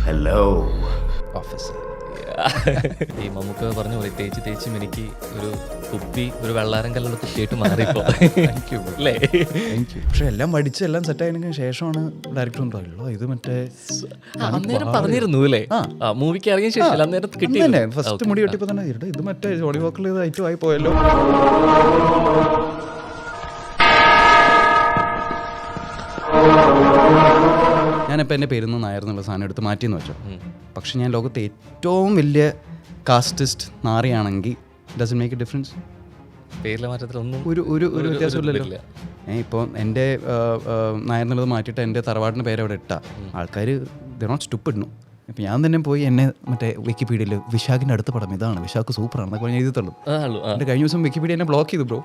Hello officer. ഈ മമ്മൂക്ക പറഞ്ഞ പോലെ തേച്ച് എനിക്ക് ഒരു കുപ്പി, ഒരു വെള്ളാരം കല്ലുള്ള കുപ്പിയായിട്ട് മാറിപ്പോ. അല്ലേ? പക്ഷെ എല്ലാം പഠിച്ച് എല്ലാം സെറ്റ് ആയതിനു ശേഷമാണ് ഡയറക്ടർ ഉണ്ടല്ലോ ഇത് മറ്റേ അന്നേരം പറഞ്ഞിരുന്നു അല്ലേ? മൂവിക്ക് ഇറങ്ങിയ ശേഷം അന്നേരം കിട്ടിയില്ലേ? ഫസ്റ്റ് മുടി വെട്ടിയപ്പോ തന്നെ ഇത് മറ്റേ ജോളി വാക്കിൽ ഇത് ഐറ്റം ആയി പോയല്ലോ. ഞാനിപ്പോൾ എൻ്റെ പേരിൽ നിന്ന് നായർ എന്നുള്ള സാധനം എടുത്ത് മാറ്റിയെന്ന് വെച്ചോ. പക്ഷെ ഞാൻ ലോകത്തെ ഏറ്റവും വലിയ കാസ്റ്റിസ്റ്റ് നാറിയാണെങ്കിൽ does it make a difference? പേരിലെ മാറ്റത്തിലൊന്നും ഒരു വ്യത്യാസമില്ലല്ലോ. ഇപ്പോൾ എൻ്റെ നായർ എന്നുള്ളത് മാറ്റിയിട്ട് എൻ്റെ തറവാടിൻ്റെ പേര് അവിടെ ഇട്ടാ ആൾക്കാർ ദ നോട്ട് സ്റ്റുപ്പിഡ്. ഇപ്പം ഞാൻ തന്നെ പോയി എന്നെ മറ്റേ വിക്കിപീഡിയയിൽ വിശാഖിൻ്റെ അടുത്ത പടം ഇതാണ്, വിശാഖ് സൂപ്പറാണ് എന്നൊക്കെ പറഞ്ഞ് എഴുതിത്തുള്ളൂ. എൻ്റെ കഴിഞ്ഞ ദിവസം വിക്കിപീഡിയ എന്നെ ബ്ലോക്ക് ചെയ്തു ബ്രോ.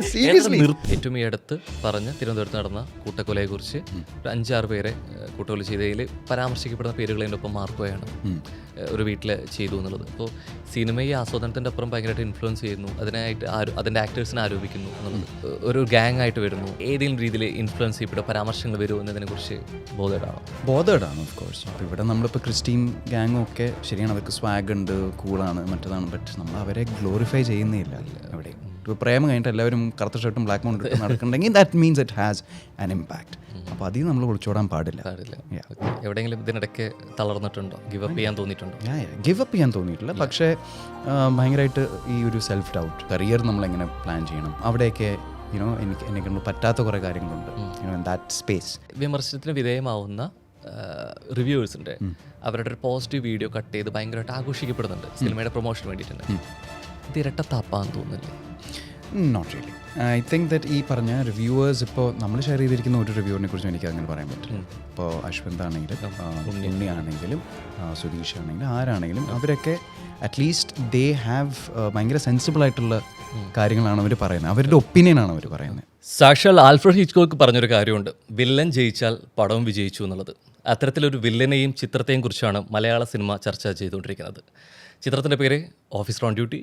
സീരിയസ്ലി. ഏറ്റവും ഈ അടുത്ത് പറഞ്ഞ് തിരുവനന്തപുരത്ത് നടന്ന കൂട്ടക്കൊലയെക്കുറിച്ച് ഒരു 5-6 പേരെ കൂട്ടക്കൊല ചെയ്തതിൽ പരാമർശിക്കപ്പെടുന്ന പേരുകൾ അതിൻ്റെ ഒപ്പം മാർക്കുകയാണ് ഒരു വീട്ടിൽ ചെയ്തു എന്നുള്ളത്. അപ്പോൾ സിനിമയെ ആസ്വാദനത്തിൻ്റെ അപ്പുറം ഭയങ്കരമായിട്ട് ഇൻഫ്ലുവൻസ് ചെയ്യുന്നു, അതിനായിട്ട് അതിൻ്റെ ആക്ടേഴ്സിനെ ആരോപിക്കുന്നു എന്നുള്ളത്, ഒരു ഗ്യാങ് ആയിട്ട് വരുന്നു, ഏതെങ്കിലും രീതിയിൽ ഇൻഫ്ലുവൻസ് ചെയ്യപ്പെടുക പരാമർശങ്ങൾ വരുമോ എന്നതിനെക്കുറിച്ച് ബോധേഡാണ് ഓഫ് കോഴ്സ്. അപ്പോൾ ഇവിടെ നമ്മളിപ്പോൾ ക്രിസ്ത്യൻ ഗ്യാങ്ങും ഒക്കെ ശരിയാണ്, അവർക്ക് സ്വാഗ് ഉണ്ട്, കൂളാണ്, മറ്റേതാണ്. ബട്ട് നമ്മൾ അവരെ ഗ്ലോറിഫൈ ചെയ്യുന്നില്ല അവിടെ. ഇപ്പോൾ പ്രേമം കഴിഞ്ഞിട്ട് എല്ലാവരും കറുത്ത ഷർട്ടും ബ്ലാക്ക് മൗണ്ട് ഇട്ട് നടക്കുന്നുണ്ടെങ്കിൽ that means it has an impact. അപ്പോൾ അതിൽ നമ്മൾ ഒളിച്ചോടാൻ പാടില്ല. എവിടെയെങ്കിലും ഇതിനിടയ്ക്ക് തളർന്നിട്ടുണ്ടോ? ഗിവ് അപ്പ് ചെയ്യാൻ തോന്നിയിട്ടുണ്ടോ? ഗിവ് അപ്പ് ചെയ്യാൻ തോന്നിയിട്ടില്ല, പക്ഷേ ഭയങ്കരമായിട്ട് ഈ ഒരു സെൽഫ് ഡൗട്ട്, കരിയർ നമ്മളെങ്ങനെ പ്ലാൻ ചെയ്യണം, അവിടെയൊക്കെ എന്നെ പറ്റാത്ത കുറേ കാര്യങ്ങളുണ്ട് ദാറ്റ് സ്പേസ്. വിമർശനത്തിന് വിധേയമാവുന്ന റിവ്യൂവേഴ്സിൻ്റെ അവരുടെ ഒരു പോസിറ്റീവ് വീഡിയോ കട്ട് ചെയ്ത് ഭയങ്കരമായിട്ട് ആഘോഷിക്കപ്പെടുന്നുണ്ട് സിനിമയുടെ പ്രൊമോഷന് വേണ്ടിയിട്ടുണ്ട്. ഇത് ഇരട്ടത്താപ്പാന്ന് തോന്നുന്നില്ലേ? Not really. I think that ഈ പറഞ്ഞ റിവ്യൂവേഴ്സ് ഇപ്പോൾ നമ്മൾ ഷെയർ ചെയ്തിരിക്കുന്ന ഒരു റിവ്യൂവിനെ കുറിച്ചും എനിക്ക് അങ്ങനെ പറയാൻ പറ്റില്ല. ഇപ്പോൾ അശ്വന്ത് ആണെങ്കിലും ഉണ്ണി ആണെങ്കിലും സുധീഷ് ആണെങ്കിലും ആരാണെങ്കിലും അവരൊക്കെ അറ്റ്ലീസ്റ്റ് ദേ ഹാവ് ഭയങ്കര സെൻസിബിൾ ആയിട്ടുള്ള കാര്യങ്ങളാണ് അവർ പറയുന്നത്, അവരുടെ ഒപ്പീനിയനാണ് അവർ പറയുന്നത്. സാക്ഷാൽ ആൽഫ്രഡ് ഹിച്ച്കോക്ക് പറഞ്ഞൊരു കാര്യമുണ്ട്, വില്ലൻ ജയിച്ചാൽ പടവും വിജയിച്ചു എന്നുള്ളത്. അത്തരത്തിലൊരു വില്ലനെയും ചിത്രത്തെയും കുറിച്ചാണ് മലയാള സിനിമ ചർച്ച ചെയ്തുകൊണ്ടിരിക്കുന്നത്. ചിത്രത്തിൻ്റെ പേര് officer on duty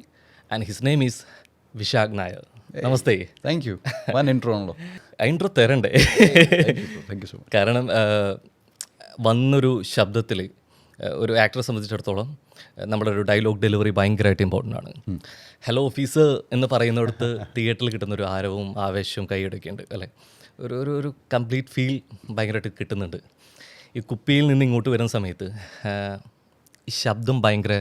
and his name is Vishak Nair. നമസ്തേ. Thank you. ഇൻട്രോ ആണല്ലോ. ഇൻട്രോ തരണ്ടേ? കാരണം വന്നൊരു ശബ്ദത്തിൽ ഒരു ആക്ടറെ സംബന്ധിച്ചിടത്തോളം നമ്മുടെ ഒരു ഡയലോഗ് ഡെലിവറി ഭയങ്കരമായിട്ട് ഇമ്പോർട്ടൻ്റ് ആണ്. ഹലോ ഓഫീസർ എന്ന് പറയുന്നിടത്ത് തിയേറ്ററിൽ കിട്ടുന്നൊരു ആരവവും ആവേശവും കൈയടക്കുന്നുണ്ട് അല്ലേ? ഒരു കംപ്ലീറ്റ് ഫീൽ ഭയങ്കരമായിട്ട് കിട്ടുന്നുണ്ട്. ഈ കുപ്പിയിൽ നിന്ന് ഇങ്ങോട്ട് വരുന്ന സമയത്ത് ഈ ശബ്ദം ഭയങ്കര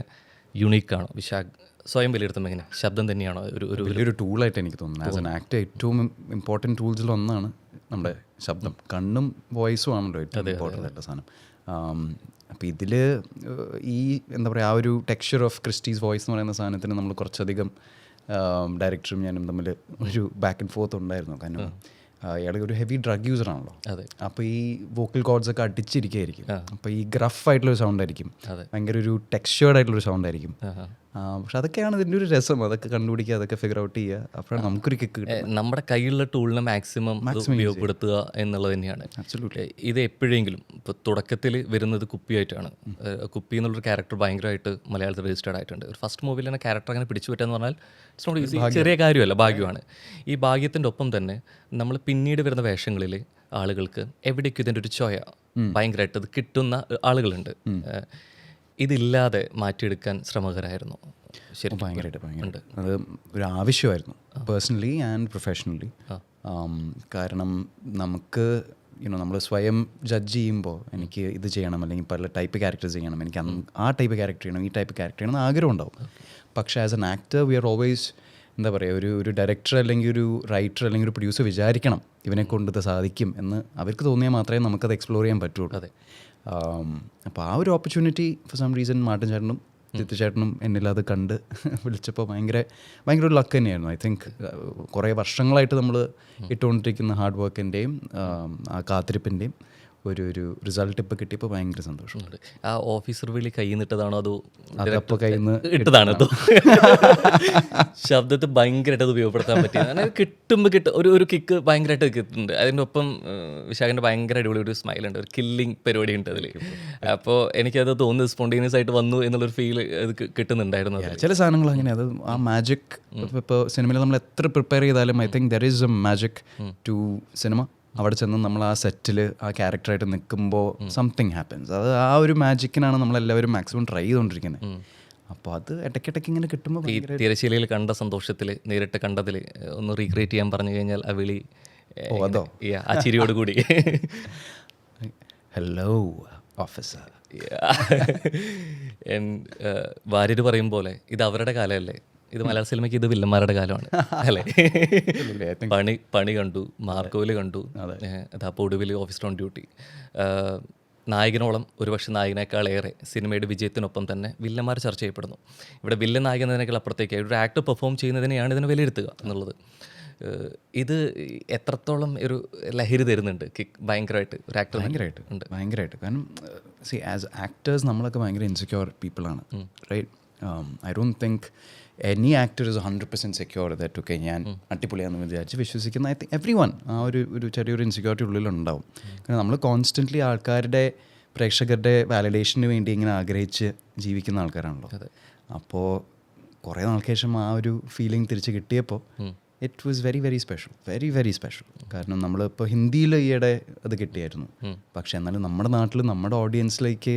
യുണീക്കാണോ? വിശാഖ് സ്വയം വിലയിരുത്തുമ്പോൾ എങ്ങനെ ശബ്ദം തന്നെയാണോ ഒരു വലിയൊരു ടൂളായിട്ട് എനിക്ക് തോന്നുന്നത്? ആസ് എൻ ആക്ടർ ഏറ്റവും ഇമ്പോർട്ടൻറ്റ് ടൂൾസിലൊന്നാണ് നമ്മുടെ ശബ്ദം. കണ്ണും വോയിസും ആണല്ലോ ഏറ്റവും ഇമ്പോർട്ടൻ്റ് ആയിട്ടുള്ള സാധനം. അപ്പോൾ ഇതിൽ ഈ എന്താ പറയുക, ആ ഒരു ടെക്സ്ചർ ഓഫ് ക്രിസ്റ്റീസ് വോയിസ് എന്ന് പറയുന്ന സാധനത്തിന് നമ്മൾ കുറച്ചധികം ഡയറക്ടറും ഞാനും തമ്മിൽ ഒരു ബാക്ക് ആൻഡ് ഫോർത്ത് ഉണ്ടായിരുന്നു. കാരണം അയാൾ ഒരു ഹെവി ഡ്രഗ് യൂസറാണല്ലോ. അപ്പോൾ ഈ വോക്കൽ കോഡ്സ് ഒക്കെ അടിച്ചിരിക്കുകയായിരിക്കും. അപ്പോൾ ഈ gruf ആയിട്ടുള്ളൊരു സൗണ്ട് ആയിരിക്കും, ഭയങ്കര ഒരു ടെക്സ്ചേർഡ് ആയിട്ടുള്ളൊരു സൗണ്ട് ആയിരിക്കും. പക്ഷെ അതൊക്കെയാണ് ഇതിൻ്റെ ഒരു രസം, അതൊക്കെ കണ്ടുപിടിക്കുക, അതൊക്കെ ഫിഗർ ഔട്ട് ചെയ്യുക, അപ്പോഴാണ് നമുക്കൊരു കിക്ക് കിട്ടുക. നമ്മുടെ കയ്യിലുള്ള ടൂളിനെ മാക്സിമം ഉപയോഗപ്പെടുത്തുക എന്നുള്ളത് തന്നെയാണ്. ഇത് എപ്പോഴെങ്കിലും ഇപ്പോൾ തുടക്കത്തിൽ വരുന്നത് കുപ്പിയായിട്ടാണ്. കുപ്പി എന്നുള്ളൊരു ക്യാരക്ടർ ഭയങ്കരമായിട്ട് മലയാളത്തിൽ രജിസ്റ്റേർഡ് ആയിട്ടുണ്ട്. ഒരു ഫസ്റ്റ് മൂവിയിൽ തന്നെ ക്യാരക്ടർ അങ്ങനെ പിടിച്ചു പറ്റുക എന്ന് പറഞ്ഞാൽ ഇറ്റ്സ് നോട്ട് ഈസി, ചെറിയ കാര്യമല്ല, ഭാഗ്യമാണ്. ഈ ഭാഗ്യത്തിൻ്റെ ഒപ്പം തന്നെ നമ്മൾ പിന്നീട് വരുന്ന വേഷങ്ങളിൽ ആളുകൾക്ക് എവിടേക്കും ഇതിൻ്റെ ഒരു ചോയ ഭയങ്കരമായിട്ട് അത് കിട്ടുന്ന ആളുകളുണ്ട്. ഇതില്ലാതെ മാറ്റിയെടുക്കാൻ ശ്രമകരമായിരുന്നു. ശരി, ഭയങ്കരമായിട്ട് അത് ഒരു ആവശ്യമായിരുന്നു പേഴ്സണലി ആൻഡ് പ്രൊഫഷണലി. കാരണം നമുക്ക് നമ്മൾ സ്വയം ജഡ്ജ് ചെയ്യുമ്പോൾ എനിക്ക് ഇത് ചെയ്യണം, അല്ലെങ്കിൽ പല ടൈപ്പ് ക്യാരക്ടർ ചെയ്യണം, എനിക്ക് ആ ടൈപ്പ് ക്യാരക്ടർ ചെയ്യണം, ഈ ടൈപ്പ് ക്യാരക്ടർ ചെയ്യണം എന്ന് ആഗ്രഹം ഉണ്ടാവും. പക്ഷേ as an actor we are always എന്താ പറയുക, ഒരു ഡയറക്ടർ അല്ലെങ്കിൽ ഒരു റൈറ്റർ അല്ലെങ്കിൽ ഒരു പ്രൊഡ്യൂസർ വിചാരിക്കണം ഇവനെ കൊണ്ട് ഇത് സാധിക്കും എന്ന് അവർക്ക് തോന്നിയാൽ മാത്രമേ നമുക്കത് എക്സ്പ്ലോർ ചെയ്യാൻ പറ്റുള്ളൂ. അതെ. അപ്പോൾ ആ ഒരു ഓപ്പർച്യൂണിറ്റി ഫോർ സം റീസൺ മാട്ടൻ ചേട്ടനും ജിത്തു ചേട്ടനും എന്നിൽ അത് കണ്ട് വിളിച്ചപ്പോൾ ഭയങ്കര ഒരു ലക്ക് തന്നെയായിരുന്നു. ഐ തിങ്ക് കുറേ വർഷങ്ങളായിട്ട് നമ്മൾ ഇട്ടുകൊണ്ടിരിക്കുന്ന ഹാർഡ് വർക്കിൻ്റെയും ആ കാത്തിരിപ്പിൻ്റെയും ഒരു റിസൾട്ട് ഇപ്പോൾ കിട്ടിയപ്പോൾ ഭയങ്കര സന്തോഷമുണ്ട്. ആ ഓഫീസർ വിളി കയ്യിൽ നിന്നിട്ടതാണോ അതോ അതപ്പോൾ കയ്യിൽ നിന്ന് ഇട്ടതാണോ? ശബ്ദത്തിൽ ഭയങ്കരമായിട്ട് അത് ഉപയോഗപ്പെടുത്താൻ പറ്റി. അങ്ങനെ കിട്ടുമ്പോൾ ഒരു കിക്ക് ഭയങ്കരമായിട്ട് കിട്ടുന്നുണ്ട്. അതിൻ്റെ ഒപ്പം വിശാഖിൻ്റെ ഭയങ്കര അടിപൊളി ഒരു സ്മൈലുണ്ട്, ഒരു കില്ലിങ് പരിപാടി ഉണ്ട് അതിൽ. അപ്പോൾ എനിക്കത് തോന്നുന്നു സ്പോണ്ടേനിയസ് ആയിട്ട് വന്നു എന്നുള്ളൊരു ഫീൽ അത് കിട്ടുന്നുണ്ടായിരുന്നു. ചില സാധനങ്ങൾ അങ്ങനെ, അത് ആ മാജിക് ഇപ്പോൾ സിനിമയിൽ നമ്മൾ എത്ര പ്രിപ്പയർ ചെയ്താലും I think there is a magic to cinema. അവിടെ ചെന്ന് നമ്മൾ ആ സെറ്റിൽ ആ ക്യാരക്ടറായിട്ട് നിൽക്കുമ്പോൾ സംതിങ് ഹാപ്പൻസ്. അത് ആ ഒരു മാജിക്കിനാണ് നമ്മളെല്ലാവരും മാക്സിമം ട്രൈ ചെയ്തുകൊണ്ടിരിക്കുന്നത്. അപ്പോൾ അത് ഇടയ്ക്കിടയ്ക്ക് ഇങ്ങനെ കിട്ടുമ്പോൾ ഈ തിരശ്ശീലയിൽ കണ്ട സന്തോഷത്തിൽ നേരിട്ട് കണ്ടതിൽ ഒന്ന് റീക്രിയേറ്റ് ചെയ്യാൻ പറഞ്ഞു കഴിഞ്ഞാൽ ആ വിളി, അതോ ആ ചിരിയോട് കൂടി ഹലോ ഓഫീസർ വാര്യർ പറയും പോലെ ഇത് അവരുടെ കാലമല്ലേ, ഇത് മലയാള സിനിമയ്ക്ക് ഇത് വില്ലന്മാരുടെ കാലമാണ് അല്ലേ? പണി കണ്ടു, മാർക്കോയിൽ കണ്ടു, അപ്പോൾ ഒടുവിൽ ഓഫീസർ ഓൺ ഡ്യൂട്ടി. നായകനോളം ഒരുപക്ഷെ നായകനേക്കാളേറെ സിനിമയുടെ വിജയത്തിനൊപ്പം തന്നെ വില്ലന്മാർ ചർച്ച ചെയ്യപ്പെടുന്നു. ഇവിടെ വില്ലൻ നായകൻ എന്നതിനേക്കാൾ അപ്പുറത്തേക്ക് ഒരു ആക്ടർ പെർഫോം ചെയ്യുന്നതിനെയാണ് ഇതിനെ വിലയിരുത്തുക എന്നുള്ളത്. ഇത് എത്രത്തോളം ഒരു ലഹരി തരുന്നുണ്ട് ഭയങ്കരമായിട്ട് ഒരു ആക്ടർ? ഭയങ്കരമായിട്ട് കാരണം സി ആസ് ആക്ടേഴ്സ് നമ്മളൊക്കെ ഭയങ്കര ഇൻസെക്യൂർ പീപ്പിളാണ്, right? I don't think any actor is 100% secure that okay ഞാൻ അടിപൊളിയാണെന്ന് വിചാരിച്ച് വിശ്വസിക്കുന്ന ഐ തിങ്ക് എവ്രി വൺ ആ ഒരു ചെറിയൊരു ഇൻസെക്യൂരിറ്റി ഉള്ളിലുണ്ടാവും. കാരണം നമ്മൾ കോൺസ്റ്റൻ്റ്ലി ആൾക്കാരുടെ പ്രേക്ഷകരുടെ വാലിഡേഷന് വേണ്ടി ഇങ്ങനെ ആഗ്രഹിച്ച് ജീവിക്കുന്ന ആൾക്കാരാണല്ലോ. അപ്പോൾ കുറേ നാൾക്ക് ശേഷം ആ ഒരു ഫീലിംഗ് തിരിച്ച് കിട്ടിയപ്പോൾ it was very very special, very very special. കാരണം നമ്മളിപ്പോൾ ഹിന്ദിയിൽ ഈയിടെ അത് കിട്ടിയായിരുന്നു, പക്ഷേ എന്നാലും നമ്മുടെ നാട്ടിൽ നമ്മുടെ ഓഡിയൻസിലേക്ക്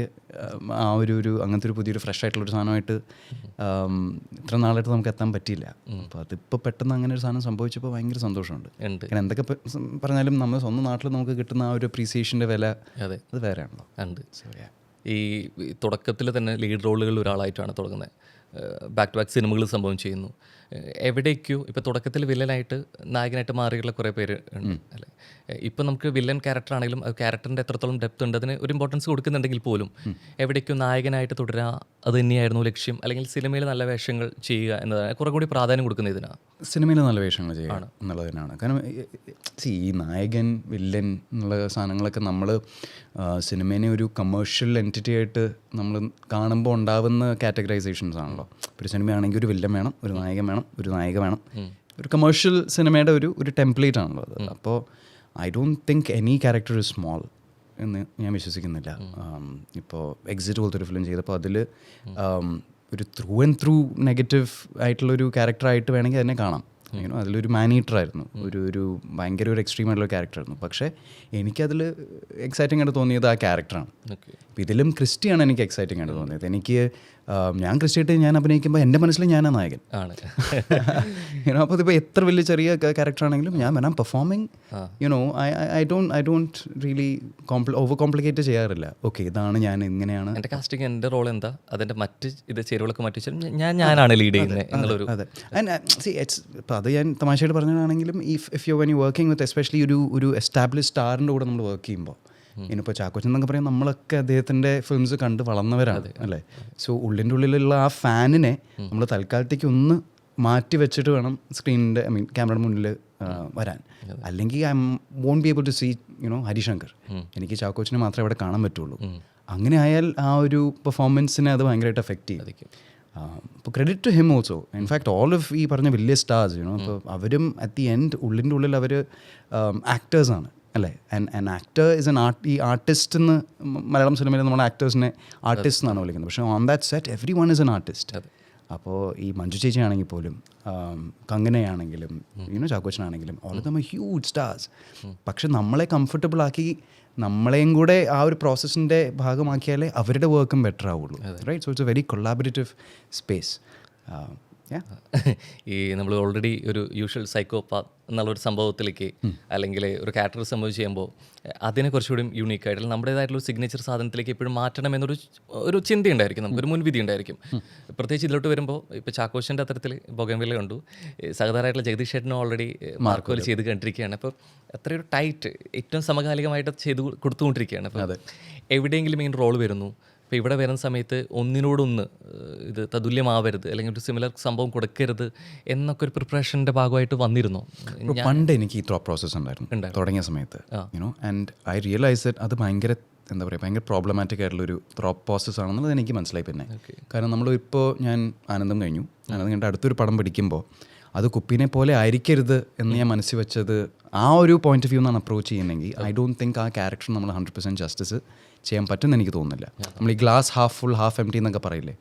ആ ഒരു അങ്ങനത്തെ ഒരു പുതിയൊരു ഫ്രഷ് ആയിട്ടുള്ളൊരു സാധനമായിട്ട് ഇത്ര നാളായിട്ട് നമുക്ക് എത്താൻ പറ്റിയില്ല. അപ്പോൾ അതിപ്പോൾ പെട്ടെന്ന് അങ്ങനെ ഒരു സാധനം സംഭവിച്ചപ്പോൾ ഭയങ്കര സന്തോഷമുണ്ട്. കാരണം എന്തൊക്കെ പറഞ്ഞാലും നമ്മുടെ സ്വന്തം നാട്ടിൽ നമുക്ക് കിട്ടുന്ന ആ ഒരു അപ്രീസിയേഷൻ്റെ വില അത് വേറെയാണല്ലോ. ഈ തുടക്കത്തിൽ തന്നെ ലീഡ് റോളുകളിൽ ഒരാളായിട്ടാണ് തുടങ്ങുന്നത്. ബാക്ക് ടു ബാക്ക് സിനിമകൾ സംഭവം ചെയ്യുന്നു. എവിടേക്കോ ഇപ്പോൾ തുടക്കത്തിൽ വില്ലനായിട്ട് നായകനായിട്ട് മാറിയുള്ള കുറേ പേര് ഉണ്ട് അല്ലേ? ഇപ്പം നമുക്ക് വില്ലൻ ക്യാരക്ടർ ആണെങ്കിലും അത് ക്യാരക്ടറിൻ്റെ എത്രത്തോളം ഡെപ്ത് ഉണ്ട് അതിന് ഒരു ഇമ്പോർട്ടൻസ് കൊടുക്കുന്നുണ്ടെങ്കിൽ പോലും എവിടേക്കോ നായകനായിട്ട് തുടരുക അത് തന്നെയായിരുന്നു ലക്ഷ്യം, അല്ലെങ്കിൽ സിനിമയിൽ നല്ല വേഷങ്ങൾ ചെയ്യുക എന്നതാണ് കുറേ കൂടി പ്രാധാന്യം കൊടുക്കുന്ന ഇതിനാണ്. സിനിമയിൽ നല്ല വേഷങ്ങൾ ചെയ്യുക എന്നുള്ളതിനാണ്. കാരണം ഈ നായകൻ വില്ലൻ എന്നുള്ള സാധനങ്ങളൊക്കെ നമ്മൾ സിനിമേനെ ഒരു കമേഴ്ഷ്യൽ എൻറ്റിറ്റി ആയിട്ട് നമ്മൾ കാണുമ്പോൾ ഉണ്ടാവുന്ന കാറ്റഗറൈസേഷൻസ് ആണല്ലോ. ഒരു സിനിമയാണെങ്കിൽ ഒരു വില്ലൻ വേണം, ഒരു നായകൻ വേണം, ഒരു നായിക വേണം. ഒരു കമേഴ്ഷ്യൽ സിനിമയുടെ ഒരു ടെംപ്ലേറ്റ് ആണല്ലോ അത്. അപ്പോൾ I don't think any character is small എന്ന് ഞാൻ വിശ്വസിക്കുന്നില്ല. ഇപ്പോൾ എക്സിറ്റ് പോലത്തെ ഒരു ഫിലിം ചെയ്തപ്പോൾ അതിൽ ഒരു ത്രൂ ആൻഡ് ത്രൂ നെഗറ്റീവ് ആയിട്ടുള്ളൊരു ക്യാരക്ടറായിട്ട് വേണമെങ്കിൽ അതിനെ കാണാം. അതിലൊരു മാനീറ്ററായിരുന്നു, ഒരു ഭയങ്കര ഒരു എക്സ്ട്രീം ആയിട്ടുള്ള ക്യാരക്ടറായിരുന്നു. പക്ഷേ എനിക്കതിൽ എക്സൈറ്റിംഗ് ആയിട്ട് തോന്നിയത് ആ ക്യാരക്ടറാണ്. ഇതിലും ക്രിസ്റ്റിയാണ് എനിക്ക് എക്സൈറ്റിംഗ് ആയിട്ട് തോന്നിയത്. എനിക്ക് ഞാൻ ക്രിസ്റ്റിയായിട്ട് ഞാൻ അഭിനയിക്കുമ്പോൾ എൻ്റെ മനസ്സിൽ ഞാനാണ് നായകൻ. അപ്പോൾ ഇതിപ്പോൾ എത്ര വലിയ ചെറിയ ക്യാരക്ടറാണെങ്കിലും ഞാൻ performing I don't really over complicate ചെയ്യാറില്ല. ഓക്കെ ഇതാണ് ഞാൻ, ഇങ്ങനെയാണ് എൻ്റെ കാസ്റ്റിംഗ്, എൻ്റെ റോൾ എന്താ, അതിൻ്റെ മറ്റ് ഇത് ചേരുവകളൊക്കെ മാറ്റി ഞാനാണ് ലീഡ് ചെയ്യുന്നത് എന്നുള്ളൊരു. അതെ. ഇപ്പോൾ അത് ഞാൻ തമാശയായിട്ട് പറഞ്ഞതാണെങ്കിലും if you when you working with especially ഒരു എസ്റ്റാബ്ലിഷ് സ്റ്റാറിൻ്റെ കൂടെ നമ്മൾ വർക്ക് ചെയ്യുമ്പോൾ, ഇനിയിപ്പോൾ ചാക്കോച്ചൻ എന്നൊക്കെ പറയാം, നമ്മളൊക്കെ അദ്ദേഹത്തിൻ്റെ ഫിലിംസ് കണ്ട് വളർന്നവരാണ് അല്ലേ? സോ ഉള്ളിൻ്റെ ഉള്ളിലുള്ള ആ ഫാനിനെ നമ്മൾ തൽക്കാലത്തേക്ക് ഒന്ന് മാറ്റി വെച്ചിട്ട് വേണം സ്ക്രീനിൻ്റെ ക്യാമറയുടെ മുന്നിൽ വരാൻ. അല്ലെങ്കിൽ I won't be able to see Harishankar. എനിക്ക് ചാക്കോച്ചനെ മാത്രമേ അവിടെ കാണാൻ പറ്റുള്ളൂ. അങ്ങനെ ആയാൽ ആ ഒരു പെർഫോമൻസിനെ അത് ഭയങ്കരമായിട്ട് എഫക്റ്റ് ചെയ്യും. അപ്പോൾ credit to him also. In fact all of ഈ പറഞ്ഞ വലിയ സ്റ്റാർസ് അപ്പോൾ അവരും അറ്റ് ദി എൻഡ് ഉള്ളിൻ്റെ ഉള്ളിൽ അവർ ആക്ടേഴ്സാണ് അല്ലേ? ആൻഡ് ആക്ടർ ഇസ് എൻ ഈ ആർട്ടിസ്റ്റ് എന്ന് മലയാളം സിനിമയിൽ നമ്മൾ ആക്ടേഴ്സിനെ ആർട്ടിസ്റ്റ് എന്നാണ് വിളിക്കുന്നത്. പക്ഷേ on that set everyone is an artist. അപ്പോൾ ഈ മഞ്ജു ചേച്ചി ആണെങ്കിൽ പോലും, കങ്കനയാണെങ്കിലും ചാക്കോച്ചനാണെങ്കിലും, all of them are huge stars. പക്ഷെ നമ്മളെ കംഫർട്ടബിൾ ആക്കി നമ്മളെയും കൂടെ ആ ഒരു പ്രോസസ്സിൻ്റെ ഭാഗമാക്കിയാലേ അവരുടെ വർക്കും ബെറ്റർ ആവുള്ളൂ, right? So it's a very collaborative space. ഈ നമ്മൾ ഓൾറെഡി ഒരു യൂഷ്വൽ സൈക്കോപാത്ത് എന്നുള്ളൊരു സംഭവത്തിലേക്ക് അല്ലെങ്കിൽ ഒരു ക്യാരക്ടർ സംഭവിച്ച് ചെയ്യുമ്പോൾ അതിനെ കുറച്ചുകൂടി യൂണീക്കായിട്ടുള്ള നമ്മുടേതായിട്ടുള്ള ഒരു സിഗ്നേച്ചർ സാധനത്തിലേക്ക് എപ്പോഴും മാറ്റണം എന്നൊരു ചിന്തയുണ്ടായിരിക്കും, നമുക്കൊരു മുൻവിധി ഉണ്ടായിരിക്കും. പ്രത്യേകിച്ച് ഇതിലോട്ട് വരുമ്പോൾ ഇപ്പോൾ ചാക്കോച്ചൻ്റെ അത്തരത്തിൽ ബൊഗൻവില്ല കണ്ടു, സഹതാരായിട്ടുള്ള ജഗദീഷ് ചേട്ടനും ഓൾറെഡി മാർക്കോയിൽ ചെയ്ത് കണ്ടിരിക്കുകയാണ്. അപ്പോൾ അത്രയൊരു ടൈറ്റ് ഏറ്റവും സമകാലികമായിട്ട് ചെയ്ത് കൊടുത്തുകൊണ്ടിരിക്കുകയാണ്. അപ്പോൾ എവിടെയെങ്കിലും ഈ റോൾ വരുന്നു, അപ്പോൾ ഇവിടെ വരുന്ന സമയത്ത് ഒന്നിനോടൊന്ന് ഇത് തതുല്യമാവരുത് അല്ലെങ്കിൽ ഒരു സിമിലർ സംഭവം കൊടുക്കരുത് എന്നൊക്കെ ഒരു പ്രിപ്പറേഷൻ്റെ ഭാഗമായിട്ട് വന്നിരുന്നു. പണ്ട് എനിക്ക് ഈ ത്രോട്ട് പ്രോസസ്സ് ഉണ്ടായിരുന്നു തുടങ്ങിയ സമയത്ത്, ആൻഡ് ഐ റിയലൈസ് അത് ഭയങ്കര പ്രോബ്ലമാറ്റിക് ആയിട്ടുള്ളൊരു ത്രോട്ട് പ്രോസസ്സ് ആണെന്നുള്ളത് എനിക്ക് മനസ്സിലായി. പിന്നെ കാരണം നമ്മളിപ്പോൾ ഞാൻ ആനന്ദം കഴിഞ്ഞിട്ട് അടുത്തൊരു പടം പിടിക്കുമ്പോൾ അത് കുപ്പീനെ പോലെ ആയിരിക്കരുത് എന്ന് ഞാൻ മനസ്സിൽ വെച്ചത് ആ ഒരു പോയിന്റ് ഓഫ് വ്യൂ എന്നാണ് അപ്രോച്ച് ചെയ്യുന്നെങ്കിൽ ഐ ഡോണ്ട് തിങ്ക് ആ ക്യാരക്ടർ നമ്മൾ 100% ജസ്റ്റിസ് ചെയ്യാൻ പറ്റുമെന്ന് എനിക്ക് തോന്നുന്നില്ല. നമ്മൾ ഈ glass half full half empty എന്നൊക്കെ പറയില്ലേ,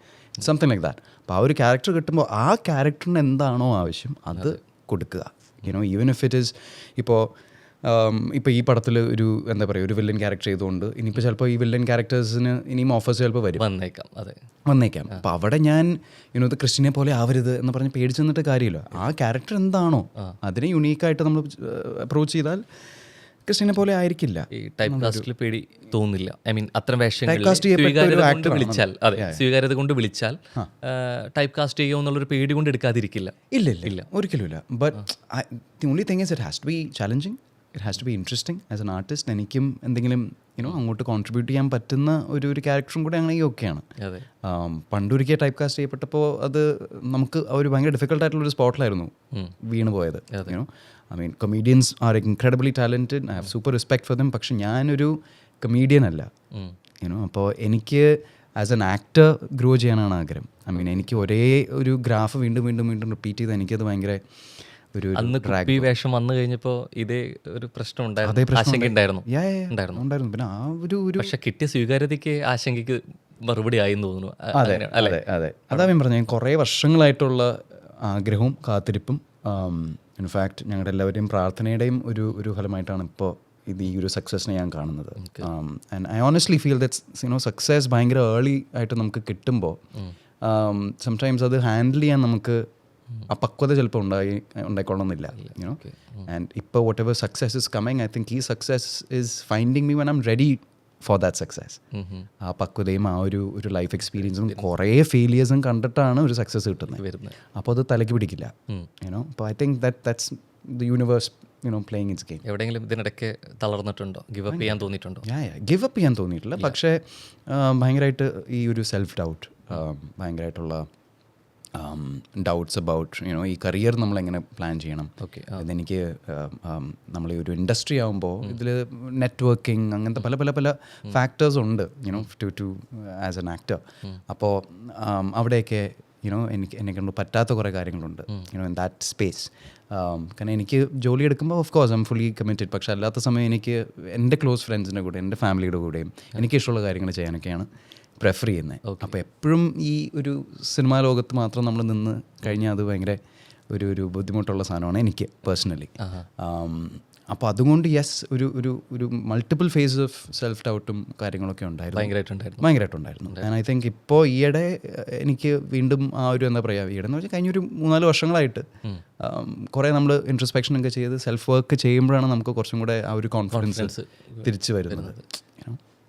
സംതിങ് ലൈക്ക് ദാറ്റ്. അപ്പോൾ ആ ഒരു ക്യാരക്ടർ കിട്ടുമ്പോൾ ആ ക്യാരക്ടറിന് എന്താണോ ആവശ്യം അത് കൊടുക്കുക. ഈവൻ ഇഫ് ഇറ്റ് ഈസ് ഇപ്പോൾ ഇപ്പോൾ ഈ പടത്തിൽ ഒരു എന്താ പറയുക ഒരു വില്ലൻ ക്യാരക്ടർ ചെയ്തുകൊണ്ട് ഇനിയിപ്പോൾ ചിലപ്പോൾ ഈ വില്ലൻ ക്യാരക്ടേഴ്സിന് ഇനിയും ഓഫേഴ്സ് ചിലപ്പോൾ വരും വന്നേക്കാം. അതെ, വന്നേക്കാം. അപ്പോൾ അവിടെ ഞാൻ ഇത് ക്രിസ്റ്റിനെ പോലെ ആവരുത് എന്ന് പറഞ്ഞ് പേടിച്ച് നിന്നിട്ട് കാര്യമില്ല. ആ ക്യാരക്ടർ എന്താണോ അതിനെ യുണീക്കായിട്ട് നമ്മൾ അപ്രോച്ച് ചെയ്താൽ ക്രിസ്റ്റിനെ പോലെ ആയിരിക്കില്ല. ഈ ടൈപ്പ് കാസ്റ്റിൽ പേടി തോന്നില്ല. ഐ മീൻ അത്തരം വേഷങ്ങൾ Type cast ചെയ്യപ്പെട്ട ഒരു സ്വീകാര്യത കൊണ്ട് actor ആണ്. വിളിച്ചാൽ, അതെ, സ്വീകാര്യത കൊണ്ട് വിളിച്ചാൽ ടൈപ്പ് കാസ്റ്റ് ചെയ്യുമോ എന്നുള്ളൊരു പേടി കൊണ്ട് എടുക്കാതിരിക്കില്ല. ഇല്ല ഒരിക്കലും ഇല്ല. But the only thing is it has to be challenging, it has to be interesting as an artist. എനിക്കും എന്തെങ്കിലും അങ്ങോട്ട് കോൺട്രിബ്യൂട്ട് ചെയ്യാൻ പറ്റുന്ന ഒരു ക്യാരക്ടറും കൂടെ ആണെങ്കിൽ ഓക്കെയാണ്. അതെ, പണ്ടൊരിക്കൽ ടൈപ്പ് കാസ്റ്റ് ചെയ്യപ്പെട്ടപ്പോൾ അത് നമുക്ക് ഒരു ഭയങ്കര ഡിഫിക്കൽട്ടായിട്ടുള്ളൊരു സ്പോട്ടിലായിരുന്നു വീണ് പോയത്. I mean comedians are incredibly talented, I have super respect for them. പക്ഷെ ഞാനൊരു കമീഡിയൻ അല്ല. അപ്പോൾ എനിക്ക് ആസ് എൻ ആക്ടർ ഗ്രോ ചെയ്യാനാണ് ആഗ്രഹം. ഐ മീൻ എനിക്ക് ഒരേ ഒരു ഗ്രാഫ് വീണ്ടും വീണ്ടും വീണ്ടും റിപ്പീറ്റ് ചെയ്ത് എനിക്കത് ഭയങ്കര ഒരു അന്ന് കുപ്പി വേഷം വന്നു കഴിഞ്ഞപ്പോൾ ഇതേ ഒരു പ്രശ്നം ഉണ്ടായിരുന്നു, ആശങ്ക ഉണ്ടായിരുന്നു. പിന്നെ ആ ഒരു പക്ഷെ കിട്ടിയ സ്വീകാര്യതയ്ക്ക് ആശങ്കയ്ക്ക് മറുപടി ആയെന്ന് തോന്നുന്നു. അതെ അതെ അതെ അതാ ഞാൻ പറഞ്ഞത്. കുറേ വർഷങ്ങളായിട്ടുള്ള ആഗ്രഹവും കാത്തിരിപ്പും ഇൻഫാക്ട് ഞങ്ങളുടെ എല്ലാവരുടെയും പ്രാർത്ഥനയുടെയും ഒരു ഫലമായിട്ടാണ് ഇപ്പോൾ ഈ ഒരു സക്സസ്സിനെ ഞാൻ കാണുന്നത്. And I honestly feel that's success ഭയങ്കര ഏർലി ആയിട്ട് നമുക്ക് കിട്ടുമ്പോൾ സംടൈംസ് അത് ഹാൻഡിൽ ചെയ്യാൻ നമുക്ക് ആ പക്വത ചിലപ്പോൾ ഉണ്ടായിക്കൊള്ളുന്നില്ല. ആൻഡ് ഇപ്പോൾ whatever success is coming, I think ഈ success is finding me when I am ready for that success. ആ പക്വതയും ആ ഒരു ലൈഫ് എക്സ്പീരിയൻസും കുറേ ഫെയിലിയേഴ്സും കണ്ടിട്ടാണ് ഒരു സക്സസ് കിട്ടുന്നത്. അപ്പോൾ അത് തലയ്ക്ക് പിടിക്കില്ല. അപ്പോൾ I think that's the universe playing it's game. എവിടെയെങ്കിലും ഇതിനിടയ്ക്ക് തളർന്നിട്ടുണ്ടോ, ഗിവ് അപ്പ് ചെയ്യാൻ തോന്നിയിട്ടുണ്ടോ? ഗിവ് അപ്പ് ചെയ്യാൻ തോന്നിയിട്ടില്ല. പക്ഷേ ഭയങ്കരമായിട്ട് ഈ ഒരു സെൽഫ് ഡൗട്ട്, ഭയങ്കരമായിട്ടുള്ള ഡൗട്ട്സ് അബൌട്ട് ഈ കരിയർ നമ്മളെങ്ങനെ പ്ലാൻ ചെയ്യണം. ഇതെനിക്ക് നമ്മൾ ഈ ഒരു ഇൻഡസ്ട്രി ആകുമ്പോൾ ഇതിൽ നെറ്റ്വർക്കിംഗ് അങ്ങനത്തെ പല പല പല ഫാക്ടേഴ്സ് ഉണ്ട് ടു ആസ് എൻ ആക്ടർ. അപ്പോൾ അവിടെയൊക്കെ എന്നെ കൊണ്ട് പറ്റാത്ത കുറേ കാര്യങ്ങളുണ്ട് ഇൻ ദാറ്റ് സ്പേസ്. കാരണം എനിക്ക് ജോലി എടുക്കുമ്പോൾ of course I M fully committed. പക്ഷെ അല്ലാത്ത സമയം എനിക്ക് എൻ്റെ ക്ലോസ് ഫ്രണ്ട്സിൻ്റെ കൂടെ എൻ്റെ ഫാമിലിയുടെ കൂടെയും എനിക്കിഷ്ടമുള്ള കാര്യങ്ങൾ ചെയ്യാനൊക്കെയാണ് പ്രെഫർ ചെയ്യുന്നത്. അപ്പോൾ എപ്പോഴും ഈ ഒരു സിനിമാ ലോകത്ത് മാത്രം നമ്മൾ നിന്ന് കഴിഞ്ഞാൽ അത് ഭയങ്കര ഒരു ബുദ്ധിമുട്ടുള്ള സാധനമാണ് എനിക്ക് പേഴ്സണലി. അപ്പോൾ അതുകൊണ്ട് യെസ് ഒരു മൾട്ടിപ്പിൾ ഫേസ് ഓഫ് സെൽഫ് ഡൗട്ടും കാര്യങ്ങളൊക്കെ ഭയങ്കരമായിട്ടുണ്ടായിരുന്നു. ആൻഡ് ഐ തിങ്ക് ഇപ്പോൾ ഈയിടെ എനിക്ക് വീണ്ടും ആ ഒരു എന്താ പറയുക, ഈയിടെ എന്ന് വെച്ചാൽ കഴിഞ്ഞൊരു 3-4 വർഷങ്ങളായിട്ട് കുറേ നമ്മൾ ഇൻട്രസ്പെക്ഷൻ ഒക്കെ ചെയ്ത് സെൽഫ് വർക്ക് ചെയ്യുമ്പോഴാണ് നമുക്ക് കുറച്ചും കൂടെ ആ ഒരു കോൺഫിഡൻസ് തിരിച്ചു വരുന്നത്.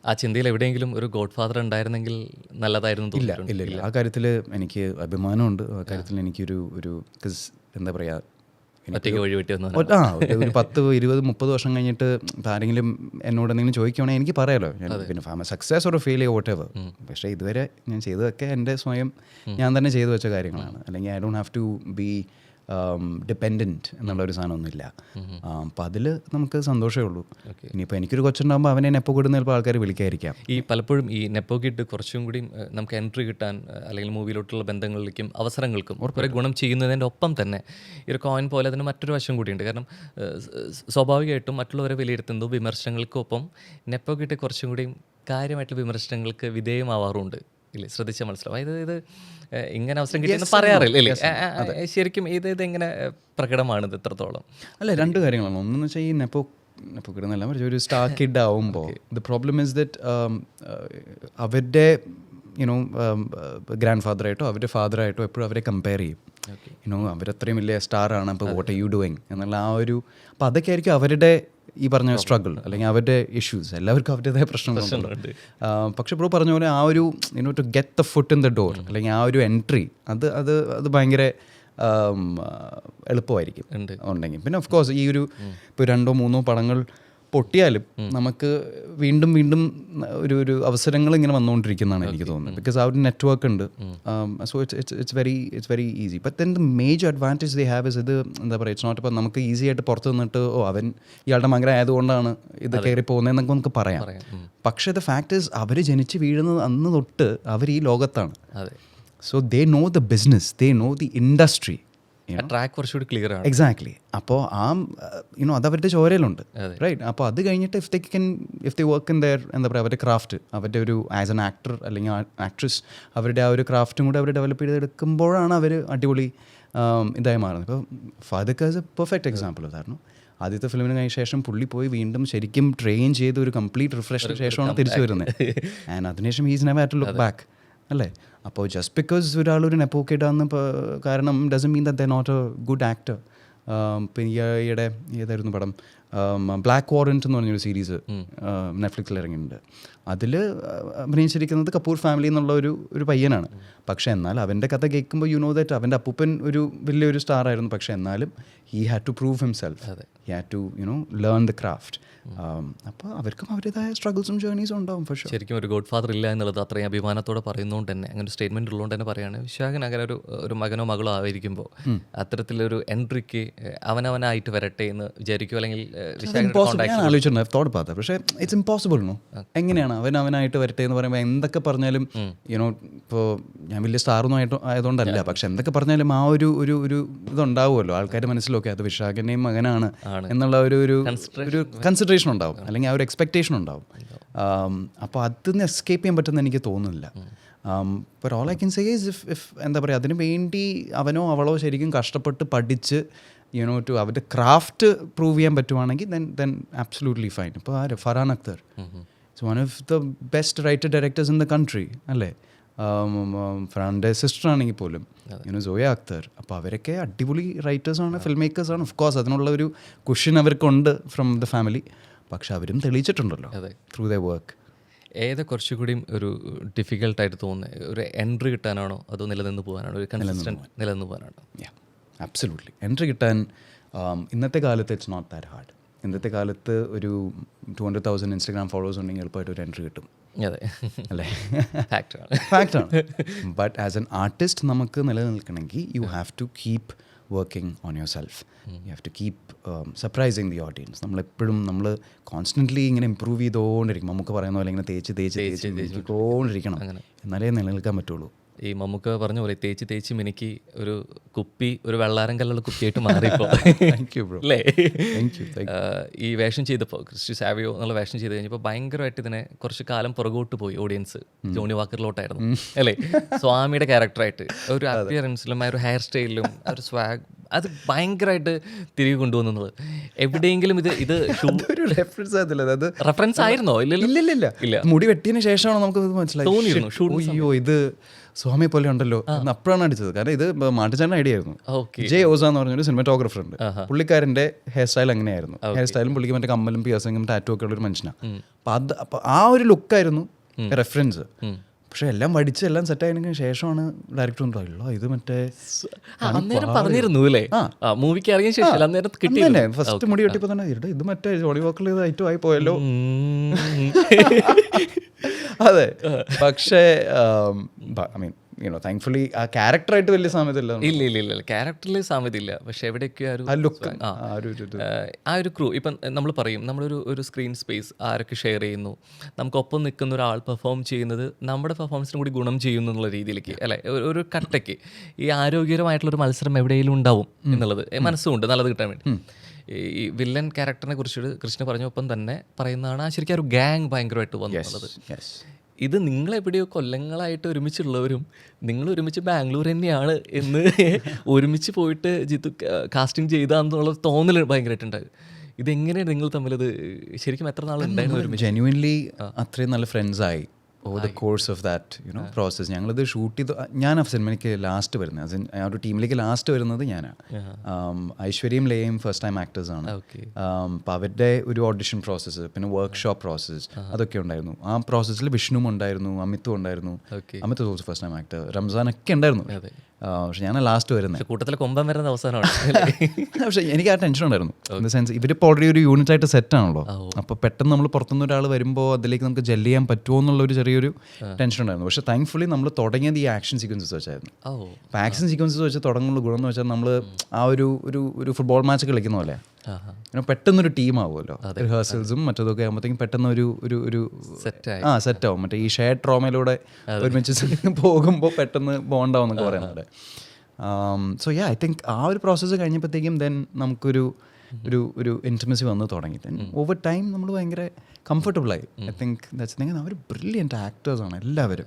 ആ ചിന്തയിൽ എവിടെയെങ്കിലും ഒരു ഗോഡ് ഫാദർ ഉണ്ടായിരുന്നെങ്കിൽ നല്ലതായിരുന്നു. ഇല്ല ആ കാര്യത്തിൽ എനിക്ക് അഭിമാനമുണ്ട്. ആ കാര്യത്തിൽ എനിക്കൊരു എന്താ പറയുക, ഒറ്റയ്ക്ക് വഴി വെട്ടി വന്നു. ഒരു 10, 20, 30 വർഷം കഴിഞ്ഞിട്ട് ആരെങ്കിലും എന്നോട് എന്തെങ്കിലും ചോദിക്കുകയാണെങ്കിൽ എനിക്ക് പറയാമല്ലോ പിന്നെ success or failure vote ever. പക്ഷേ ഇതുവരെ ഞാൻ ചെയ്തതൊക്കെ എൻ്റെ സ്വയം ഞാൻ തന്നെ ചെയ്തു വെച്ച കാര്യങ്ങളാണ്. അല്ലെങ്കിൽ I don't have to be dependent എന്നുള്ളൊരു സാധനമൊന്നുമില്ല. അപ്പം അതിൽ നമുക്ക് സന്തോഷമേ ഉള്ളൂ. ഇനിയിപ്പോൾ എനിക്കൊരു കൊച്ചുണ്ടാകുമ്പോൾ അവനെ നെപ്പോ കിട്ടുന്ന ചിലപ്പോൾ ആൾക്കാർ വിളിക്കാതിരിക്കാം. ഈ പലപ്പോഴും ഈ നെപ്പോ കിട്ട് കുറച്ചും കൂടി നമുക്ക് എൻട്രി കിട്ടാൻ അല്ലെങ്കിൽ മൂവിയിലോട്ടുള്ള ബന്ധങ്ങളിലേക്കും അവസരങ്ങൾക്കും കുറേ ഗുണം ചെയ്യുന്നതിൻ്റെ ഒപ്പം തന്നെ ഈ ഒരു കോയിൻ പോലെ അതിന് മറ്റൊരു വശം കൂടിയുണ്ട്. കാരണം സ്വാഭാവികമായിട്ടും മറ്റുള്ളവരെ വിലയിരുത്തുന്നതും വിമർശനങ്ങൾക്കൊപ്പം നെപ്പോ കിട്ട് കുറച്ചും കൂടി കാര്യമായിട്ടുള്ള വിമർശനങ്ങൾക്ക് വിധേയമാവാറുണ്ട്. ഇല്ലേ, ശ്രദ്ധിച്ചാൽ മനസ്സിലാവും. അതായത് ഇത് ഇങ്ങനെ അവസരം കിട്ടിയെന്ന് പറയാറില്ല അല്ലേ? ശരിക്കും ഇത് എങ്ങനെ പ്രകടമാണിത് എത്രത്തോളം? അല്ല, രണ്ട് കാര്യങ്ങളാണ്. ഒന്നെന്ന് വെച്ചാൽ ഈ നെപ്പോ കിട്ടുന്നല്ല, ഒരു സ്റ്റാർ കിഡ് ആവുമ്പോൾ ദ പ്രോബ്ലം ഇസ് ദറ്റ് അവരുടെ ഗ്രാൻഡ് ഫാദറായിട്ടോ അവരുടെ ഫാദറായിട്ടോ എപ്പോഴും അവരെ കമ്പയർ ചെയ്യും. അവരത്രയും വലിയ സ്റ്റാറാണ്, അപ്പോൾ വാട്ട് ആർ യു ഡൂയിങ് എന്നുള്ള ആ ഒരു, അപ്പോൾ അതൊക്കെ ആയിരിക്കും അവരുടെ ഈ പറഞ്ഞ സ്ട്രഗിൾ അല്ലെങ്കിൽ അവരുടെ ഇഷ്യൂസ്. എല്ലാവർക്കും അവരുടേതായ പ്രശ്നങ്ങളുണ്ട്. പക്ഷെ ഇപ്പോൾ പറഞ്ഞ പോലെ ആ ഒരു to get the foot in the door അല്ലെങ്കിൽ ആ ഒരു എൻട്രി അത് ഭയങ്കര എളുപ്പമായിരിക്കും ഉണ്ടെങ്കിൽ. പിന്നെ ഓഫ് കോഴ്സ് ഈ ഇപ്പോൾ 2-3 പടങ്ങൾ പൊട്ടിയാലും നമുക്ക് വീണ്ടും വീണ്ടും ഒരു അവസരങ്ങൾ ഇങ്ങനെ വന്നുകൊണ്ടിരിക്കുന്നതാണ് എനിക്ക് തോന്നുന്നത്. ബിക്കോസ് ആ ഒരു നെറ്റ്വർക്ക് ഉണ്ട്. So it's very easy. But then the major advantage they have is ഇത് എന്താ പറയുക, ഇറ്റ്സ് നോട്ട് ഇപ്പോൾ നമുക്ക് ഈസി ആയിട്ട് പുറത്ത് നിന്നിട്ട് അവൻ ഇയാളുടെ മകൻ ആയതുകൊണ്ടാണ് ഇത് കയറി പോകുന്നതെന്നൊക്കെ നമുക്ക് പറയാം. പക്ഷേ ദ ഫാക്ട് ഇസ് അവർ ജനിച്ച് വീഴുന്നത് അന്ന് തൊട്ട് അവർ ഈ ലോകത്താണ്. So they know the business, they know the industry. Track കുറച്ചുകൂടി ക്ലിയർ ആണ്. എക്സാക്ട്ലി. അപ്പോൾ അത് അവരുടെ ചോരയിലുണ്ട്, റൈറ്റ്? അപ്പോൾ അത് കഴിഞ്ഞിട്ട് if they work in there എന്താ പറയുക അവരുടെ ക്രാഫ്റ്റ്, അവരുടെ ഒരു ആസ് എൻ ആക്ടർ അല്ലെങ്കിൽ ആക്ട്രസ് അവരുടെ ആ ഒരു ക്രാഫ്റ്റും കൂടെ അവർ ഡെവലപ്പ് ചെയ്തെടുക്കുമ്പോഴാണ് അവർ അടിപൊളി ഇതായി മാറുന്നത്. ഇപ്പോൾ father is A perfect example. കാരണം ആദ്യത്തെ ഫിലിമിന് കഴിഞ്ഞ ശേഷം പുള്ളി പോയി വീണ്ടും ശരിക്കും ട്രെയിൻ ചെയ്ത് ഒരു കംപ്ലീറ്റ് റിഫ്രഷിന് ശേഷമാണ് തിരിച്ചു വരുന്നത്. ആൻഡ് അതിനുശേഷം he's never had to look back അല്ലേ. അപ്പോൾ ജസ്റ്റ് ബിക്കോസ് ഒരാളൊരു നെപ്പോക്കിടാന്ന് കാരണം doesn't mean that they not a good actor. പിന്നെ ഈയിടെ ഏതായിരുന്നു പടം, ബ്ലാക്ക് വാറൻറ്റ് എന്ന് പറഞ്ഞൊരു സീരീസ് നെറ്റ്ഫ്ലിക്സിൽ ഇറങ്ങിയിട്ടുണ്ട്. അതിൽ അഭിനയിച്ചിരിക്കുന്നത് കപൂർ ഫാമിലി എന്നുള്ള ഒരു പയ്യനാണ്. പക്ഷേ എന്നാൽ അവൻ്റെ കഥ കേൾക്കുമ്പോൾ യു നോ ദാറ്റ് അവൻ്റെ അപ്പൂപ്പൻ ഒരു വലിയൊരു സ്റ്റാർ ആയിരുന്നു. പക്ഷേ എന്നാലും he had to prove himself, he had to learn the craft. അപ്പോൾ അവർക്കും അവരുടേതായ സ്ട്രഗിൾസും ജേർണീസും ഉണ്ടാവും. പക്ഷേ ശരിക്കും ഒരു ഗോഡ് ഫാദർ ഇല്ല എന്നുള്ളത് അത്രയും അഭിമാനത്തോടെ പറയുന്നതുകൊണ്ട് തന്നെ, അങ്ങനെ ഒരു സ്റ്റേറ്റ്മെൻറ്റ് ഉള്ളതുകൊണ്ട് തന്നെ പറയുകയാണ്, വിശാഖൻ അങ്ങനെ ഒരു മകനോ മകളോ ആയിരിക്കുമ്പോൾ അത്തരത്തിലൊരു എൻട്രിക്ക് അവനവനായിട്ട് വരട്ടെ എന്ന് വിചാരിക്കുമോ? അല്ലെങ്കിൽ ഞാൻ ആലോചിച്ചിട്ടുണ്ട്, തോട്ട് പാത്ത. പക്ഷേ ഇറ്റ്സ് ഇമ്പോസിബിൾ. എങ്ങനെയാണ് അവനായിട്ട് വരട്ടെ എന്ന് പറയുമ്പോൾ എന്തൊക്കെ പറഞ്ഞാലും ഇപ്പോൾ ഞാൻ വലിയ സ്റ്റാറൊന്നും ആയതുകൊണ്ടല്ല, പക്ഷെ എന്തൊക്കെ പറഞ്ഞാലും ആ ഒരു ഇതുണ്ടാവുമല്ലോ ആൾക്കാരുടെ മനസ്സിലൊക്കെ, അത് വിശാഖൻ്റെയും മകനാണ് എന്നുള്ള ഒരു കൺസിഡറേഷൻ ഉണ്ടാവും, അല്ലെങ്കിൽ ആ ഒരു എക്സ്പെക്റ്റേഷൻ ഉണ്ടാവും. അപ്പോൾ അതിന്ന് എസ്കേപ്പ് ചെയ്യാൻ പറ്റുമെന്ന് എനിക്ക് തോന്നുന്നില്ല. But all I can say is if എന്താ പറയുക, അതിന് വേണ്ടി അവനോ അവളോ ശരിക്കും കഷ്ടപ്പെട്ട് പഠിച്ച് ടു അവരുടെ ക്രാഫ്റ്റ് പ്രൂവ് ചെയ്യാൻ പറ്റുവാണെങ്കിൽ then absolutely fine. ഇപ്പോൾ Farhan Akhtar it's one of the best writer directors in the country അല്ലേ. ഫർഹാൻ്റെ സിസ്റ്റർ ആണെങ്കിൽ പോലും സോയ അക്തർ. അപ്പോൾ അവരൊക്കെ അടിപൊളി റൈറ്റേഴ്സാണ്, ഫിൽം മേക്കേഴ്സാണ്. ഓഫ് കോഴ്സ് അതിനുള്ള ഒരു കുഷൻ അവർക്കുണ്ട് ഫ്രം ദ ഫാമിലി. പക്ഷെ അവരും തെളിയിച്ചിട്ടുണ്ടല്ലോ ത്രൂ ദ വർക്ക്. ഏത് കുറച്ചുകൂടിയും ഒരു ഡിഫിക്കൽട്ടായിട്ട് തോന്നുന്നത്, ഒരു എൻട്രി കിട്ടാനാണോ അതോ നിലനിന്ന് പോകാനാണോ, ഒരു കൺസിസ്റ്റൻറ്റ് നിലനിന്ന് പോകാനാണോ? അബ്സല്യൂട്ട്ലി. എൻട്രി കിട്ടാൻ ഇന്നത്തെ കാലത്ത് ഇറ്റ്സ് നോട്ട് ദാറ്റ് ഹാർഡ്. ഇന്നത്തെ കാലത്ത് ഒരു 200,000 ഇൻസ്റ്റഗ്രാം ഫോളോവേഴ്സ് ഉണ്ടെങ്കിൽ എളുപ്പമായിട്ട് ഒരു എൻട്രി കിട്ടും. അതെ അല്ലേ, ഫാക്റ്റാണ്. ബട്ട് ആസ് എൻ ആർട്ടിസ്റ്റ് നമുക്ക് നിലനിൽക്കണമെങ്കിൽ you have to keep working on yourself. You have to keep surprising the audience. നമ്മളെപ്പോഴും നമ്മൾ കോൺസ്റ്റൻ്റ്ലി ഇങ്ങനെ ഇമ്പ്രൂവ് ചെയ്തുകൊണ്ടിരിക്കും. നമുക്ക് പറയുന്ന പോലെ ഇങ്ങനെ തേച്ചിക്കൊണ്ടിരിക്കണം, എന്നാലേ നിലനിൽക്കാൻ പറ്റുള്ളൂ. ഈ മമ്മൂക്ക പറഞ്ഞ പോലെ തേച്ച് മിനിക്ക് ഒരു കുപ്പി, ഒരു വെള്ളാരം കല്ലുള്ള കുപ്പിയായിട്ട് മാറിയപ്പോൾ അല്ലേ. ഈ വേഷം ചെയ്തപ്പോൾ ക്രിസ്റ്റി സാവിയോ എന്നുള്ള വേഷം ചെയ്ത് കഴിഞ്ഞപ്പോൾ ഭയങ്കരമായിട്ട് ഇതിനെ കുറച്ച് കാലം പുറകോട്ട് പോയി ഓഡിയൻസ്. ജോണി വാക്കറിലോട്ടായിരുന്നു അല്ലേ, സ്വാമിയുടെ ക്യാരക്ടറായിട്ട് ഒരു അപ്പിയറൻസിലും ആ ഒരു ഹെയർ സ്റ്റൈലിലും ആ ഒരു സ്വാഗ്, അത് ഭയങ്കരമായിട്ട് തിരികെ കൊണ്ടുവന്നത്. എവിടെയെങ്കിലും ഇത് റെഫറൻസ് ആയിരുന്നോ? ഇല്ല, മുടി വെട്ടിയതിന് ശേഷമാണ് നമുക്ക് മനസ്സിലായി, തോന്നിയിരുന്നു അയ്യോ ഇത് സ്വാമിയെ പോലെ ഉണ്ടല്ലോ. അപ്പോഴാണ് അടിച്ചത്. കാരണം ഇത് മാട്ടിച്ചാൻ്റെ ഐഡിയ ആയിരുന്നു. ജെ ഓസ എന്ന് പറഞ്ഞൊരു സിനിമാറ്റോഗ്രാഫർ ഉണ്ട്. പുള്ളിക്കാരൻ്റെ ഹെയർ സ്റ്റൈൽ അങ്ങനെയായിരുന്നു. ഹെയർ സ്റ്റൈലും പുള്ളിക്ക് മറ്റേ കമ്മലും പിയേഴ്സിങ്ങും ടാറ്റു ഒക്കെ ഉള്ളൊരു മനുഷ്യനാണ്. അപ്പോൾ ആ ഒരു ലുക്കായിരുന്നു റെഫറൻസ്. പക്ഷെ എല്ലാം പഠിച്ച് എല്ലാം സെറ്റ് ആയതിനു ശേഷമാണ് ഡയറക്ടർ ഉണ്ടല്ലോ ഇത് മറ്റേ പറഞ്ഞിരുന്നു അല്ലേ, മൂവിക്ക് ഇറങ്ങിയ ശേഷം ഫസ്റ്റ് മുടി വെട്ടിയപ്പോൾ തന്നെ ഇത് മറ്റേ ജോണി വാക്കറിൽ ഇത് ഐറ്റം ആയി പോയല്ലോ. അതെ, പക്ഷേ ഐ മീൻ താങ്ക്ഫുള്ളി ആ ക്യാരക്ടറായിട്ട് വലിയ സാമ്യതയില്ല. ഇല്ല ക്യാരക്ടറിൽ സാമ്യതയില്ല. പക്ഷെ എവിടെയൊക്കെ ആ ഒരു ക്രൂ, ഇപ്പം നമ്മൾ പറയും നമ്മളൊരു സ്ക്രീൻ സ്പേസ് ആരൊക്കെ ഷെയർ ചെയ്യുന്നു, നമുക്കൊപ്പം നിൽക്കുന്ന ഒരാൾ പെർഫോം ചെയ്യുന്നത് നമ്മുടെ പെർഫോമൻസിനും കൂടി ഗുണം ചെയ്യുന്നു എന്നുള്ള രീതിയിലേക്ക് അല്ലേ, ഒരു കട്ടയ്ക്ക് ഈ ആരോഗ്യകരമായിട്ടുള്ളൊരു മത്സരം എവിടെയെങ്കിലും ഉണ്ടാവും എന്നുള്ളത് മനസ്സുകൊണ്ട് നല്ലത് കിട്ടാൻ വേണ്ടി. ഈ വില്ലൻ ക്യാരക്ടറിനെ കുറിച്ച് കൃഷ്ണ പറഞ്ഞൊപ്പം തന്നെ പറയുന്നതാണ് ആ ശരിക്കും ഒരു ഗാങ് ഭയങ്കരമായിട്ട് വന്നുള്ളത്. ഇത് നിങ്ങളെവിടെയോ കൊല്ലങ്ങളായിട്ട് ഒരുമിച്ചുള്ളവരും നിങ്ങൾ ഒരുമിച്ച് ബാംഗ്ലൂർ തന്നെയാണ് എന്ന് ഒരുമിച്ച് പോയിട്ട് ജിത്തു കാസ്റ്റിംഗ് ചെയ്താന്നുള്ള തോന്നൽ ഭയങ്കരമായിട്ടുണ്ടാകും. ഇതെങ്ങനെയാണ് നിങ്ങൾ തമ്മിലത് ശരിക്കും എത്ര നാളുണ്ടായിരുന്നു ഒരുമിച്ച്? ജെന്യുവൻലി അത്രയും നല്ല ഫ്രണ്ട്സായി over the course of that process. ഞങ്ങളിത് ഷൂട്ട് ചെയ്ത് ഞാൻ ആ സിനിമയ്ക്ക് ലാസ്റ്റ് വരുന്നത്, ആ ഒരു ടീമിലേക്ക് ലാസ്റ്റ് വരുന്നത് ഞാനാണ്. ഐശ്വര്യയും ലയയും ഫസ്റ്റ് ടൈം ആക്ടേഴ്സാണ്. അപ്പോൾ അവരുടെ ഒരു ഓഡിഷൻ പ്രോസസ്സ്, പിന്നെ വർക്ക്ഷോപ്പ് പ്രോസസ്സ് അതൊക്കെ ഉണ്ടായിരുന്നു. ആ പ്രോസസ്സിൽ വിഷ്ണുവും ഉണ്ടായിരുന്നു, അമിത്തും ഉണ്ടായിരുന്നു. Amit also first time actor, റംസാനൊക്കെ ഉണ്ടായിരുന്നു. പക്ഷെ ഞാൻ ലാസ്റ്റ് വരുന്നത്, കൂട്ടത്തിൽ കൊമ്പൻ വരുന്ന അവസാനമാണ്. പക്ഷേ എനിക്ക് ആ ടെൻഷൻ ഉണ്ടായിരുന്നു. ഇൻ ദ സെൻസ് ഇവരിപ്പോൾ ഓൾറെഡി ഒരു യൂണിറ്റ് ആയിട്ട് സെറ്റ് ആണല്ലോ. അപ്പോൾ പെട്ടെന്ന് നമ്മൾ പുറത്തുനിന്ന് ഒരാൾ വരുമ്പോൾ അതിലേക്ക് നമുക്ക് ജെല്ല് ചെയ്യാൻ പറ്റുമോ എന്നുള്ളൊരു ചെറിയൊരു ടെൻഷൻ ഉണ്ടായിരുന്നു. പക്ഷേ താങ്ക്ഫുള്ളി നമ്മൾ തുടങ്ങിയത് ഈ ആക്ഷൻ സീക്വൻസസ് വെച്ചായിരുന്നു. അപ്പോൾ ആക്ഷൻ സീക്വൻസസ് വെച്ച് തുടങ്ങുന്ന ഗുണം എന്ന് വെച്ചാൽ നമ്മൾ ആ ഒരു ഫുട്ബോൾ മാച്ച് കളിക്കുന്ന പോലെ പെട്ടെന്നൊരു ടീമാവുമല്ലോ. റിഹേഴ്സൽസും മറ്റതൊക്കെ ആകുമ്പോഴത്തേക്കും പെട്ടെന്ന് ഒരു സെറ്റാവും. മറ്റേ ഈ ഷെയർ ട്രോമയിലൂടെ ഒരുമിച്ച് പോകുമ്പോൾ പെട്ടെന്ന് ബോണ്ടാവും എന്നൊക്കെ പറയുന്നത്. സോ ഐ തിങ്ക് ആ ഒരു പ്രോസസ്സ് കഴിഞ്ഞപ്പോഴത്തേക്കും ദെൻ നമുക്കൊരു ഒരു ഇൻറ്റിമസി വന്ന് തുടങ്ങി. ഓവർ ടൈം നമ്മൾ ഭയങ്കര കംഫർട്ടബിളായി. ഐ തിങ്ക് ദാറ്റ്സ് അവർ ബ്രില്യൻറ്റ് ആക്ടേഴ്സാണ് എല്ലാവരും,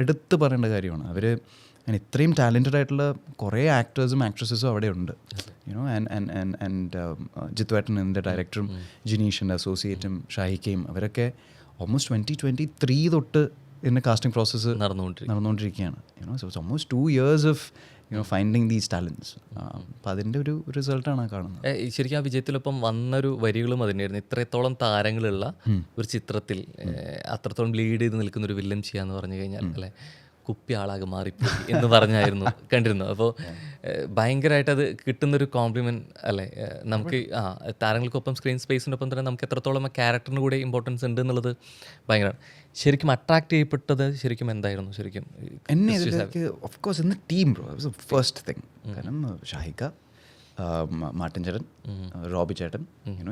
എടുത്ത് പറയേണ്ട കാര്യമാണ്. അവർ ഇത്രയും ടാലൻറ്റഡ് ആയിട്ടുള്ള കുറേ ആക്ടേഴ്സും ആക്ട്രസസും അവിടെ ഉണ്ട്. യുനോ ആൻഡ് ജിത്വേട്ടൻ എൻ്റെ ഡയറക്ടറും ജിനീഷിൻ്റെ അസോസിയേറ്റും ഷാഹിക്കയും അവരൊക്കെ ഓൾമോസ്റ്റ് 2023 തൊട്ട് ഇതിൻ്റെ കാസ്റ്റിംഗ് പ്രോസസ്സ് നടന്നുകൊണ്ടിരിക്കുകയാണ്. You know so it's almost 2 years of finding these talents. അപ്പം അതിൻ്റെ ഒരു റിസൾട്ടാണ് കാണുന്നത്. ശരിക്കും ആ വിജയത്തിലൊപ്പം വന്നൊരു വരികളും അതിനായിരുന്നു, ഇത്രത്തോളം താരങ്ങളുള്ള ഒരു ചിത്രത്തിൽ അത്രത്തോളം ലീഡ് ചെയ്ത് നിൽക്കുന്ന ഒരു വില്ലൻ ചെയ്യാന്ന് പറഞ്ഞു കഴിഞ്ഞാൽ അല്ലേ, കുപ്പി ആളാകെ മാറിപ്പോയി എന്ന് പറഞ്ഞായിരുന്നു കണ്ടിരുന്നു. അപ്പോൾ ഭയങ്കരമായിട്ട് അത് കിട്ടുന്നൊരു കോംപ്ലിമെൻറ്റ് അല്ലേ നമുക്ക്. താരങ്ങൾക്കൊപ്പം സ്ക്രീൻ സ്പേസിനൊപ്പം തന്നെ നമുക്ക് എത്രത്തോളം ആ ക്യാരക്ടറിന് കൂടെ ഇമ്പോർട്ടൻസ് ഉണ്ട് എന്നുള്ളത് ഭയങ്കരമാണ്. ശരിക്കും അട്രാക്ട് ചെയ്യപ്പെട്ടത് ശരിക്കും എന്തായിരുന്നു? ശരിക്കും എന്നെ ഇതിലേക്ക് ഓഫ് കോഴ്സ് ഇന്ന് ടീം ബ്രോ ഫസ്റ്റ് തിങ്. കാരണം ഷാഹിക്ക, മാർട്ടിൻ ചേട്ടൻ, റോബി ചേട്ടൻ,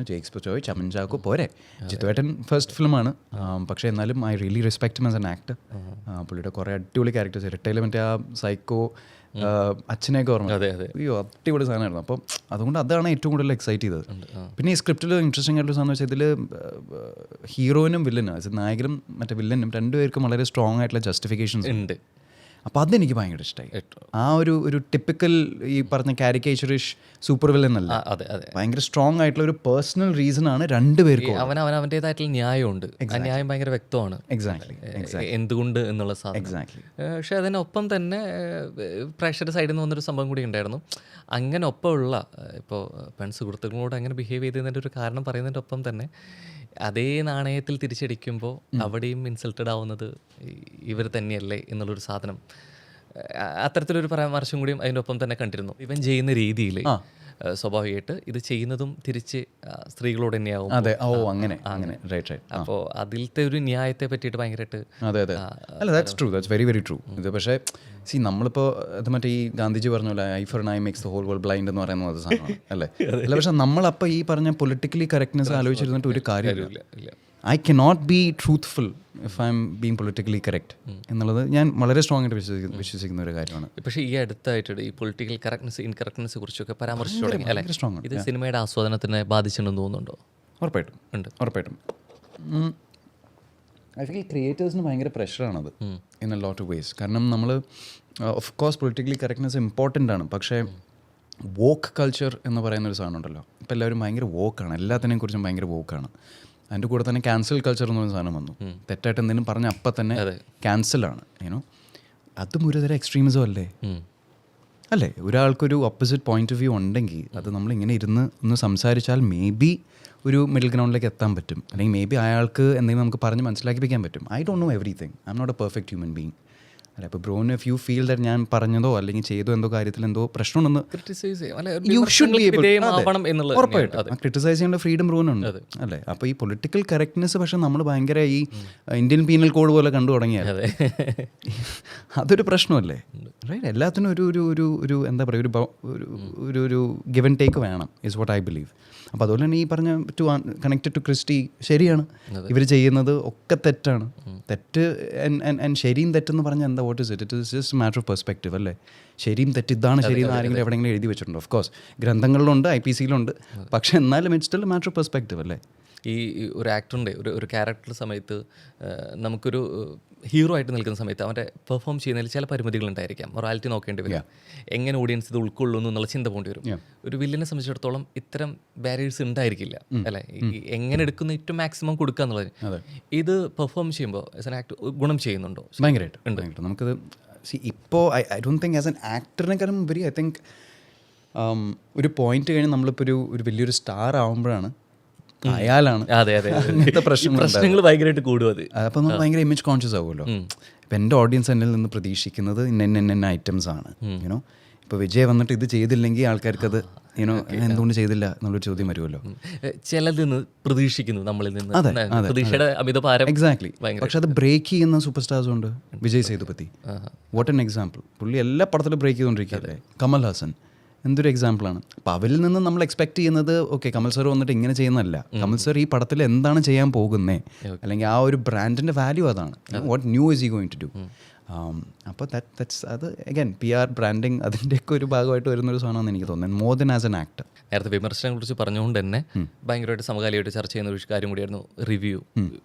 ജെയ്ക്സ് പൊച്ചോയ്, ചമൻ ചാക്കോ പോരെ. ജിത്തുവേട്ടൻ ഫസ്റ്റ് ഫിലിമാണ്, പക്ഷേ എന്നാലും I really respect him as an actor. പുള്ളിയുടെ കുറേ അടിപൊളി ക്യാരക്ടേഴ്സ്, ഇരട്ടയിലെ മറ്റേ ആ സൈക്കോ അച്ഛനെയൊക്കെ ഓർമ്മ, അയ്യോ അടിപൊളി സാധനമായിരുന്നു. അപ്പം അതുകൊണ്ട് അതാണ് ഏറ്റവും കൂടുതൽ എക്സൈറ്റ് ചെയ്തത്. പിന്നെ ഈ സ്ക്രിപ്റ്റിൽ ഇൻട്രസ്റ്റിംഗ് ആയിട്ടുള്ള സാധനം വെച്ചാൽ ഇതിൽ ഹീറോയിനും വില്ലനും, നായകനും മറ്റേ വില്ലനും രണ്ടുപേർക്കും വളരെ സ്ട്രോങ് ആയിട്ടുള്ള ജസ്റ്റിഫിക്കേഷൻസ് ഉണ്ട്. അപ്പോൾ അതെനിക്ക് ഭയങ്കര ഇഷ്ടമായി. ആ ഒരു ടിപ്പിക്കൽ ഈ പറഞ്ഞ കാരിക്കേച്ചറിഷ് സൂപ്പർ വില്ലൻ അല്ല, ഭയങ്കര സ്ട്രോങ് ആയിട്ടുള്ള ഒരു പേഴ്സണൽ റീസൺ ആണ് രണ്ടുപേർക്കും. അവൻ്റെതായിട്ടുള്ള ന്യായമുണ്ട്, ആ ന്യായം ഭയങ്കര വ്യക്തമാണ്. എക്സാക്ട്ലി എന്തുകൊണ്ട് എന്നുള്ള സാധനം. എക്സാക്ട്ലി. പക്ഷെ അതിനൊപ്പം തന്നെ പ്രേക്ഷകരുടെ സൈഡിൽ നിന്ന് വന്നൊരു സംഭവം കൂടി ഉണ്ടായിരുന്നു. അങ്ങനെ ഒപ്പമുള്ള ഇപ്പോൾ സുഹൃത്തുക്കളോട് അങ്ങനെ ബിഹേവ് ചെയ്തതിൻ്റെ ഒരു കാരണം പറയുന്നതിൻ്റെ ഒപ്പം തന്നെ അതേ നാണയത്തിൽ തിരിച്ചടിക്കുമ്പോൾ അവിടെയും ഇൻസൾട്ടഡ് ആവുന്നത് ഇവർ തന്നെയല്ലേ എന്നുള്ളൊരു സാധനം, അത്തരത്തിലൊരു പരാമർശം കൂടിയും അതിൻ്റെ ഒപ്പം തന്നെ കണ്ടിരുന്നു. ഇവൻ ചെയ്യുന്ന രീതിയിൽ സ്വാഭാവികമായിട്ട് ഇത് ചെയ്യുന്നതും തിരിച്ച് സ്ത്രീകളോട് തന്നെയാവും. അതെ, ഓ അങ്ങനെ അങ്ങനെ റൈറ്റ് റൈറ്റ്. അപ്പോൾ അതിലത്തെ ഒരു ന്യായത്തെ പറ്റിയിട്ട് ഭയങ്കരമായിട്ട് അതെ അതെ അല്ല that's true, that's very very true. ഇത് പക്ഷേ നമ്മളിപ്പോൾ അത് മറ്റേ ഈ ഗാന്ധിജി പറഞ്ഞ പോലെ eye for an eye makes the whole world blind എന്ന് പറയുന്നത് അത് സാധനമാണ് അല്ലേ. അല്ല പക്ഷെ നമ്മളപ്പോൾ ഈ പറഞ്ഞ പൊളിറ്റിക്കലി കറക്റ്റ്നെസ് ആലോചിച്ചിരുന്നിട്ട് ഒരു കാര്യമില്ല. I cannot be truthful if I M being politically correct എന്നുള്ളത് ഞാൻ വളരെ സ്ട്രോങ് ആയിട്ട് വിശ്വസിക്കുന്ന ഒരു കാര്യമാണ്. പക്ഷേ ഈ അടുത്തായിട്ട് ഈ പൊളിറ്റിക്കൽ കറക്റ്റ്നെസ് ഇൻകറക്റ്റ്നെസ് കുറിച്ചൊക്കെ പരാമർശിച്ചു തുടങ്ങി അല്ലേ. ഇത് സിനിമയുടെ ആസ്വാദനത്തിനെ ബാധിച്ചിട്ടുണ്ടെന്ന് തോന്നുന്നുണ്ടോ? ഉറപ്പായിട്ടും ഉണ്ട്, ഉറപ്പായിട്ടും. ഐ ഫീൽ ക്രിയേറ്റേഴ്സിന് ഭയങ്കര പ്രഷറാണത് in a lot of ways. കാരണം നമ്മൾ of course politically correctness important ആണ്, പക്ഷേ വോക്ക് കൾച്ചർ എന്ന് പറയുന്നൊരു സാധനം ഉണ്ടല്ലോ. ഇപ്പോൾ എല്ലാവരും ഭയങ്കര വോക്കാണ്, എല്ലാത്തിനെയും കുറിച്ചും ഭയങ്കര വോക്കാണ്. അതിൻ്റെ കൂടെ തന്നെ ക്യാൻസൽ കൾച്ചർ എന്ന് പറയുന്ന സാധനം വന്നു. തെറ്റായിട്ട് എന്തെങ്കിലും പറഞ്ഞ അപ്പം തന്നെ ക്യാൻസലാണ്. യൂനോ അതും ഒരു തരം എക്സ്ട്രീമിസം അല്ലേ അല്ലേ. ഒരാൾക്കൊരു ഓപ്പോസിറ്റ് പോയിന്റ് ഓഫ് വ്യൂ ഉണ്ടെങ്കിൽ അത് നമ്മളിങ്ങനെ ഇരുന്ന് ഒന്ന് സംസാരിച്ചാൽ മേ ബി ഒരു മിഡിൽ ഗ്രൗണ്ടിലേക്ക് എത്താൻ പറ്റും, അല്ലെങ്കിൽ മേ ബി അയാൾക്ക് എന്തെങ്കിലും നമുക്ക് പറഞ്ഞ് മനസ്സിലാക്കിപ്പിക്കാൻ പറ്റും. I don't know everything, I am not a perfect human being അല്ല. ഇപ്പോൾ ബ്രോന് ഇഫ് യു ഫീൽ ദാറ്റ് ഞാൻ പറഞ്ഞതോ അല്ലെങ്കിൽ ചെയ്തോ എന്തോ കാര്യത്തിൽ എന്തോ പ്രശ്നമുണ്ടെന്ന് ഉറപ്പായിട്ടും ക്രിട്ടിസൈസ് ചെയ്യേണ്ട ഫ്രീഡം ബ്രോനുണ്ട് അല്ലേ. അപ്പോൾ ഈ പൊളിറ്റിക്കൽ കറക്റ്റ്നെസ് പക്ഷെ നമ്മൾ ഭയങ്കര ഈ ഇന്ത്യൻ പീനൽ കോഡ് പോലെ കണ്ടു തുടങ്ങിയാൽ അതൊരു പ്രശ്നമല്ലേ. റൈറ്റ്, എല്ലാത്തിനും ഒരു എന്താ പറയുക ഒരു ഗിവ് ആൻഡ് ടേക്ക് വേണം ഇസ് വാട്ട് ഐ ബിലീവ്. അപ്പോൾ അതുപോലെ തന്നെ ഈ പറഞ്ഞ കണക്റ്റഡ് ടു ക്രിസ്റ്റി ശരിയാണ്, ഇവർ ചെയ്യുന്നത് ഒക്കെ തെറ്റാണ്. തെറ്റ് ശരിയും തെറ്റെന്ന് പറഞ്ഞാൽ എന്താ, what is it? It is just matter of perspective അല്ലേ. ശരിയും തെറ്റ് ഇതാണ് ശരിയെന്ന് ആരെങ്കിലും എവിടെയെങ്കിലും എഴുതി വെച്ചിട്ടുണ്ടോ? ഓഫ് കോഴ്സ് ഗ്രന്ഥങ്ങളിലുണ്ട്, IPCയിലുണ്ട്, പക്ഷേ എന്നാലും it's still matter of perspective അല്ലേ. ഈ ഒരു ആക്ടറിൻ്റെ ഒരു ക്യാരക്ടർ സമയത്ത് നമുക്കൊരു ഹീറോ ആയിട്ട് നിൽക്കുന്ന സമയത്ത് അവൻ്റെ പെർഫോം ചെയ്യുന്നതിൽ ചില പരിമിതികളുണ്ടായിരിക്കാം, മൊറാലിറ്റി നോക്കേണ്ടി വരും, എങ്ങനെ ഓഡിയൻസ് ഇത് ഉൾക്കൊള്ളുന്നു എന്നുള്ള ചിന്ത പോകേണ്ടി വരും. ഒരു വില്ലനെ സംബന്ധിച്ചിടത്തോളം ഇത്തരം ബാരിയേഴ്സ് ഉണ്ടായിരിക്കില്ല അല്ലേ. എങ്ങനെ എടുക്കുന്ന ഏറ്റവും മാക്സിമം കൊടുക്കുക എന്നുള്ളത് ഇത് പെർഫോം ചെയ്യുമ്പോൾ ആസ് എൻ ആക്ടർ ഗുണം ചെയ്യുന്നുണ്ടോ? ഭയങ്കരമായിട്ട് ഉണ്ട്. നമുക്കത് ഇപ്പോൾ I don't think as an ആക്ടറിനെക്കാളും ഉപരി ഐ തിങ്ക് ഒരു പോയിന്റ് കഴിഞ്ഞ് നമ്മളിപ്പോൾ ഒരു വലിയൊരു സ്റ്റാർ ആവുമ്പോഴാണ് അയാളാണ് അങ്ങനത്തെ പ്രശ്നങ്ങൾ ഭയങ്കരമായിട്ട് കൂടും. അത് അപ്പോൾ നമ്മൾ ഭയങ്കര ഇമേജ് കോൺഷ്യസ് ആവുമല്ലോ. ഇപ്പം എൻ്റെ ഓഡിയൻസ് എന്നിൽ നിന്ന് പ്രതീക്ഷിക്കുന്നത് ഇന്ന ഐറ്റംസ് ആണ്. യുനോ ഇപ്പോൾ വിജയ് വന്നിട്ട് ഇത് ചെയ്തില്ലെങ്കിൽ ആൾക്കാർക്കത് യുനോ എന്തുകൊണ്ട് ചെയ്തില്ല എന്നുള്ളൊരു ചോദ്യം വരുമല്ലോ. ചിലതിന്ന് പ്രതീക്ഷിക്കുന്നു നമ്മളിൽ നിന്ന് പ്രതീക്ഷയുടെ അമിതഭാരം. എക്സാക്ട്ലി. പക്ഷെ അത് ബ്രേക്ക് ചെയ്യുന്ന സൂപ്പർ സ്റ്റാർസ് ഉണ്ട്. Vijay Sethupathi what an example. പുള്ളി എല്ലാ പടത്തിലും ബ്രേക്ക് ചെയ്തുകൊണ്ടിരിക്കുകയല്ലേ. കമൽ ഹാസൻ എന്തൊരു എക്സാമ്പിളാണ്. അപ്പോൾ അവരിൽ നിന്ന് നമ്മൾ എക്സ്പെക്ട് ചെയ്യുന്നത് ഓക്കെ കമൽ സർ വന്നിട്ട് ഇങ്ങനെ ചെയ്യുന്നതല്ല, കമൽ സർ ഈ പടത്തിൽ എന്താണ് ചെയ്യാൻ പോകുന്നത്, അല്ലെങ്കിൽ ആ ഒരു ബ്രാൻഡിൻ്റെ വാല്യൂ അതാണ്. വാട്ട് ന്യൂ ഈസ് ഈ ഗോയിങ് ടു ഡു. അപ്പോൾ ദാറ്റ്സ് അത് അഗൈൻ PR ബ്രാൻഡിങ് അതിൻ്റെയൊക്കെ ഒരു ഭാഗമായിട്ട് വരുന്നൊരു സാധനമാണെന്ന് എനിക്ക് തോന്നുന്നത്, more than as an actor. നേരത്തെ വിമർശനങ്ങളെ കുറിച്ച് പറഞ്ഞുകൊണ്ട് തന്നെ ഭയങ്കരമായിട്ട് സമകാലികമായിട്ട് ചർച്ച ചെയ്യുന്ന ഒരു കാര്യം കൂടിയായിരുന്നു റിവ്യൂ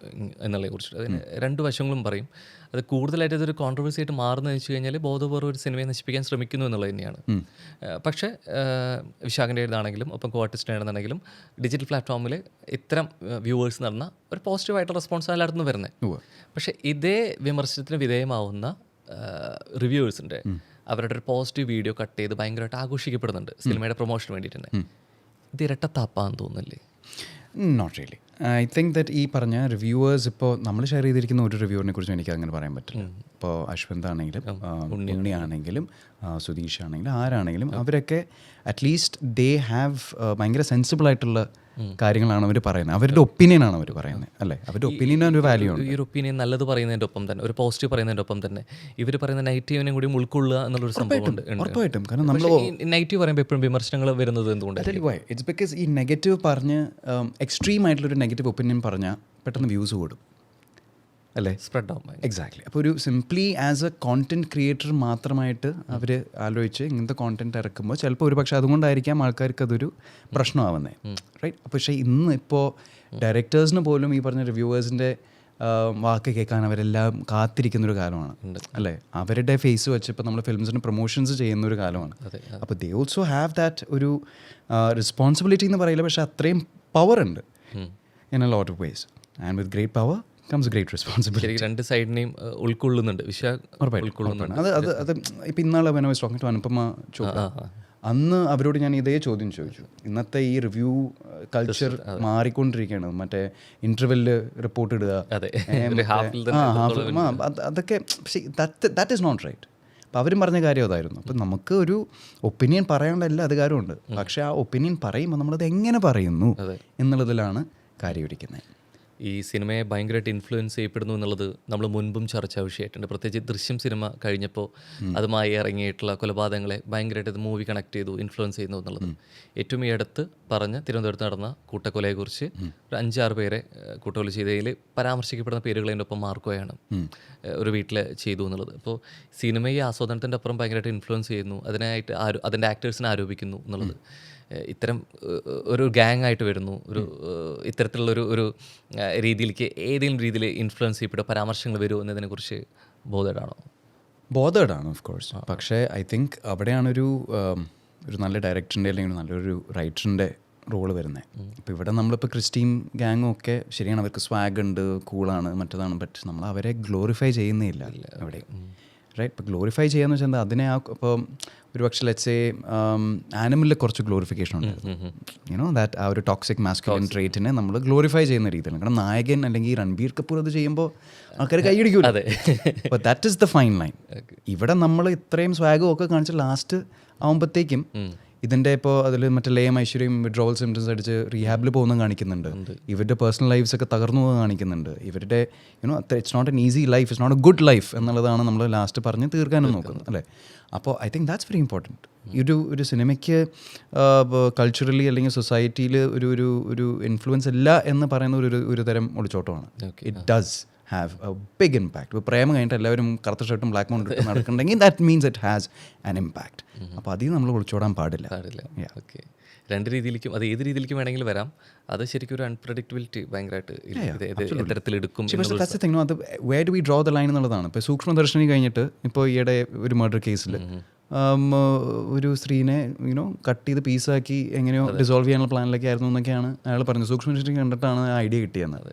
എന്നുള്ളതിനെ കുറിച്ചിട്ട്. അതിന് രണ്ട് വശങ്ങളും പറയും. അത് കൂടുതലായിട്ട് അതൊരു കോൺട്രവേഴ്സി ആയിട്ട് മാറുന്നത് വെച്ച് കഴിഞ്ഞാൽ ബോധപൂർവ്വം ഒരു സിനിമയെ നശിപ്പിക്കാൻ ശ്രമിക്കുന്നു എന്നുള്ളത് തന്നെയാണ്. പക്ഷേ വിശാഖിൻ്റെ ആണെങ്കിലും ഒപ്പം കോ ആർട്ടിസ്റ്റിൻ്റെ ആണെന്നുണ്ടെങ്കിലും ഡിജിറ്റൽ പ്ലാറ്റ്ഫോമിൽ ഇത്തരം വ്യൂവേഴ്സ് നടന്ന ഒരു പോസിറ്റീവായിട്ടുള്ള റെസ്പോൺസ് എല്ലായിടത്തും വരുന്നത്. പക്ഷേ ഇതേ വിമർശനത്തിന് വിധേയമാവുന്ന റിവ്യൂവേഴ്സിൻ്റെ അവരുടെ ഒരു പോസിറ്റീവ് വീഡിയോ കട്ട് ചെയ്ത് ഭയങ്കരമായിട്ട് ആഘോഷിക്കപ്പെടുന്നുണ്ട് സിനിമയുടെ പ്രൊമോഷന് വേണ്ടിയിട്ട് തന്നെ. ഇത് ഇരട്ടത്താപ്പാന്ന് തോന്നുന്നില്ലേ? Not really. I think that ഈ പറഞ്ഞ റിവ്യൂവേഴ്സ് ഇപ്പോൾ നമ്മൾ ഷെയർ ചെയ്തിരിക്കുന്ന ഒരു റിവ്യൂവിനെ കുറിച്ച് എനിക്ക് അങ്ങനെ പറയാൻ പറ്റില്ല. ഇപ്പോൾ അശ്വന്ത് ആണെങ്കിലും ഉണ്ണി ആണെങ്കിലും സുധീഷ് ആണെങ്കിലും ആരാണെങ്കിലും അവരൊക്കെ അറ്റ്ലീസ്റ്റ് ദേ ഹാവ് ഭയങ്കര സെൻസിബിൾ ആയിട്ടുള്ള കാര്യങ്ങളാണ് അവർ പറയുന്നത്. അവരുടെ ഒപ്പീനിയനാണ് അവർ പറയുന്നത്, അല്ലേ? അവരുടെ ഒപ്പീനിയൻ ഒരു വാല്യൂ ഉണ്ട്. ഈ ഒരു ഒപ്പീനിയൻ നല്ലത് പറയുന്നതിൻ്റെ ഒപ്പം തന്നെ ഒരു പോസിറ്റീവ് പറയുന്നതിൻ്റെ ഒപ്പം തന്നെ ഇവർ പറയുന്ന നെഗറ്റീവിനെ കൂടി ഉൾക്കൊള്ളുക എന്നുള്ളൊരു സംഭവമുണ്ട്. ഉറപ്പായിട്ടും. കാരണം നമ്മൾ നെഗറ്റീവ് പറയുമ്പോൾ എപ്പോഴും വിമർശനങ്ങൾ വരുന്നത് എന്തുകൊണ്ടാണ്? ഇറ്റ്സ് ബിക്കോസ് ഈ നെഗറ്റീവ് പറഞ്ഞ് എക്സ്ട്രീം ആയിട്ടുള്ളൊരു നെഗറ്റീവ് ഒപ്പീനിയൻ പറഞ്ഞാൽ പെട്ടെന്ന് വ്യൂസ് കൂടും, അല്ലേ? സ്പ്രെഡ് ആവും. എക്സാക്ട്ലി. അപ്പോൾ ഒരു simply as A content creator മാത്രമായിട്ട് അവർ ആലോചിച്ച് ഇങ്ങനത്തെ കോണ്ടന്റ് ഇറക്കുമ്പോൾ ചിലപ്പോൾ ഒരു പക്ഷേ അതുകൊണ്ടായിരിക്കാം ആൾക്കാർക്ക് അതൊരു പ്രശ്നമാവുന്നത്, റൈറ്റ്? പക്ഷേ ഇന്ന് ഇപ്പോൾ ഡയറക്ടേഴ്സിന് പോലും ഈ പറഞ്ഞ റിവ്യൂവേഴ്സിൻ്റെ വാക്ക് കേൾക്കാൻ അവരെല്ലാം കാത്തിരിക്കുന്നൊരു കാലമാണ്, അല്ലേ? അവരുടെ ഫേസ് വെച്ച് ഇപ്പോൾ നമ്മൾ ഫിലിംസിന് പ്രൊമോഷൻസ് ചെയ്യുന്നൊരു കാലമാണ്. അപ്പോൾ ദേ ഓൾസോ ഹാവ് ദാറ്റ് ഒരു റെസ്പോൺസിബിലിറ്റി എന്ന് പറയില്ല, പക്ഷേ അത്രയും പവർ ഉണ്ട് in a lot of vase. And with great power comes a great responsibility. രണ്ട് സൈഡിനെയും ഉൾക്കൊള്ളുന്നുണ്ട്. ഉൾക്കൊള്ളുന്നുണ്ട്. അത് ഇപ്പം ഇന്നാളെ when I was talking to Anupama Chopra, അന്ന് അവരോട് ഞാൻ ഇതേ ചോദ്യം ചോദിച്ചു. ഇന്നത്തെ ഈ റിവ്യൂ കൾച്ചർ മാറിക്കൊണ്ടിരിക്കുകയാണ്. മറ്റേ ഇൻ്റർവെല്ലിൽ റിപ്പോർട്ട് ഇടുക, അതൊക്കെ ദാറ്റ് ഈസ് നോട്ട് റൈറ്റ്. അപ്പോൾ അവരും പറഞ്ഞ കാര്യം അതായിരുന്നു. അപ്പം നമുക്ക് ഒരു ഒപ്പീനിയൻ പറയാനുള്ള എല്ലാ അധികാരമുണ്ട്. പക്ഷേ ആ ഒപ്പീനിയൻ പറയുമ്പോൾ നമ്മളത് എങ്ങനെ പറയുന്നു എന്നുള്ളതിലാണ് കാര്യം ഇരിക്കുന്നത്. ഈ സിനിമയെ ഭയങ്കരമായിട്ട് ഇൻഫ്ലുവൻസ് ചെയ്യപ്പെടുന്നു എന്നുള്ളത് നമ്മൾ മുൻപും ചർച്ചാ വിഷയമായിട്ടുണ്ട്. പ്രത്യേകിച്ച് ദൃശ്യം സിനിമ കഴിഞ്ഞപ്പോൾ അതുമായി ഇറങ്ങിയിട്ടുള്ള കൊലപാതകങ്ങളെ ഭയങ്കരമായിട്ട് ഇത് മൂവി കണക്ട് ചെയ്തു, ഇൻഫ്ലുവൻസ് ചെയ്യുന്നു എന്നുള്ളത്. ഏറ്റവും ഈ അടുത്ത് പറഞ്ഞ തിരുവനന്തപുരത്ത് നടന്ന കൂട്ടക്കൊലയെക്കുറിച്ച് ഒരു 5-6 പേരെ കൂട്ടക്കൊല ചെയ്തതിൽ പരാമർശിക്കപ്പെടുന്ന പേരുകളതിൻ്റെ ഒപ്പം മാർക്കോയാണ് ഒരു വീട്ടിൽ ചെയ്തു എന്നുള്ളത്. അപ്പോൾ സിനിമയെ ആസ്വാദനത്തിൻ്റെ അപ്പുറം ഭയങ്കരമായിട്ട് ഇൻഫ്ലുവൻസ് ചെയ്യുന്നു, അതിനായിട്ട് അതിൻ്റെ ആക്ടേഴ്സിനെ ആരോപിക്കുന്നു എന്നുള്ളത്. ഇത്തരം ഒരു ഗ്യാങ് ആയിട്ട് വരുന്നു, ഒരു ഇത്തരത്തിലുള്ളൊരു ഒരു രീതിയിലേക്ക് ഏതെങ്കിലും രീതിയിൽ ഇൻഫ്ലുവൻസ് ചെയ്യപ്പെടുക, പരാമർശങ്ങൾ വരുമോ എന്നതിനെക്കുറിച്ച് ബോധേഡാണോ? ബോധേഡാണ് ഓഫ് കോഴ്സ്. പക്ഷേ ഐ തിങ്ക് അവിടെയാണൊരു നല്ല ഡയറക്ടറിൻ്റെ അല്ലെങ്കിൽ നല്ലൊരു റൈറ്ററിൻ്റെ റോള് വരുന്നത്. ഇപ്പോൾ ഇവിടെ നമ്മളിപ്പോൾ ക്രിസ്റ്റീൻ ഗ്യാങ്ങും ഒക്കെ ശരിയാണ്, അവർക്ക് സ്വാഗ് ഉണ്ട്, കൂളാണ്, മറ്റേതാണ്. ബട്ട് നമ്മൾ അവരെ ഗ്ലോറിഫൈ ചെയ്യുന്നേ ഇല്ല അവിടെ, റൈറ്റ്? ഇപ്പോൾ ഗ്ലോറിഫൈ ചെയ്യാന്ന് വെച്ചാൽ എന്താ, അതിനെ ഇപ്പോൾ ഒരു പക്ഷേ ലെറ്റ്സ് ആനിമലിൽ കുറച്ച് ഗ്ലോറിഫിക്കേഷൻ ഉണ്ട്, യുനോ ദാറ്റ് ആ ഒരു ടോക്സിക് മാസ്കുലിൻ ട്രേറ്റിനെ നമ്മൾ ഗ്ലോറിഫൈ ചെയ്യുന്ന രീതിയിലാണ്. കാരണം നായകൻ അല്ലെങ്കിൽ രൺബീർ കപൂർ അത് ചെയ്യുമ്പോൾ ആൾക്കാർ കൈയടിക്കും. അപ്പോൾ that is the fine line. ഇവിടെ നമ്മൾ ഇത്രയും സ്വാഗും ഒക്കെ കാണിച്ച് ലാസ്റ്റ് ആകുമ്പോഴത്തേക്കും ഇതിൻ്റെ ഇപ്പോൾ അതിൽ മറ്റേ ലയം ഐശ്വര്യം വിഡ്രോവൽ സിംറ്റംസ് അടിച്ച് റീഹാബിൽ പോകുന്നത് കാണിക്കുന്നുണ്ട്. ഇവരുടെ പേഴ്സണൽ ലൈഫ്സ് ഒക്കെ തകർന്നു പോകുന്നത് കാണിക്കുന്നുണ്ട്. ഇവരുടെ it's not an easy life, it's not a good life എന്നുള്ളതാണ് നമ്മൾ ലാസ്റ്റ് പറഞ്ഞ് തീർക്കാനും നോക്കുന്നത്, അല്ലേ? അപ്പോൾ I think that's very important. ഒരു സിനിമയ്ക്ക് കൾച്ചറലി അല്ലെങ്കിൽ സൊസൈറ്റിയിൽ ഒരു ഇൻഫ്ലുവൻസ് ഇല്ല എന്ന് പറയുന്ന ഒരു തരം ഒളിച്ചോട്ടമാണ്. It does have a big impact. ഇപ്പോൾ പ്രേമം കഴിഞ്ഞിട്ട് എല്ലാവരും കറുത്ത ഷർട്ടും ബ്ലാക്ക് മൗണ്ട് ഇട്ട് നടക്കുന്നുണ്ടെങ്കിൽ that means it has an impact. അപ്പോൾ അതിൽ നമ്മൾ ഒളിച്ചോടാൻ പാടില്ല. ഓക്കെ, രണ്ട് രീതിയിലേക്കും അത് ഏത് രീതിയിലേക്കും വേണമെങ്കിലും വരാം. അത് ശരിക്കും ഒരു അൺപ്രഡിക്റ്റബിലിറ്റി ഭയങ്കരമായിട്ട് തരത്തിലെടുക്കും. അത് where do we draw the line എന്നുള്ളതാണ്. ഇപ്പോൾ സൂക്ഷ്മദർശിനി കഴിഞ്ഞിട്ട് ഇപ്പോൾ ഈയിടെ ഒരു മർഡർ കേസിൽ ഒരു സ്ത്രീനെ കട്ട് ചെയ്ത് പീസാക്കി എങ്ങനെയോ ഡിസോൾവ് ചെയ്യാനുള്ള പ്ലാനിലൊക്കെ ആയിരുന്നു എന്നൊക്കെയാണ് അയാൾ പറഞ്ഞത്. സൂക്ഷ്മദർശിനി കണ്ടിട്ടാണ് ആ ഐഡിയ കിട്ടിയെന്നത്.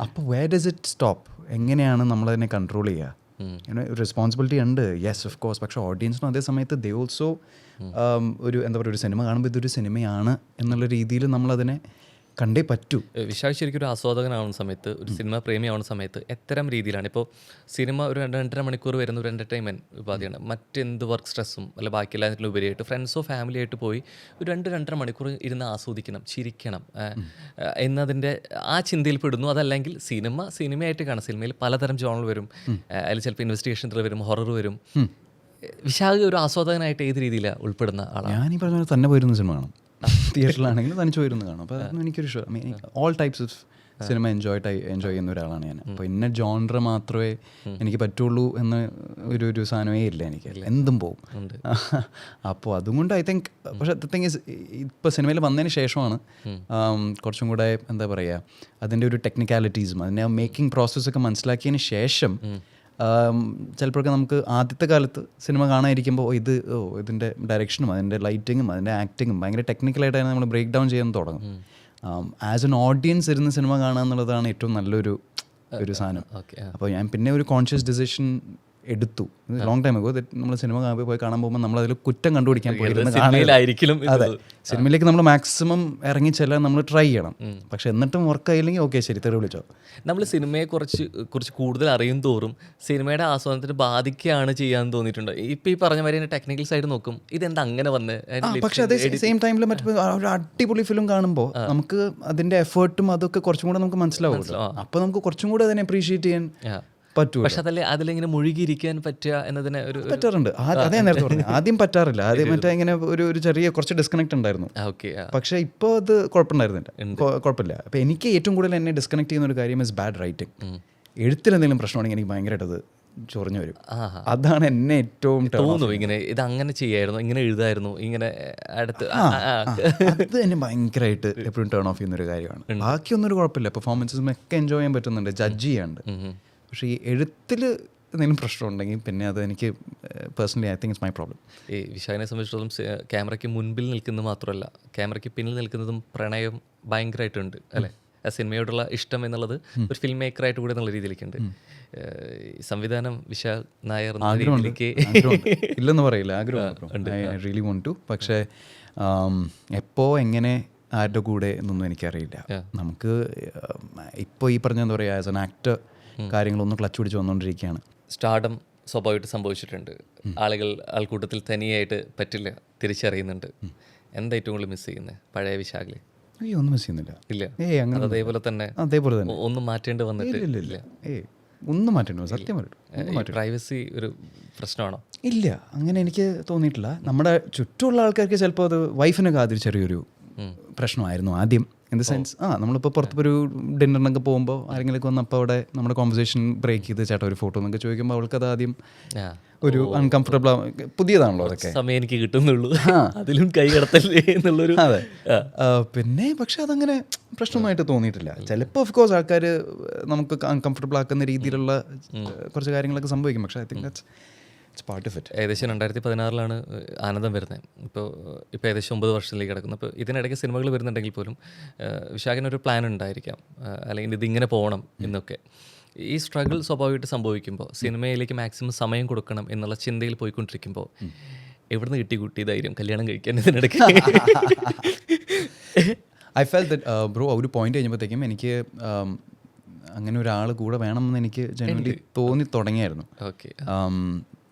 അപ്പോൾ വേർ ഡസ് ഇറ്റ് സ്റ്റോപ്പ്? എങ്ങനെയാണ് നമ്മളതിനെ കൺട്രോൾ ചെയ്യുക? റെസ്പോൺസിബിലിറ്റി ഉണ്ട്, യെസ് ഓഫ് കോഴ്സ്. പക്ഷേ ഓഡിയൻസിനും അതേ സമയത്ത് ദേ ഓൾസോ എന്താ പറയുക, ഒരു സിനിമ കാണുമ്പോൾ ഇതൊരു സിനിമയാണ് എന്നുള്ള രീതിയിൽ നമ്മളതിനെ കണ്ടേ പറ്റൂ. വിശാൽ ശരിക്കും ഒരു ആസ്വാദകനാവുന്ന സമയത്ത്, ഒരു സിനിമ പ്രേമിയാവുന്ന സമയത്ത് എത്തരം രീതിയിലാണ് ഇപ്പോൾ സിനിമ ഒരു 2.5 മണിക്കൂർ വരുന്ന ഒരു എൻ്റർടൈൻമെൻറ്റ് ഉപാധിയാണ്. മറ്റെന്ത് വർക്ക് സ്ട്രെസ്സും അല്ല ബാക്കി എല്ലാത്തിലും ഉപരിയായിട്ട് ഫ്രണ്ട്സോ ഫാമിലി ആയിട്ട് പോയി ഒരു 2-2.5 മണിക്കൂർ ഇരുന്ന് ആസ്വദിക്കണം, ചിരിക്കണം എന്നതിൻ്റെ ആ ചിന്തയിൽ പെടുന്നു. അതല്ലെങ്കിൽ സിനിമയായിട്ട് കാണാം. സിനിമയിൽ പലതരം ജോണൽ വരും, അതിൽ ചിലപ്പോൾ ഇൻവെസ്റ്റിഗേഷൻ ത്രില്ലർ വരും, ഹൊറർ വരും. വിശാഖ് ഒരു ആസ്വാദകനായിട്ട് ഏത് രീതിയിലാണ് ഉൾപ്പെടുന്ന ആളാണ്? ഞാൻ ഈ പറഞ്ഞ തന്നെ പോയിരുന്ന സിനിമ കാണും, തിയേറ്ററിലാണെങ്കിലും തനിച്ച് പോയിരുന്നു കാണും. അപ്പോൾ അതൊന്നും എനിക്കൊരു all types of cinema enjoy ചെയ്യുന്ന ഒരാളാണ് ഞാൻ. അപ്പോൾ ഇന്ന ജോൺറ മാത്രമേ എനിക്ക് പറ്റുള്ളൂ എന്ന് ഒരു സാധനമേ ഇല്ല എനിക്ക്, എന്തും പോവും. അപ്പോൾ അതുകൊണ്ട് ഐ തിങ്ക്, പക്ഷേ തിങ് ഈസ് ഇപ്പോൾ സിനിമയിൽ വന്നതിന് ശേഷമാണ് കുറച്ചും കൂടെ എന്താ പറയുക, അതിൻ്റെ ഒരു ടെക്നിക്കാലിറ്റീസും അതിൻ്റെ മേക്കിംഗ് പ്രോസസ്സൊക്കെ മനസ്സിലാക്കിയതിന് ശേഷം ചിലപ്പോഴൊക്കെ നമുക്ക് ആദ്യത്തെ കാലത്ത് സിനിമ കാണാതിരിക്കുമ്പോൾ ഇതിൻ്റെ ഡയറക്ഷനും അതിൻ്റെ ലൈറ്റിങ്ങും അതിൻ്റെ ആക്ടിങ്ങും ഭയങ്കര ടെക്നിക്കലായിട്ടാണ് നമ്മൾ ബ്രേക്ക് ഡൗൺ ചെയ്യാൻ തുടങ്ങും. ആസ് എൻ ഓഡിയൻസ് ഇരുന്ന് സിനിമ കാണുക എന്നുള്ളതാണ് ഏറ്റവും നല്ലൊരു സാധനം. അപ്പോൾ ഞാൻ പിന്നെ ഒരു കോൺഷ്യസ് ഡിസിഷൻ എടുത്തു ലോങ് ടൈം അഗോ. നമ്മൾ സിനിമ പോയി കാണാൻ പോകുമ്പോൾ നമ്മൾ അതിൽ കുറ്റം കണ്ടുപിടിക്കാൻ പോയി. അതെ, സിനിമയിലേക്ക് നമ്മൾ മാക്സിമം ഇറങ്ങിച്ചെല്ലാൻ നമ്മൾ ട്രൈ ചെയ്യണം. പക്ഷെ എന്നിട്ടും വർക്ക് ആയില്ലെങ്കിൽ ഓക്കെ ശരി തെറി വിളിച്ചോ. നമ്മൾ സിനിമയെ കുറച്ച് കൂടുതൽ അറിയും തോറും സിനിമയുടെ ആസ്വാദനത്തിന് ബാധിക്കുകയാണ് ചെയ്യാൻ തോന്നിയിട്ടുണ്ട്. ഇപ്പം ഈ പറഞ്ഞ മാതിരി ടെക്നിക്കൽ സൈഡ് നോക്കും, ഇതെന്താ അങ്ങനെ വന്ന്. പക്ഷെ അതേ സെയിം ടൈമിൽ മറ്റേ ഒരു അടിപൊളി ഫിലിം കാണുമ്പോൾ നമുക്ക് അതിൻ്റെ എഫേർട്ടും അതൊക്കെ കുറച്ചും കൂടെ നമുക്ക് മനസ്സിലാവും. അപ്പോൾ നമുക്ക് കുറച്ചും കൂടെ അതിനെ അപ്രീഷിയേറ്റ് ചെയ്യാൻ പറ്റൂ. പക്ഷെ അതല്ലേ അതിലിങ്ങനെ മുഴുകിയിരിക്കാൻ പറ്റുക എന്നതിനെ ഒരു പറ്റാറുണ്ട്. അതേ നേരത്തെ പറഞ്ഞു, ആദ്യം പറ്റാറില്ല. ആദ്യം മറ്റേ ഇങ്ങനെ ഒരു ചെറിയ കുറച്ച് ഡിസ്കണക്ട് ഉണ്ടായിരുന്നു. പക്ഷെ ഇപ്പോൾ അത് കുഴപ്പമുണ്ടായിരുന്നില്ല, കുഴപ്പമില്ല. അപ്പോൾ എനിക്ക് ഏറ്റവും കൂടുതൽ എന്നെ ഡിസ്കണക്ട് ചെയ്യുന്ന ഒരു കാര്യം ഇസ് ബാഡ് റൈറ്റിംഗ്. എഴുത്തിൽ എന്തെങ്കിലും പ്രശ്നമാണെങ്കിൽ എനിക്ക് ഭയങ്കരമായിട്ട് അത് ചൊറിഞ്ഞു വരും. അതാണ് എന്നെ ഏറ്റവും തോന്നുന്നു ഇങ്ങനെ ഇത് അങ്ങനെ ചെയ്യായിരുന്നു, ഇങ്ങനെ എഴുതായിരുന്നു, ഇങ്ങനെ അടുത്ത് അത് എന്നെ ഭയങ്കരമായിട്ട് എപ്പോഴും ടേൺ ഓഫ് ചെയ്യുന്നൊരു കാര്യമാണ്. ബാക്കിയൊന്നും ഒരു കുഴപ്പമില്ല, പെർഫോമൻസും ഒക്കെ എൻജോയ് ചെയ്യാൻ പറ്റുന്നുണ്ട്, ജഡ്ജ് ചെയ്യാണ്ട്. പക്ഷേ ഈ എഴുത്തിൽ എന്തെങ്കിലും പ്രശ്നമുണ്ടെങ്കിൽ പിന്നെ അത് എനിക്ക് personally I think it's my problem. ഈ വിശാഖിനെ സംബന്ധിച്ചിടത്തോളം ക്യാമറയ്ക്ക് മുൻപിൽ നിൽക്കുന്നത് മാത്രമല്ല, ക്യാമറയ്ക്ക് പിന്നിൽ നിൽക്കുന്നതും പ്രണയം ഭയങ്കരമായിട്ടുണ്ട് അല്ലേ? ആ സിനിമയോടുള്ള ഇഷ്ടം എന്നുള്ളത് ഒരു ഫിലിം മേക്കറായിട്ട് കൂടെ എന്നുള്ള രീതിയിലേക്കുണ്ട്. സംവിധാനം വിശാൽ നായർ ഇല്ലെന്ന് പറയില്ല, ആഗ്രഹം ഐ റിയലി വോണ്ട് ടു. പക്ഷേ എപ്പോൾ എങ്ങനെ ആരുടെ കൂടെ എന്നൊന്നും എനിക്കറിയില്ല. നമുക്ക് ഇപ്പോൾ ഈ പറഞ്ഞ എന്താ പറയുക, ആസ് എൻ ആക്ടർ കാര്യങ്ങളൊന്നും ക്ലച്ച് പിടിച്ച് വന്നുകൊണ്ടിരിക്കുകയാണ്. സ്റ്റാർഡം സ്വാഭാവികമായിട്ട് സംഭവിച്ചിട്ടുണ്ട്. ആൾക്കൂട്ടത്തിൽ തനിയായിട്ട് പറ്റില്ല, തിരിച്ചറിയുന്നുണ്ട്. എന്താ ഏറ്റവും കൂടുതൽ മിസ് ചെയ്യുന്നത് പഴയ വിശാഖിൽ? ഒന്നും മിസ് ചെയ്യുന്നില്ല. ഇല്ല, അങ്ങനെ അതേപോലെ തന്നെ ഒന്നും മാറ്റേണ്ടി വന്നിട്ട് ഒന്നും മാറ്റേണ്ടി വന്നു. സത്യം പറയും, പ്രൈവസി ഒരു പ്രശ്നമാണോ? ഇല്ല, അങ്ങനെ എനിക്ക് തോന്നിയിട്ടില്ല. നമ്മുടെ ചുറ്റുമുള്ള ആൾക്കാർക്ക് ചിലപ്പോൾ അത് വൈഫിനൊക്കെ ആദ്യം ചെറിയൊരു പ്രശ്നമായിരുന്നു ആദ്യം. ഇൻ ദ സെൻസ് നമ്മളിപ്പോൾ പുറത്ത് ഒരു ഡിന്നറിനൊക്കെ പോകുമ്പോൾ ആരെങ്കിലും വന്നപ്പോൾ അവിടെ നമ്മുടെ കോൺവെർസേഷൻ ബ്രേക്ക് ചെയ്ത് ചേട്ടാ ഒരു ഫോട്ടോ എന്നൊക്കെ ചോദിക്കുമ്പോൾ അവൾക്കത് ആദ്യം ഒരു അൺകംഫർട്ടബിൾ പുതിയതാണല്ലോ അതൊക്കെ. സമയം എനിക്ക് കിട്ടുന്നുള്ളൂ, അതിലും കൈ കടത്തല്ലേ എന്നുള്ളൊരു. അതെ, പിന്നെ പക്ഷെ അതങ്ങനെ പ്രശ്നമായിട്ട് തോന്നിയിട്ടില്ല. ചിലപ്പോൾ ഓഫ് കോഴ്സ് ആൾക്കാർ നമുക്ക് അൺകംഫർട്ടബിൾ ആക്കുന്ന രീതിയിലുള്ള കുറച്ച് കാര്യങ്ങളൊക്കെ സംഭവിക്കും. പക്ഷേ I think that's part of it. ഏകദേശം 2016 ആനന്ദം വരുന്നത്. ഇപ്പോൾ ഏകദേശം 9 വർഷത്തിലേക്ക് കിടക്കുന്നു. അപ്പോൾ ഇതിനിടയ്ക്ക് സിനിമകൾ വരുന്നുണ്ടെങ്കിൽ പോലും വിശാഖിനൊരു പ്ലാൻ ഉണ്ടായിരിക്കാം, അല്ലെങ്കിൽ ഇതിങ്ങനെ പോകണം എന്നൊക്കെ. ഈ സ്ട്രഗിൾ സ്വാഭാവികമായിട്ട് സംഭവിക്കുമ്പോൾ സിനിമയിലേക്ക് മാക്സിമം സമയം കൊടുക്കണം എന്നുള്ള ചിന്തയിൽ പോയിക്കൊണ്ടിരിക്കുമ്പോൾ എവിടുന്ന് കിട്ടി ധൈര്യം കല്യാണം കഴിക്കാൻ ഇതിനിടയ്ക്ക്? ഐ ഫെൽ ദറ്റ് ബ്രോ ഒരു പോയിന്റ് കഴിഞ്ഞപ്പോഴത്തേക്കും എനിക്ക് അങ്ങനെ ഒരാൾ കൂടെ വേണമെന്ന് എനിക്ക് ജനറലി തോന്നി തുടങ്ങിയായിരുന്നു. ഓക്കെ,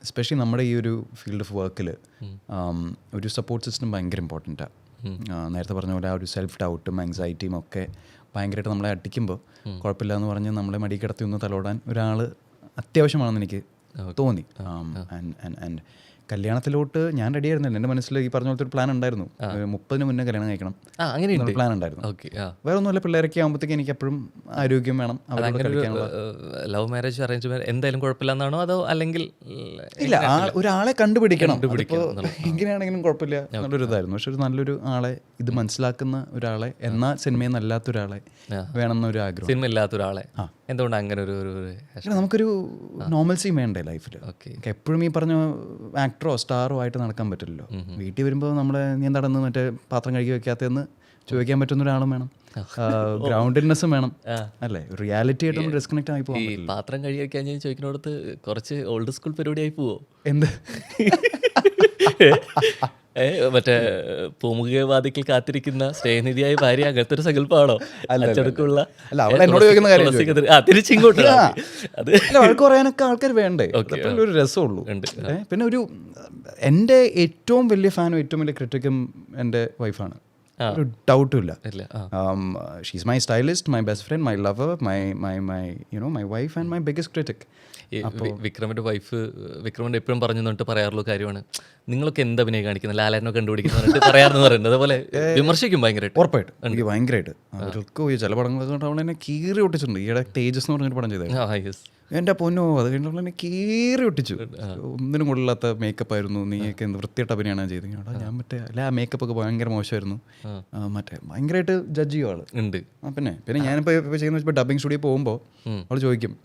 എസ്പെഷ്യലി നമ്മുടെ ഈ ഒരു ഫീൽഡ് ഓഫ് വർക്കിൽ ഒരു സപ്പോർട്ട് സിസ്റ്റം ഭയങ്കര ഇമ്പോർട്ടൻറ്റാണ്. നേരത്തെ പറഞ്ഞ പോലെ ആ ഒരു സെൽഫ് ഡൗട്ടും ആങ്സൈറ്റിയും ഒക്കെ ഭയങ്കരമായിട്ട് നമ്മളെ അടിക്കുമ്പോൾ കുഴപ്പമില്ല എന്ന് പറഞ്ഞ് നമ്മളെ മടി കിടത്തി ഒന്ന് തലോടാൻ ഒരാൾ അത്യാവശ്യമാണെന്ന് എനിക്ക് തോന്നി. ആൻഡ് കല്യാണത്തിലോട്ട് ഞാൻ റെഡി ആയിരുന്നില്ല. എൻ്റെ മനസ്സിൽ ഈ പറഞ്ഞ പോലത്തെ ഒരു പ്ലാൻ ഉണ്ടായിരുന്നു. 30-ന് മുന്നേ കല്യാണം കഴിക്കണം അങ്ങനെ പ്ലാൻ ഉണ്ടായിരുന്നു. വേറെ ഒന്നുമില്ല, പിള്ളേരൊക്കെ ആകുമ്പോഴത്തേക്ക് എനിക്ക് എപ്പോഴും ആരോഗ്യം വേണം. ലവ് മാരേജ് അറേഞ്ച് എന്തായാലും കുഴപ്പമില്ല എന്നാണോ, അതോ അല്ലെങ്കിൽ ഇല്ല ഒരാളെ കണ്ടുപിടിക്കണം എങ്ങനെയാണെങ്കിലും കുഴപ്പമില്ല എന്നുള്ളൊരു ഇതായിരുന്നു. പക്ഷെ ഒരു നല്ലൊരു ആളെ, ഇത് മനസ്സിലാക്കുന്ന ഒരാളെ, എന്നാൽ സിനിമയിൽ നല്ലാത്ത ഒരാളെ വേണമെന്നൊരു ആഗ്രഹം. സിനിമ ഇല്ലാത്ത ഒരാളെ എന്തുകൊണ്ട് അങ്ങനെ ഒരു നമുക്കൊരു നോർമൽസി വേണ്ടേ ലൈഫിൽ. എപ്പോഴും ഈ പറഞ്ഞ ആക്ടറോ സ്റ്റാറോ ആയിട്ട് നടക്കാൻ പറ്റില്ലല്ലോ. വീട്ടിൽ വരുമ്പോൾ നമ്മളെ നീ എന്താണെന്ന് മറ്റേ പാത്രം കഴുകി വെക്കാത്തതെന്ന് ചോദിക്കാൻ പറ്റുന്ന ഒരാളും വേണം, ഗ്രൗണ്ടഡ്നെസ്സും വേണം അല്ലേ? റിയാലിറ്റി ആയിട്ടൊന്ന് ഡിസ്കണക്ട് ആയി പോകും. ഈ പാത്രം കഴുകി വെക്കാൻ ഞാൻ ചോദിക്കുന്നിടത്ത് കുറച്ച് ഓൾഡ് സ്കൂൾ പരിപാടിയായി പോവോ? എന്ത് മറ്റേ പൂമുഖവാദിക്കൽ കാത്തിരിക്കുന്ന സ്നേഹനിധിയായ ഭാര്യ അങ്ങനത്തെ ഒരു സങ്കല്പമാണോ? അച്ചടക്കമുള്ള തിരിച്ചിങ്ങോട്ട് അത് വഴക്ക് പറയാനൊക്കെ ആൾക്കാർ വേണ്ടേ? ഒരു രസമുള്ളൂ. പിന്നെ ഒരു എൻ്റെ ഏറ്റവും വലിയ ഫാനും ഏറ്റവും വലിയ ക്രിറ്റിക്കും എൻ്റെ വൈഫാണ്. ഒരു ഡൗട്ടും ഇല്ല. ഇല്ല. She's my stylist, my best friend, my lover, my wife and my biggest critic. ഈ വിക്രമിൻ്റെ വൈഫ് വിക്രമിൻ്റെ എപ്പോഴും പറഞ്ഞു തന്നിട്ട് പറയാറുള്ള കാര്യമാണ്, നിങ്ങളൊക്കെ എന്താ അഭിനയം കാണിക്കുന്നത്, ലാലേട്ടനെ കണ്ടുപിടിക്കുന്ന പറഞ്ഞിട്ട് പറയാറെന്ന് പറയുന്നത്. അതുപോലെ വിമർശിക്കും ഭയങ്കരമായിട്ട്. ഉറപ്പായിട്ട് എനിക്ക് ഭയങ്കരമായിട്ട് അവർക്ക് ചില പടങ്ങളൊക്കെ കൊണ്ട് അവൾ എന്നെ കീറി ഒട്ടിച്ചിട്ടുണ്ട്. ഈയിടെ തേജസ് എന്ന് പറഞ്ഞൊരു പടം ചെയ്തത്, എൻ്റെ പൊന്നോ, അത് കഴിഞ്ഞപ്പോൾ എന്നെ കീറി ഒട്ടിച്ചു. ഒന്നിനും കൊള്ളില്ലാത്ത മേക്കപ്പ് ആയിരുന്നു, നീയൊക്കെ എന്ത് വൃത്തിയായിട്ട് അഭിനയമാണ് ചെയ്തത്. ഞാൻ മറ്റേ അല്ല, ആ മേക്കപ്പ് ഒക്കെ ഭയങ്കര മോശമായിരുന്നു, മറ്റേ ഭയങ്കരമായിട്ട് ജഡ്ജ് ചെയ്യും ആള്. ഉണ്ട്. പിന്നെ ഞാനിപ്പോൾ ചെയ്യുന്ന വെച്ചാൽ ഡബിങ് സ്റ്റുഡിയോ പോകുമ്പോൾ അവൾ ചോദിക്കും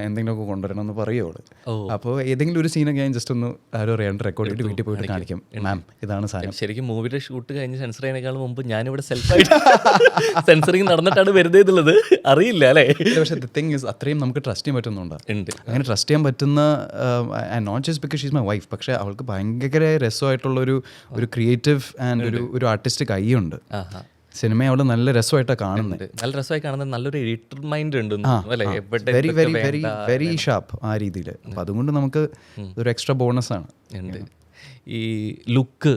എന്തെങ്കിലുമൊക്കെ കൊണ്ടുവരണം എന്ന് പറയുമോ അവള്. അപ്പോൾ ഏതെങ്കിലും ഒരു സീനൊക്കെ ഞാൻ ജസ്റ്റ് ഒന്ന് ആരോ അറിയാണ്ട് റെക്കോർഡ് ചെയ്തിട്ട് വീട്ടിൽ പോയിട്ട് കാണിക്കും, മാം ഇതാണ് സാധനം. ശരിക്കും മൂവിയുടെ ഷൂട്ട് കഴിഞ്ഞ് സെൻസർ ചെയ്യുന്നതിനേക്കാൾ മുമ്പ് ഞാനിവിടെ സെൽഫായിട്ട് സെൻസറിങ് നടന്നിട്ടാണ് വരുന്നതെന്നുള്ളത് അറിയില്ല അല്ലേ. പക്ഷേ ദി തിങ് ഈസ് അത്രയും നമുക്ക് ട്രസ്റ്റ് ചെയ്യാൻ പറ്റുന്നുണ്ട്. അങ്ങനെ ട്രസ്റ്റ് ചെയ്യാൻ പറ്റുന്ന, not just because she's my wife, പക്ഷേ അവൾക്ക് ഭയങ്കര രസമായിട്ടുള്ള ഒരു ക്രിയേറ്റീവ് ആൻഡ് ഒരു ആർട്ടിസ്റ്റിക് ഐ ഉണ്ട്. സിനിമ അവള് നല്ല രസമായിട്ടാണ് കാണുന്നത്. നല്ല രസമായി കാണുന്നത്, നല്ലൊരു എഡിറ്റർ മൈൻഡ് ഉണ്ട്, very very very very sharp ആ രീതിയിൽ. അപ്പം അതുകൊണ്ട് നമുക്ക് ഒരു എക്സ്ട്രാ ബോണസ് ആണ്. ഈ ലുക്ക്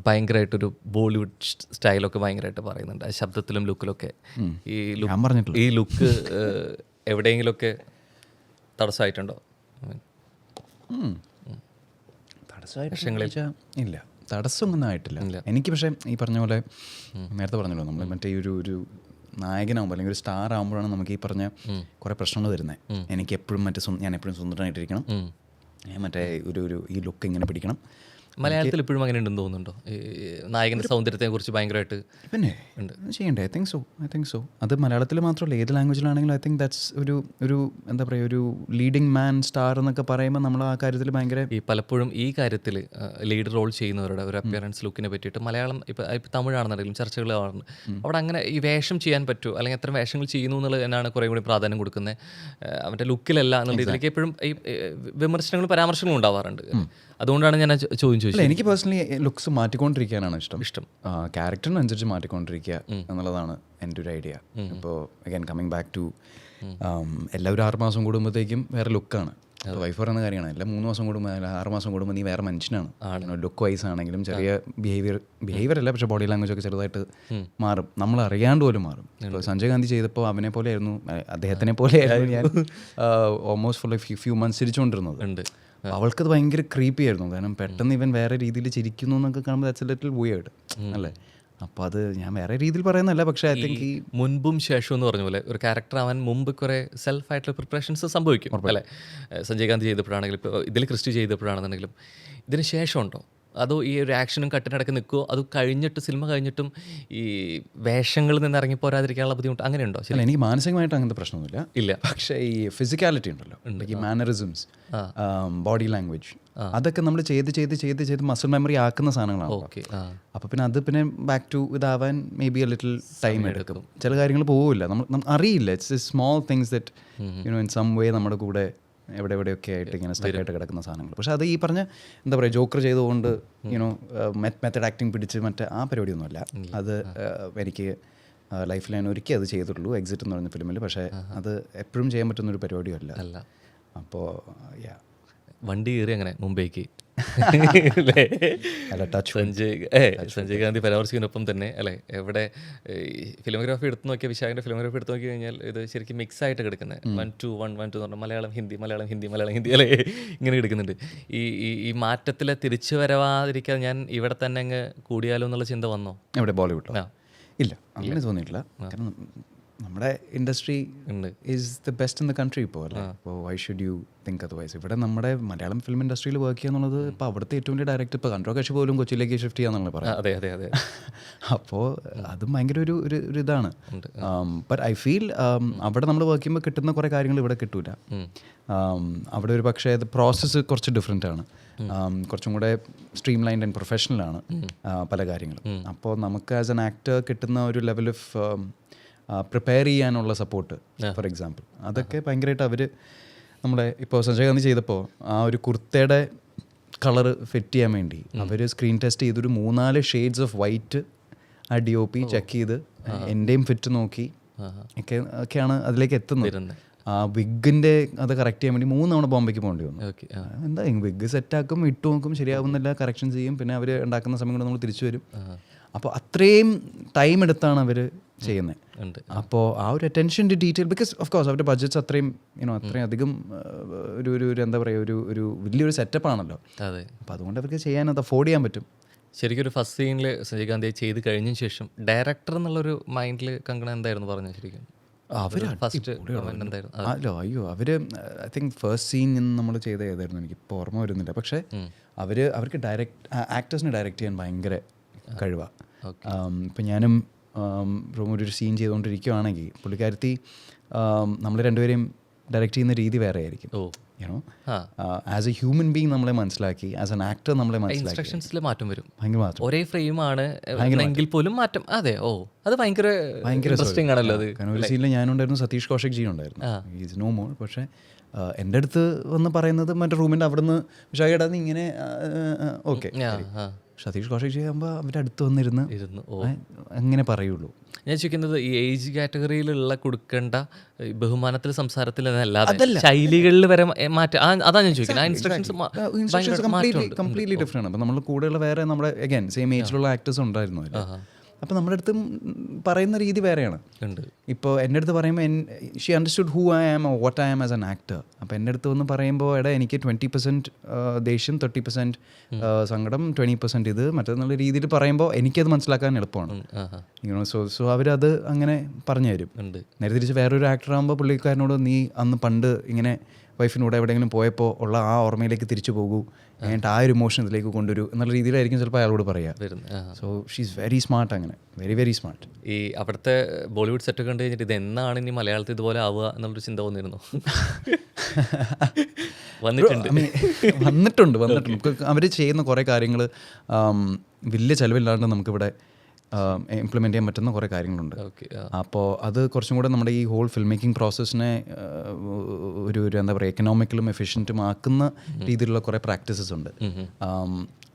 ഭയങ്കരമായിട്ടൊരു ബോളിവുഡ് സ്റ്റൈലൊക്കെ ഭയങ്കരമായിട്ട് പറയുന്നുണ്ട്, ആ ശബ്ദത്തിലും ലുക്കിലൊക്കെ. ഞാൻ പറഞ്ഞിട്ടില്ല, ഈ ലുക്ക് എവിടെയെങ്കിലുമൊക്കെ തടസ്സമായിട്ടുണ്ടോ? തടസ്സമായിട്ട് ഇല്ല, തടസ്സമൊന്നും ആയിട്ടില്ല എനിക്ക്. പക്ഷേ ഈ പറഞ്ഞ പോലെ നേരത്തെ പറഞ്ഞല്ലോ, നമ്മൾ മറ്റേ ഒരു നായകനാകുമ്പോൾ അല്ലെങ്കിൽ ഒരു സ്റ്റാർ ആകുമ്പോഴാണ് നമുക്ക് ഈ പറഞ്ഞ കുറേ പ്രശ്നങ്ങൾ വരുന്നത്. എനിക്ക് എപ്പോഴും ഞാൻ എപ്പോഴും സുന്ദരനായിട്ടിരിക്കണം, മറ്റേ ഈ ലുക്ക് ഇങ്ങനെ പിടിക്കണം. മലയാളത്തിൽ ഇപ്പോഴും അങ്ങനെ ഉണ്ടെന്ന് തോന്നുന്നുണ്ടോ? നായകൻ്റെ സൗന്ദര്യത്തെ കുറിച്ച് ഭയങ്കരമായിട്ട് പിന്നെ ചെയ്യണ്ടേ? I think so. അത് മലയാളത്തിൽ മാത്രമല്ല, ഏത് ലാംഗ്വേജിലാണെങ്കിലും ഐ തിങ്ക് ദാറ്റ്സ് ഒരു എന്താ പറയുക, ഒരു ലീഡിങ് മാൻ സ്റ്റാർ എന്നൊക്കെ പറയുമ്പോൾ നമ്മൾ ആ കാര്യത്തിൽ ഭയങ്കര ഈ പലപ്പോഴും ഈ കാര്യത്തിൽ ലീഡ് റോൾ ചെയ്യുന്നവരുടെ ഒരു അപ്പിയറൻസ് ലുക്കിനെ പറ്റിയിട്ട് മലയാളം ഇപ്പം തമിഴാണെന്നുണ്ടെങ്കിലും ചർച്ചകൾ കാണുന്നു. അവിടെ അങ്ങനെ ഈ വേഷം ചെയ്യാൻ പറ്റുമോ, അല്ലെങ്കിൽ എത്ര വേഷങ്ങൾ ചെയ്യുന്നു എന്നുള്ളത് എന്നാണ് കുറേ കൂടി പ്രാധാന്യം കൊടുക്കുന്നത്, അവൻ്റെ ലുക്കിലല്ല എന്നുള്ള ഇതിലേക്ക് എപ്പോഴും ഈ വിമർശനങ്ങളും പരാമർശങ്ങളും ഉണ്ടാവാറുണ്ട്. അതുകൊണ്ടാണ് ഞാൻ ചോദിച്ചത്. എനിക്ക് പേഴ്സണലി ലുക്സ് മാറ്റിക്കൊണ്ടിരിക്കാനാണ് ഇഷ്ടം. ക്യാരക്ടറിനനുസരിച്ച് മാറ്റിക്കൊണ്ടിരിക്കുക എന്നുള്ളതാണ് എൻ്റെ ഒരു ഐഡിയ. ഇപ്പോൾ അഗൈൻ കമ്മിങ് ബാക്ക് ടു എല്ലാവരും 6 മാസം കൂടുമ്പോഴത്തേക്കും വേറെ ലുക്കാണ്. വൈഫ് പറയുന്ന കാര്യമാണ്, എല്ലാം 3 മാസം കൂടുമ്പോൾ 6 മാസം കൂടുമ്പോൾ നീ വേറെ മനുഷ്യനാണ്. ലുക്ക് വൈസ് ആണെങ്കിലും ചെറിയ ബിഹേവിയർ അല്ല, പക്ഷേ ബോഡി ലാംഗ്വേജ് ഒക്കെ ചെറുതായിട്ട് മാറും, നമ്മൾ അറിയാണ്ട് പോലും മാറും. ഇപ്പോൾ സഞ്ജയ് ഗാന്ധി ചെയ്തപ്പോൾ അവനെ പോലെ ആയിരുന്നു, അദ്ദേഹത്തിനെ പോലെ ആയിരുന്നു ഞാൻ almost for like few months ചിരിച്ചുകൊണ്ടിരുന്നത്. അവൾക്കത് ഭയങ്കര ക്രീപ്പി ആയിരുന്നു, കാരണം പെട്ടെന്ന് ഇവൻ വേറെ രീതിയിൽ ചിരിക്കുന്നു എന്നൊക്കെ കാണുമ്പോൾ ദാറ്റ്സ് എ ലിറ്റിൽ വിയേർഡ് അല്ലേ. അപ്പോൾ അത് ഞാൻ വേറെ രീതിയിൽ പറയുന്നതല്ല, പക്ഷേ ഐ തിങ്ക് ഈ മുൻപും ശേഷവും എന്ന് പറഞ്ഞ പോലെ ഒരു ക്യാരക്ടർ ആവാൻ മുമ്പ് കുറേ സെൽഫായിട്ടുള്ള പ്രിപ്പറേഷൻസ് സംഭവിക്കും അല്ലേ. സഞ്ജയ് ഗാന്ധി ചെയ്തപ്പോഴാണെങ്കിലും ഇപ്പോൾ ഇതിൽ ക്രിസ്റ്റി ചെയ്തപ്പോഴാണെന്നുണ്ടെങ്കിലും ഇതിന് ശേഷം ഉണ്ടോ, അതോ ഈ ഒരു ആക്ഷനും കട്ടിനടക്കം നിൽക്കുമോ, അത് കഴിഞ്ഞിട്ട് സിനിമ കഴിഞ്ഞിട്ടും ഈ വേഷങ്ങളിൽ നിന്ന് ഇറങ്ങി പോരാതിരിക്കാനുള്ള ബുദ്ധിമുട്ട് അങ്ങനെയുണ്ടോ? ശരി, എനിക്ക് മാനസികമായിട്ട് അങ്ങനത്തെ പ്രശ്നമൊന്നുമില്ല. ഇല്ല, പക്ഷേ ഈ ഫിസിക്കാലിറ്റി ഉണ്ടല്ലോ, ഈ മാനറിസംസ്, ബോഡി ലാംഗ്വേജ്, അതൊക്കെ നമ്മൾ ചെയ്ത് മസിൽ മെമ്മറി ആക്കുന്ന സാധനങ്ങളാണ്. അപ്പോൾ പിന്നെ അത് പിന്നെ ബാക്ക് ടു ഇതാവാൻ maybe a little time എടുക്കും. ചില കാര്യങ്ങൾ പോവില്ല, നമ്മൾ അറിയില്ല. It's small things that you know in some way നമ്മുടെ കൂടെ എവിടെയൊക്കെ ആയിട്ട് ഇങ്ങനെ സ്റ്റക്കായിട്ട് കിടക്കുന്ന സാധനങ്ങൾ. പക്ഷെ അത് ഈ പറഞ്ഞ എന്താ പറയുക, ജോക്കർ ചെയ്തുകൊണ്ട് യുനോ മെത്തഡ് ആക്ടിങ് പിടിച്ച് മറ്റേ ആ പരിപാടിയൊന്നുമല്ല. അത് എനിക്ക് ലൈഫിൽ ഞാൻ ഒരിക്കൽ അത് ചെയ്തിട്ടുള്ളൂ, എക്സിറ്റ് എന്ന് പറഞ്ഞ ഫിലിമിൽ. പക്ഷേ അത് എപ്പോഴും ചെയ്യാൻ പറ്റുന്നൊരു പരിപാടിയും അല്ല. അപ്പോൾ വണ്ടി കയറി അങ്ങനെ മുംബൈക്ക് സഞ്ജയ് ഗാന്ധി പരാമർശിക്കുന്നതിനൊപ്പം തന്നെ അല്ലേ, എവിടെ ഫിലിമോഗ്രാഫി എടുത്ത് നോക്കിയാൽ, വിശാഖിൻ്റെ ഫിലിമോഗ്രാഫി എടുത്ത് നോക്കി കഴിഞ്ഞാൽ ഇത് ശരിക്കും മിക്സ് ആയിട്ട് കിടക്കുന്നത്. 1-2 എന്ന് പറഞ്ഞാൽ മലയാളം ഹിന്ദി അല്ലേ, ഇങ്ങനെ എടുക്കുന്നുണ്ട്. ഈ മാറ്റത്തിലെ തിരിച്ചു വരവാതിരിക്കാൻ ഞാൻ ഇവിടെ തന്നെ അങ്ങ് കൂടിയാലോ എന്നുള്ള ചിന്ത വന്നോ? എവിടെ, ബോളിവുഡിലോ? ഇല്ല, അങ്ങനെ തോന്നിയിട്ടില്ല. കാരണം നമ്മുടെ industry is the best in the country ഇപ്പോൾ അല്ലേ. അപ്പോൾ why should you think otherwise? ഇവിടെ നമ്മുടെ മലയാളം ഫിലിം ഇൻഡസ്ട്രിയിൽ വർക്ക് ചെയ്യുക എന്നുള്ളത് ഇപ്പോൾ അവിടുത്തെ ഏറ്റവും വലിയ ഡയറക്ടർ ഇപ്പോൾ കൺട്രോ കശി പോലും കൊച്ചിയിലേക്ക് ഷിഫ്റ്റ് ചെയ്യാന്നാണ് പറയുന്നത്. അതെ. അപ്പോൾ അതും ഭയങ്കര ഒരു ഇതാണ്. ബട്ട് ഐ ഫീൽ അവിടെ നമ്മൾ വർക്ക് ചെയ്യുമ്പോൾ കിട്ടുന്ന കുറേ കാര്യങ്ങൾ ഇവിടെ കിട്ടൂല. അവിടെ ഒരു പക്ഷേ അത് പ്രോസസ്സ് കുറച്ച് ഡിഫറെൻ്റ് ആണ്, കുറച്ചും കൂടെ സ്ട്രീം ലൈൻഡ് ആൻഡ് പ്രൊഫഷണലാണ് പല കാര്യങ്ങളും. അപ്പോൾ നമുക്ക് ആസ് എൻ ആക്ടർ കിട്ടുന്ന ഒരു ലെവൽ ഓഫ് പ്രിപ്പയർ ചെയ്യാനുള്ള സപ്പോർട്ട്, ഫോർ എക്സാമ്പിൾ, അതൊക്കെ ഭയങ്കരമായിട്ട് അവർ നമ്മുടെ ഇപ്പോൾ സഞ്ജയ് ഗാന്ധി ചെയ്തപ്പോൾ ആ ഒരു കുർത്തയുടെ കളറ് ഫിറ്റ് ചെയ്യാൻ വേണ്ടി അവർ സ്ക്രീൻ ടെസ്റ്റ് ചെയ്തൊരു 3-4 ഷെയ്ഡ്സ് ഓഫ് വൈറ്റ് ആ DOP ചെക്ക് ചെയ്ത് എൻ്റെയും ഫിറ്റ് നോക്കി ഒക്കെയാണ് അതിലേക്ക് എത്തുന്നത്. ആ വിഗിൻ്റെ അത് കറക്റ്റ് ചെയ്യാൻ വേണ്ടി 3 തവണ ബോംബെക്ക് പോകേണ്ടി വന്നു. എന്താ വിഗ് സെറ്റാക്കും, ഇട്ട് നോക്കും, ശരിയാവുന്നില്ല, കറക്ഷൻ ചെയ്യും, പിന്നെ അവർ ഉണ്ടാക്കുന്ന സമയം കൊണ്ട് നമ്മൾ തിരിച്ചു വരും. അപ്പോൾ അത്രയും ടൈം എടുത്താണ് അവർ ചെയ്യുന്നത്. ഉണ്ട്. അപ്പോൾ ആ ഒരു attention to detail, because of course അവരുടെ ബഡ്ജറ്റ്സ് അത്രയും അത്രയും അധികം ഒരു എന്താ പറയുക ഒരു വലിയൊരു സെറ്റപ്പാണല്ലോ. അതെ. അപ്പോൾ അതുകൊണ്ട് അവർക്ക് ചെയ്യാൻ അത് അഫോർഡ് ചെയ്യാൻ പറ്റും. ശരിക്കും ഒരു ഫസ്റ്റ് സീനിൽ സഞ്ജയ് ചെയ്ത് കഴിഞ്ഞ ശേഷം ഡയറക്ടർ എന്നുള്ളൊരു മൈൻഡിൽ കങ്കണ എന്തായിരുന്നു പറഞ്ഞത്? ശരിക്കും ഫസ്റ്റ് എന്തായിരുന്നു? അയ്യോ അവര് ഐ തിങ്ക് ഫസ്റ്റ് സീൻ നമ്മൾ ചെയ്ത ഏതായിരുന്നു എനിക്ക് ഇപ്പോൾ ഓർമ്മ വരുന്നില്ല. പക്ഷേ അവർക്ക് ആക്ടേഴ്സിനെ ഡയറക്റ്റ് ചെയ്യാൻ ഭയങ്കര കഴിവാണ്. ഇപ്പം ഞാനും ഒരു സീൻ ചെയ്തുകൊണ്ടിരിക്കുകയാണെങ്കിൽ പുള്ളിക്കാരത്തി നമ്മൾ രണ്ടുപേരെയും ഡയറക്റ്റ് ചെയ്യുന്ന രീതി വേറെ ആയിരിക്കും. ആസ് എ ഹ്യൂമൻ ബീങ് നമ്മളെ മനസ്സിലാക്കി, ആസ് എൻ ആക്ടർ നമ്മളെ മനസ്സിലാക്കി. ഇൻസ്ട്രക്ഷൻസിൽ മാറ്റം വരും. ഭയങ്കര മാറ്റം. ഒരേ ഫ്രെയിമാണ് എങ്കിൽ പോലും മാറ്റം. അതെ. അത് ഭയങ്കര ഇൻട്രസ്റ്റിംഗ് ആണല്ലോ അത്. കാരണം ഒരു സീനിൽ ഞാനുണ്ടായിരുന്നു, സതീഷ് കൗശിക് ജി ഉണ്ടായിരുന്നു. Is no more. പക്ഷേ എൻ്റെ അടുത്ത് വന്ന് പറയുന്നത് മറ്റേ റൂമിൻ്റെ അവിടെ നിന്ന് ഷായിടാന്ന് ഇങ്ങനെ ഓക്കെ. സതീഷ് കൗശിക് ജി ആകുമ്പോൾ അവരുടെ അടുത്ത് വന്നിരുന്നു അങ്ങനെ പറയുള്ളൂ. ഞാൻ ചോദിക്കുന്നത് ഈ ഏജ് കാറ്റഗറിയിലുള്ള കൊടുക്കേണ്ട ബഹുമാനത്തിൽ സംസാരത്തിൽ അല്ലാതെ ശൈലികളിൽ വരെ മാറ്റം, അതാണ് ഞാൻ ചോദിക്കുന്നത്. ഇൻസ്ട്രക്ഷൻസ് കംപ്ലീറ്റ്ലി ഡിഫറെൻ്റ് ആണ്. അപ്പോൾ നമ്മൾ കൂടെയുള്ള വേറെ നമ്മുടെ അഗൈൻ സെയിം ഏജിലുള്ള ആക്ടേഴ്സ് ഉണ്ടായിരുന്നു അതിൽ. അപ്പോൾ നമ്മുടെ അടുത്തും പറയുന്ന രീതി വേറെയാണ്. ഇപ്പോൾ എൻ്റെ അടുത്ത് പറയുമ്പോൾ she understood who I am what I am as an actor. അപ്പോൾ എൻ്റെ അടുത്ത് വന്ന് പറയുമ്പോൾ എനിക്ക് 20% ദേഷ്യം, 30% സങ്കടം, 20% ഇത് മറ്റെന്നുള്ള രീതിയിൽ പറയുമ്പോൾ എനിക്കത് മനസ്സിലാക്കാൻ എളുപ്പമാണ്. സോ അവരത് അങ്ങനെ പറഞ്ഞു തരും. നേരെ തിരിച്ച് വേറൊരു ആക്ടർ ആകുമ്പോൾ പുള്ളിക്കാരനോട് നീ അന്ന് പണ്ട് ഇങ്ങനെ വൈഫിനൂടെ എവിടെയെങ്കിലും പോയപ്പോൾ ഉള്ള ആ ഓർമ്മയിലേക്ക് തിരിച്ചു പോകൂ, എന്നിട്ട് ആ ഒരു ഇമോഷൻ ഇതിലേക്ക് കൊണ്ടുവരൂ എന്നുള്ള രീതിയിലായിരിക്കും ചിലപ്പോൾ അയാളോട് പറയുക. So she's very smart. അങ്ങനെ വെരി സ്മാർട്ട്. ഈ അവിടുത്തെ ബോളിവുഡ് സെറ്റ് കണ്ടു കഴിഞ്ഞിട്ട് ഇത് എന്നാണ് ഇനി മലയാളത്തിൽ ഇതുപോലെ ആവുക എന്നുള്ളൊരു ചിന്ത വന്നിരുന്നു? വന്നിട്ടുണ്ട്. അവർ ചെയ്യുന്ന കുറേ കാര്യങ്ങൾ വലിയ ചിലവില്ലാണ്ട് നമുക്കിവിടെ ഇംപ്ലിമെൻ്റ് ചെയ്യാൻ പറ്റുന്ന കുറേ കാര്യങ്ങളുണ്ട്. അപ്പോൾ അത് കുറച്ചും കൂടെ നമ്മുടെ ഈ ഹോൾ ഫിൽം മേക്കിംഗ് പ്രോസസ്സിനെ ഒരു എന്താ പറയുക എക്കണോമിക്കലും എഫിഷ്യൻറ്റും ആക്കുന്ന രീതിയിലുള്ള കുറേ പ്രാക്ടീസസ് ഉണ്ട്.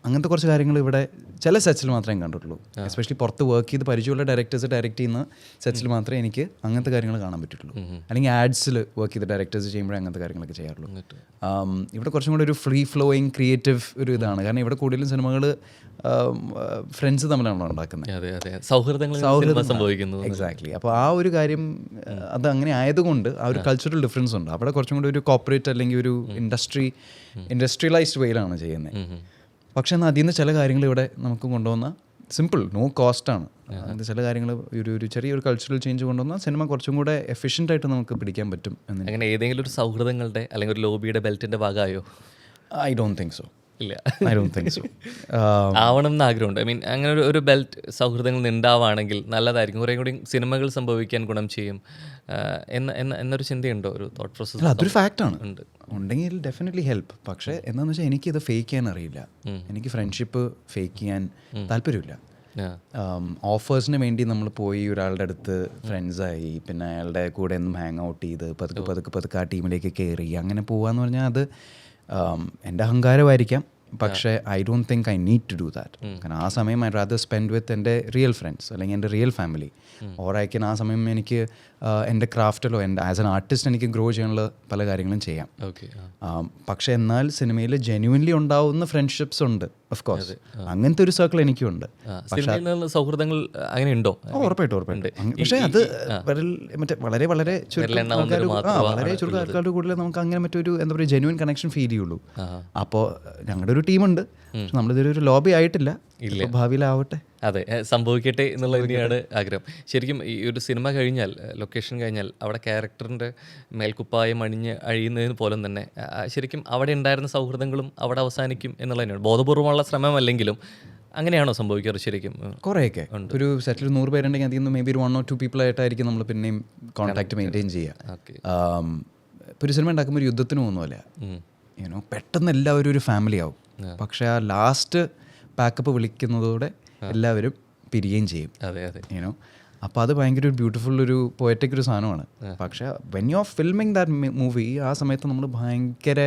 അങ്ങനത്തെ കുറച്ച് കാര്യങ്ങൾ ഇവിടെ ചില സെറ്റ്സിൽ മാത്രമേ കണ്ടിട്ടുള്ളൂ. എസ്പെഷ്യലി പുറത്ത് വർക്ക് ചെയ്ത് പരിചയമുള്ള ഡയറക്ടേഴ്സ് ഡയറക്റ്റ് ചെയ്യുന്ന സെറ്റ്സിൽ മാത്രമേ എനിക്ക് അങ്ങനത്തെ കാര്യങ്ങൾ കാണാൻ പറ്റുള്ളൂ. അല്ലെങ്കിൽ ആഡ്സിൽ വർക്ക് ചെയ്ത് ഡയറക്ടേഴ്സ് ചെയ്യുമ്പോഴേ അങ്ങനത്തെ കാര്യങ്ങളൊക്കെ ചെയ്യാറുള്ളൂ. ഇവിടെ കുറച്ചും കൂടെ ഒരു ഫ്രീ ഫ്ലോയിങ് ക്രിയേറ്റീവ് ഒരു ഇതാണ്. കാരണം ഇവിടെ കൂടുതലും സിനിമകൾ ഫ്രണ്ട്സ് തമ്മിലാണല്ലോ ഉണ്ടാക്കുന്നത്, സൗഹൃദങ്ങൾ സംഭവിക്കുന്നു. എക്സാക്ട്ലി. അപ്പോൾ ആ ഒരു കാര്യം അത് അങ്ങനെ ആയതുകൊണ്ട് ആ ഒരു കൾച്ചറൽ ഡിഫറൻസ് ഉണ്ട്. അവിടെ കുറച്ചും കൂടി ഒരു കോർപ്പറേറ്റ് അല്ലെങ്കിൽ ഒരു ഇൻഡസ്ട്രിയലൈസ്ഡ് വേയിലാണ് ചെയ്യുന്നത്. പക്ഷേ എന്നാൽ അതിൽ നിന്ന് ചില കാര്യങ്ങൾ ഇവിടെ നമുക്ക് കൊണ്ടുവന്ന സിമ്പിൾ നോ കോസ്റ്റാണ്. അത് ചില കാര്യങ്ങൾ ഒരു ചെറിയൊരു കൾച്ചറൽ ചേഞ്ച് കൊണ്ടുവന്നാൽ സിനിമ കുറച്ചും കൂടെ എഫിഷ്യൻ്റ് ആയിട്ട് നമുക്ക് പിടിക്കാൻ പറ്റും. അങ്ങനെ ഏതെങ്കിലും ഒരു സൗഹൃദങ്ങളുടെ അല്ലെങ്കിൽ ഒരു ലോബിയുടെ ബെൽറ്റിൻ്റെ ഭാഗമായോ? I don't think so. ഇല്ല, ഐ ഡോണ്ട് തിങ്ക് സോ. ആവണം എന്ന് ആഗ്രഹമുണ്ട്. ഐ മീൻ അങ്ങനെ ഒരു ബെൽറ്റ് സൗഹൃദങ്ങൾ ഉണ്ടാവുകയാണെങ്കിൽ നല്ലതായിരിക്കും, കുറേ കൂടി സിനിമകൾ സംഭവിക്കാൻ ഗുണം ചെയ്യും എന്നൊരു ചിന്തയുണ്ടോ? ഒരു തോട്ട് പ്രോസസ്? അതൊരു ഫാക്റ്റാണ്. ഉണ്ടെങ്കിൽ ഡെഫിനറ്റ്ലി ഹെൽപ്പ്. പക്ഷേ എന്താണെന്ന് വെച്ചാൽ എനിക്കിത് ഫേക്ക് ചെയ്യാൻ അറിയില്ല. എനിക്ക് ഫ്രണ്ട്ഷിപ്പ് ഫേക്ക് ചെയ്യാൻ താല്പര്യമില്ല. ഓഫേഴ്സിന് വേണ്ടി നമ്മൾ പോയി ഒരാളുടെ അടുത്ത് ഫ്രണ്ട്സായി പിന്നെ അയാളുടെ കൂടെ ഒന്നും ഹാങ് ഔട്ട് ചെയ്ത് പതുക്കെ ആ ടീമിലേക്ക് കയറി അങ്ങനെ പോവാന്ന് പറഞ്ഞാൽ അത് എൻ്റെ അഹങ്കാരമായിരിക്കാം. പക്ഷേ I don't think I need to do that. കാരണം ആ സമയം ഐ റാദർ സ്പെൻഡ് വിത്ത് എൻ്റെ റിയൽ ഫ്രണ്ട്സ് അല്ലെങ്കിൽ എൻ്റെ real family. Or I can ആ സമയം എനിക്ക് എൻ്റെ ക്രാഫ്റ്റിലോ എൻ്റെ ആസ് എൻ ആർട്ടിസ്റ്റ് എനിക്ക് ഗ്രോ ചെയ്യാനുള്ള പല കാര്യങ്ങളും ചെയ്യാം. പക്ഷേ എന്നാൽ സിനിമയിൽ ജെന്യുവൻലി ഉണ്ടാവുന്ന ഫ്രണ്ട്ഷിപ്സ് ഉണ്ട്, ഓഫ് കോഴ്സ്. അങ്ങനത്തെ ഒരു സർക്കിൾ എനിക്കുണ്ട്. സൗഹൃദങ്ങൾ അങ്ങനെ ഉണ്ടോ? ഉറപ്പായിട്ടും. പക്ഷേ അത് മറ്റേ വളരെ ചുരുക്കം ആൾക്കാരുടെ കൂടുതൽ നമുക്ക് അങ്ങനെ മറ്റൊരു എന്താ പറയുക ജെന്യുവൻ കണക്ഷൻ ഫീൽ ചെയ്യുള്ളൂ. അപ്പോൾ ഞങ്ങളുടെ ഒരു ടീമുണ്ട്, നമ്മളിതൊരു ഒരു ലോബി ആയിട്ടില്ല, ഭാവിയിലാവട്ടെ. അതെ, സംഭവിക്കട്ടെ എന്നുള്ളത് തന്നെയാണ് ആഗ്രഹം. ശരിക്കും ഈ ഒരു സിനിമ കഴിഞ്ഞാൽ, ലൊക്കേഷൻ കഴിഞ്ഞാൽ അവിടെ ക്യാരക്ടറിൻ്റെ മേൽക്കുപ്പായം അഴിയുന്നതിന് പോലും തന്നെ ശരിക്കും അവിടെ ഉണ്ടായിരുന്ന സൗഹൃദങ്ങളും അവിടെ അവസാനിക്കും എന്നുള്ളത് തന്നെയാണ്. ബോധപൂർവമുള്ള ശ്രമമല്ലെങ്കിലും അങ്ങനെയാണോ സംഭവിക്കാറ്? ശരിക്കും കുറേയൊക്കെ ഒരു സെറ്റിൽ 100 പേരുണ്ടെങ്കിൽ അതിൽ നിന്ന് മേ ബി ഒരു 1 or 2 people ആയിട്ടായിരിക്കും നമ്മൾ പിന്നെയും കോൺടാക്ട് മെയിൻറ്റെയിൻ ചെയ്യുക. ഇപ്പോൾ ഒരു സിനിമ ഉണ്ടാക്കുമ്പോൾ ഒരു യുദ്ധത്തിന് പോകുന്നതല്ല, പെട്ടെന്ന് എല്ലാവരും ഒരു ഫാമിലി ആവും. പക്ഷേ ആ ലാസ്റ്റ് പാക്കപ്പ് വിളിക്കുന്നതോടെ എല്ലാവരും പിരിയുകയും ചെയ്യും. അപ്പോൾ അത് ഭയങ്കര ഒരു ബ്യൂട്ടിഫുൾ ഒരു പോയറ്റിക് ഒരു സാധനമാണ്. പക്ഷേ when you are filming that movie ആ സമയത്ത് നമ്മൾ ഭയങ്കര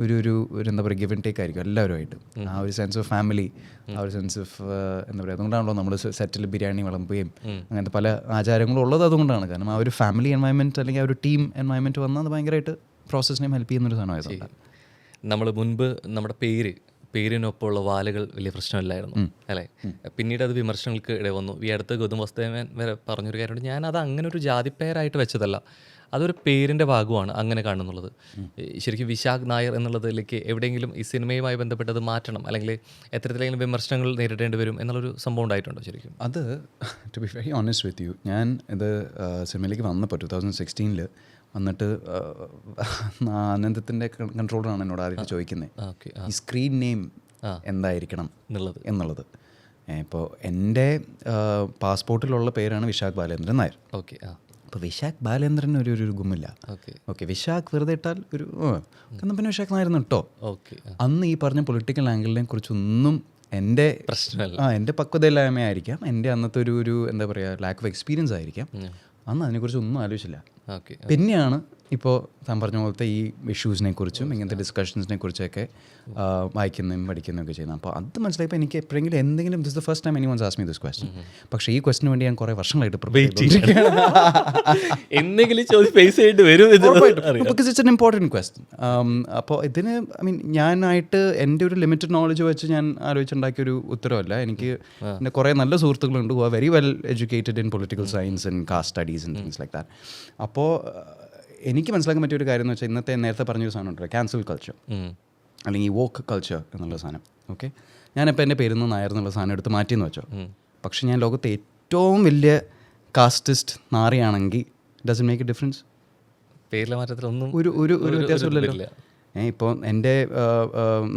ഒരു എന്താ പറയുക ഗിവ് ആൻഡ് ടേക്ക് ആയിരിക്കും എല്ലാവരുമായിട്ട്. ആ ഒരു സെൻസ് ഓഫ് ഫാമിലി, ആ ഒരു സെൻസ് ഓഫ് എന്താ പറയുക, അതുകൊണ്ടാണല്ലോ നമ്മൾ സെറ്റിൽ ബിരിയാണി വിളമ്പുകയും അങ്ങനത്തെ പല ആചാരങ്ങളും ഉള്ളത് അതുകൊണ്ടാണ്. കാരണം ആ ഒരു ഫാമിലി എൻവയൺമെൻറ്റ് അല്ലെങ്കിൽ ആ ഒരു ടീം എൻവയൺമെൻറ്റ് വന്നാൽ അത് ഭയങ്കരമായിട്ട് പ്രോസസ്സിനെയും ഹെൽപ്പ് ചെയ്യുന്നൊരു സാധനമായതുകൊണ്ട്. നമ്മൾ മുൻപ് നമ്മുടെ പേര് പേരിനൊപ്പമുള്ള വാലുകൾ വലിയ പ്രശ്നമില്ലായിരുന്നു അല്ലേ? പിന്നീട് അത് വിമർശനങ്ങൾക്ക് ഇട വന്നു. ഈ അടുത്ത് ഗൗതം വാസുദേവൻ വരെ പറഞ്ഞൊരു കാര്യമുണ്ട്, ഞാനത് അങ്ങനെ ഒരു ജാതിപ്പേരായിട്ട് വെച്ചതല്ല, അതൊരു പേരിൻ്റെ ഭാഗമാണ് അങ്ങനെ കാണുന്നുള്ളത്. ശരിക്കും വിശാഖ് നായർ എന്നുള്ളതിലേക്ക് എവിടെയെങ്കിലും ഈ സിനിമയുമായി ബന്ധപ്പെട്ടത് മാറ്റണം, അല്ലെങ്കിൽ എത്തരത്തിലെങ്കിലും വിമർശനങ്ങൾ നേരിടേണ്ടി വരും എന്നുള്ളൊരു സംഭവം ഉണ്ടായിട്ടുണ്ടോ ശരിക്കും? അത് to be very honest with you, ഞാൻ ഇത് സിനിമയിലേക്ക് വന്നപ്പോൾ 2016 വന്നിട്ട് ആനന്ദത്തിൻ്റെ കൺട്രോളറാണ് എന്നോട് ആദ്യം ചോദിക്കുന്നത് ഈ സ്ക്രീൻ നെയിം എന്തായിരിക്കണം എന്നുള്ളത്. ഇപ്പോൾ എൻ്റെ പാസ്പോർട്ടിലുള്ള പേരാണ് വിശാഖ് ബാലേന്ദ്രൻ നായർ. ഓക്കെ. അപ്പോൾ വിശാഖ് ബാലേന്ദ്രൻ ഒരു ഗുമ്മില്ല. ഓക്കെ, വിശാഖ് വെറുതെ ഇട്ടാൽ ഒരു എന്നാൽ പിന്നെ വിശാഖ് നായർ ഇട്ടോ. അന്ന് ഈ പറഞ്ഞ പൊളിറ്റിക്കൽ ആംഗിളിനെ കുറിച്ചൊന്നും എൻ്റെ പ്രശ്നമല്ല, എൻ്റെ പക്വതയില്ലായ്മയായിരിക്കാം, എൻ്റെ അന്നത്തെ ഒരു എന്താ പറയുക ലാക്ക് ഓഫ് എക്സ്പീരിയൻസ് ആയിരിക്കാം, അന്ന് അതിനെക്കുറിച്ച് ഒന്നും ആലോചിച്ചില്ല. പിന്നെയാണ് ഇപ്പോൾ താൻ പറഞ്ഞ പോലത്തെ ഈ ഇഷ്യൂസിനെ കുറിച്ചും ഇങ്ങനത്തെ ഡിസ്കഷൻസിനെ കുറിച്ചൊക്കെ വായിക്കുന്നതും പഠിക്കുന്നതും ഒക്കെ ചെയ്യുന്നത്. അപ്പോൾ അത് മനസ്സിലായപ്പോൾ എനിക്ക് എപ്പോഴെങ്കിലും എന്തെങ്കിലും this the first time anyone's asked me this question. പക്ഷേ ഈ ക്വസ്റ്റിന് വേണ്ടി ഞാൻ കുറേ വർഷങ്ങളായിട്ട് എന്തെങ്കിലും ചോദ്യം ഫേസ് ചെയ്യേണ്ടി വരും, because it's an important question. അപ്പോൾ ഇതിന് ഐ മീൻ ഞാനായിട്ട് എൻ്റെ ഒരു ലിമിറ്റഡ് നോളജ് വെച്ച് ഞാൻ ആലോചിച്ചുണ്ടാക്കിയൊരു ഉത്തരവല്ല. എനിക്ക് എൻ്റെ കുറേ നല്ല സുഹൃത്തുക്കളുണ്ട് who are very well educated in political science and caste studies and things like that. അപ്പോൾ എനിക്ക് മനസ്സിലാക്കാൻ പറ്റിയ ഒരു കാര്യം എന്ന് വെച്ചാൽ ഇന്നത്തെ നേരത്തെ പറഞ്ഞൊരു സാധനം ഉണ്ടല്ലോ, ക്യാൻസൽ കൾച്ചർ അല്ലെങ്കിൽ വോക്ക് കൾച്ചർ എന്നുള്ള സാധനം. ഓക്കെ, ഞാനിപ്പോൾ എൻ്റെ പേരിൽ നിന്ന് നായർ എന്നുള്ള സാധനം എടുത്ത് മാറ്റിയെന്ന് വെച്ചോ, പക്ഷെ ഞാൻ ലോകത്തെ ഏറ്റവും വലിയ casteist നാറിയാണെങ്കിൽ doesn't make a difference. പേരിലെ മാറ്റത്തിലൊന്നും ഒരു വ്യത്യാസമില്ലല്ലോ. ഇപ്പോൾ എൻ്റെ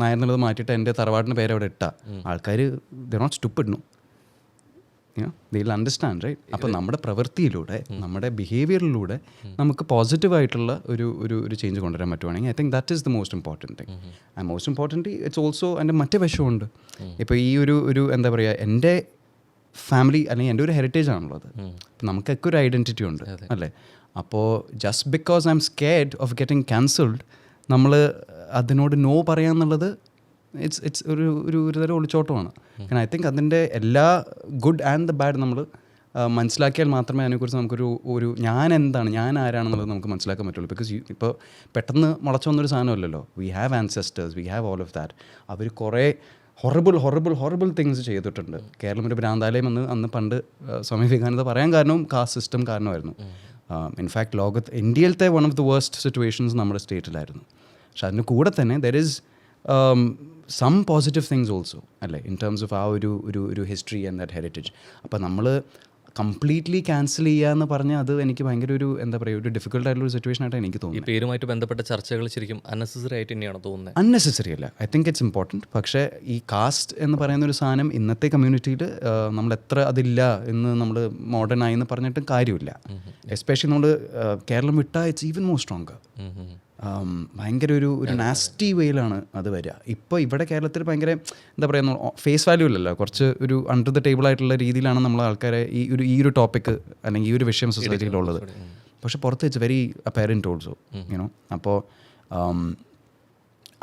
നായർ എന്നുള്ളത് മാറ്റിയിട്ട് എൻ്റെ തറവാടിൻ്റെ പേര് അവിടെ ഇട്ടാൽ ആൾക്കാർ they not stupid, no, they will understand, right? അപ്പോൾ നമ്മുടെ പ്രവൃത്തിയിലൂടെ നമ്മുടെ ബിഹേവിയറിലൂടെ നമുക്ക് പോസിറ്റീവായിട്ടുള്ള ഒരു ചേഞ്ച് കൊണ്ടുവരാൻ പറ്റുവാണെങ്കിൽ I think that is the most important thing. And most important it's also എൻ്റെ മറ്റേ വശമുണ്ട്. ഇപ്പോൾ ഈ ഒരു എന്താ പറയുക, എൻ്റെ ഫാമിലി അല്ലെങ്കിൽ എൻ്റെ ഒരു ഹെറിറ്റേജ് ആണുള്ളത്, നമുക്കൊക്കെ ഒരു ഐഡൻറ്റിറ്റി ഉണ്ട് അല്ലേ? അപ്പോൾ just because I M scared of getting cancelled നമ്മൾ അതിനോട് നോ പറയാന്നുള്ളത് ഇറ്റ്സ് ഒരു തരം ഒളിച്ചോട്ടമാണ്. കാരണം ഐ തിങ്ക് അതിൻ്റെ എല്ലാ ഗുഡ് ആൻഡ് ദ ബാഡ് നമ്മൾ മനസ്സിലാക്കിയാൽ മാത്രമേ അതിനെക്കുറിച്ച് നമുക്കൊരു ഞാൻ എന്താണ്, ഞാൻ ആരാണെന്നുള്ളത് നമുക്ക് മനസ്സിലാക്കാൻ പറ്റുള്ളൂ. ബിക്കോസ് ഇപ്പോൾ പെട്ടെന്ന് മുളച്ചു വന്നൊരു സാധനമല്ലല്ലോ. We have ancestors, we have all of that. അവർ കുറേ ഹൊറബിൾ തിങ്സ് ചെയ്തിട്ടുണ്ട്. കേരളം ഒരു ഭ്രാന്താലയം അന്ന് പണ്ട് സ്വാമി വിവേകാനന്ദ പറയാൻ കാരണവും കാസ്റ്റ് സിസ്റ്റം കാരണമായിരുന്നു. ഇൻഫാക്ട് ലോകത്ത് ഇന്ത്യയിലത്തെ one of the worst situations നമ്മുടെ സ്റ്റേറ്റിലായിരുന്നു. പക്ഷെ അതിന് കൂടെ തന്നെ there is some positive things also അല്ലേ, ഇൻ ടേംസ് ഓഫ് ആ ഒരു ഹിസ്റ്ററി ആൻഡ് ദാറ്റ് ഹെറിറ്റേജ്. അപ്പോൾ നമ്മൾ കംപ്ലീറ്റ്ലി ക്യാൻസൽ ചെയ്യുക എന്ന് പറഞ്ഞാൽ അത് എനിക്ക് ഭയങ്കര ഒരു എന്താ പറയുക ഒരു ഡിഫിക്കൽട്ട് ആയിട്ടുള്ള ഒരു സിറ്റുവേഷൻ ആയിട്ട് എനിക്ക് തോന്നുന്നു. ഈ പേരുമായിട്ട് ബന്ധപ്പെട്ട ചർച്ചകൾ ശരിക്കും അൺനെസസറി ആയിട്ട് തന്നെയാണ് തോന്നുന്നത്. അൺനെസസറി അല്ല, ഐ തിങ്ക് ഇറ്റ്സ് ഇമ്പോർട്ടൻറ്റ്. പക്ഷേ ഈ കാസ്റ്റ് എന്ന് പറയുന്ന ഒരു സാധനം ഇന്നത്തെ കമ്മ്യൂണിറ്റിയിൽ നമ്മൾ എത്ര അതില്ല എന്ന് നമ്മൾ മോഡേൺ ആയി എന്ന് പറഞ്ഞിട്ടും കാര്യമില്ല. എസ്പെഷ്യലി നമ്മൾ കേരളം വിട്ടാൽ ഇറ്റ്സ് ഈവൻ മോർ സ്ട്രോങ്കർ. ഭയങ്കര ഒരു നാസ്റ്റി വേയിലാണ് അത് വരിക. ഇപ്പോൾ ഇവിടെ കേരളത്തിൽ ഭയങ്കര എന്താ പറയുക ഫേസ് വാല്യൂ ഇല്ലല്ലോ, കുറച്ച് ഒരു അണ്ടർ ദ ടേബിൾ ആയിട്ടുള്ള രീതിയിലാണ് നമ്മൾ ആൾക്കാരെ ഈ ഒരു ടോപ്പിക്ക് അല്ലെങ്കിൽ ഈ ഒരു വിഷയം സൊസൈറ്റിയിലുള്ളത്. പക്ഷെ പുറത്ത് it's very apparent also, you know. അപ്പോൾ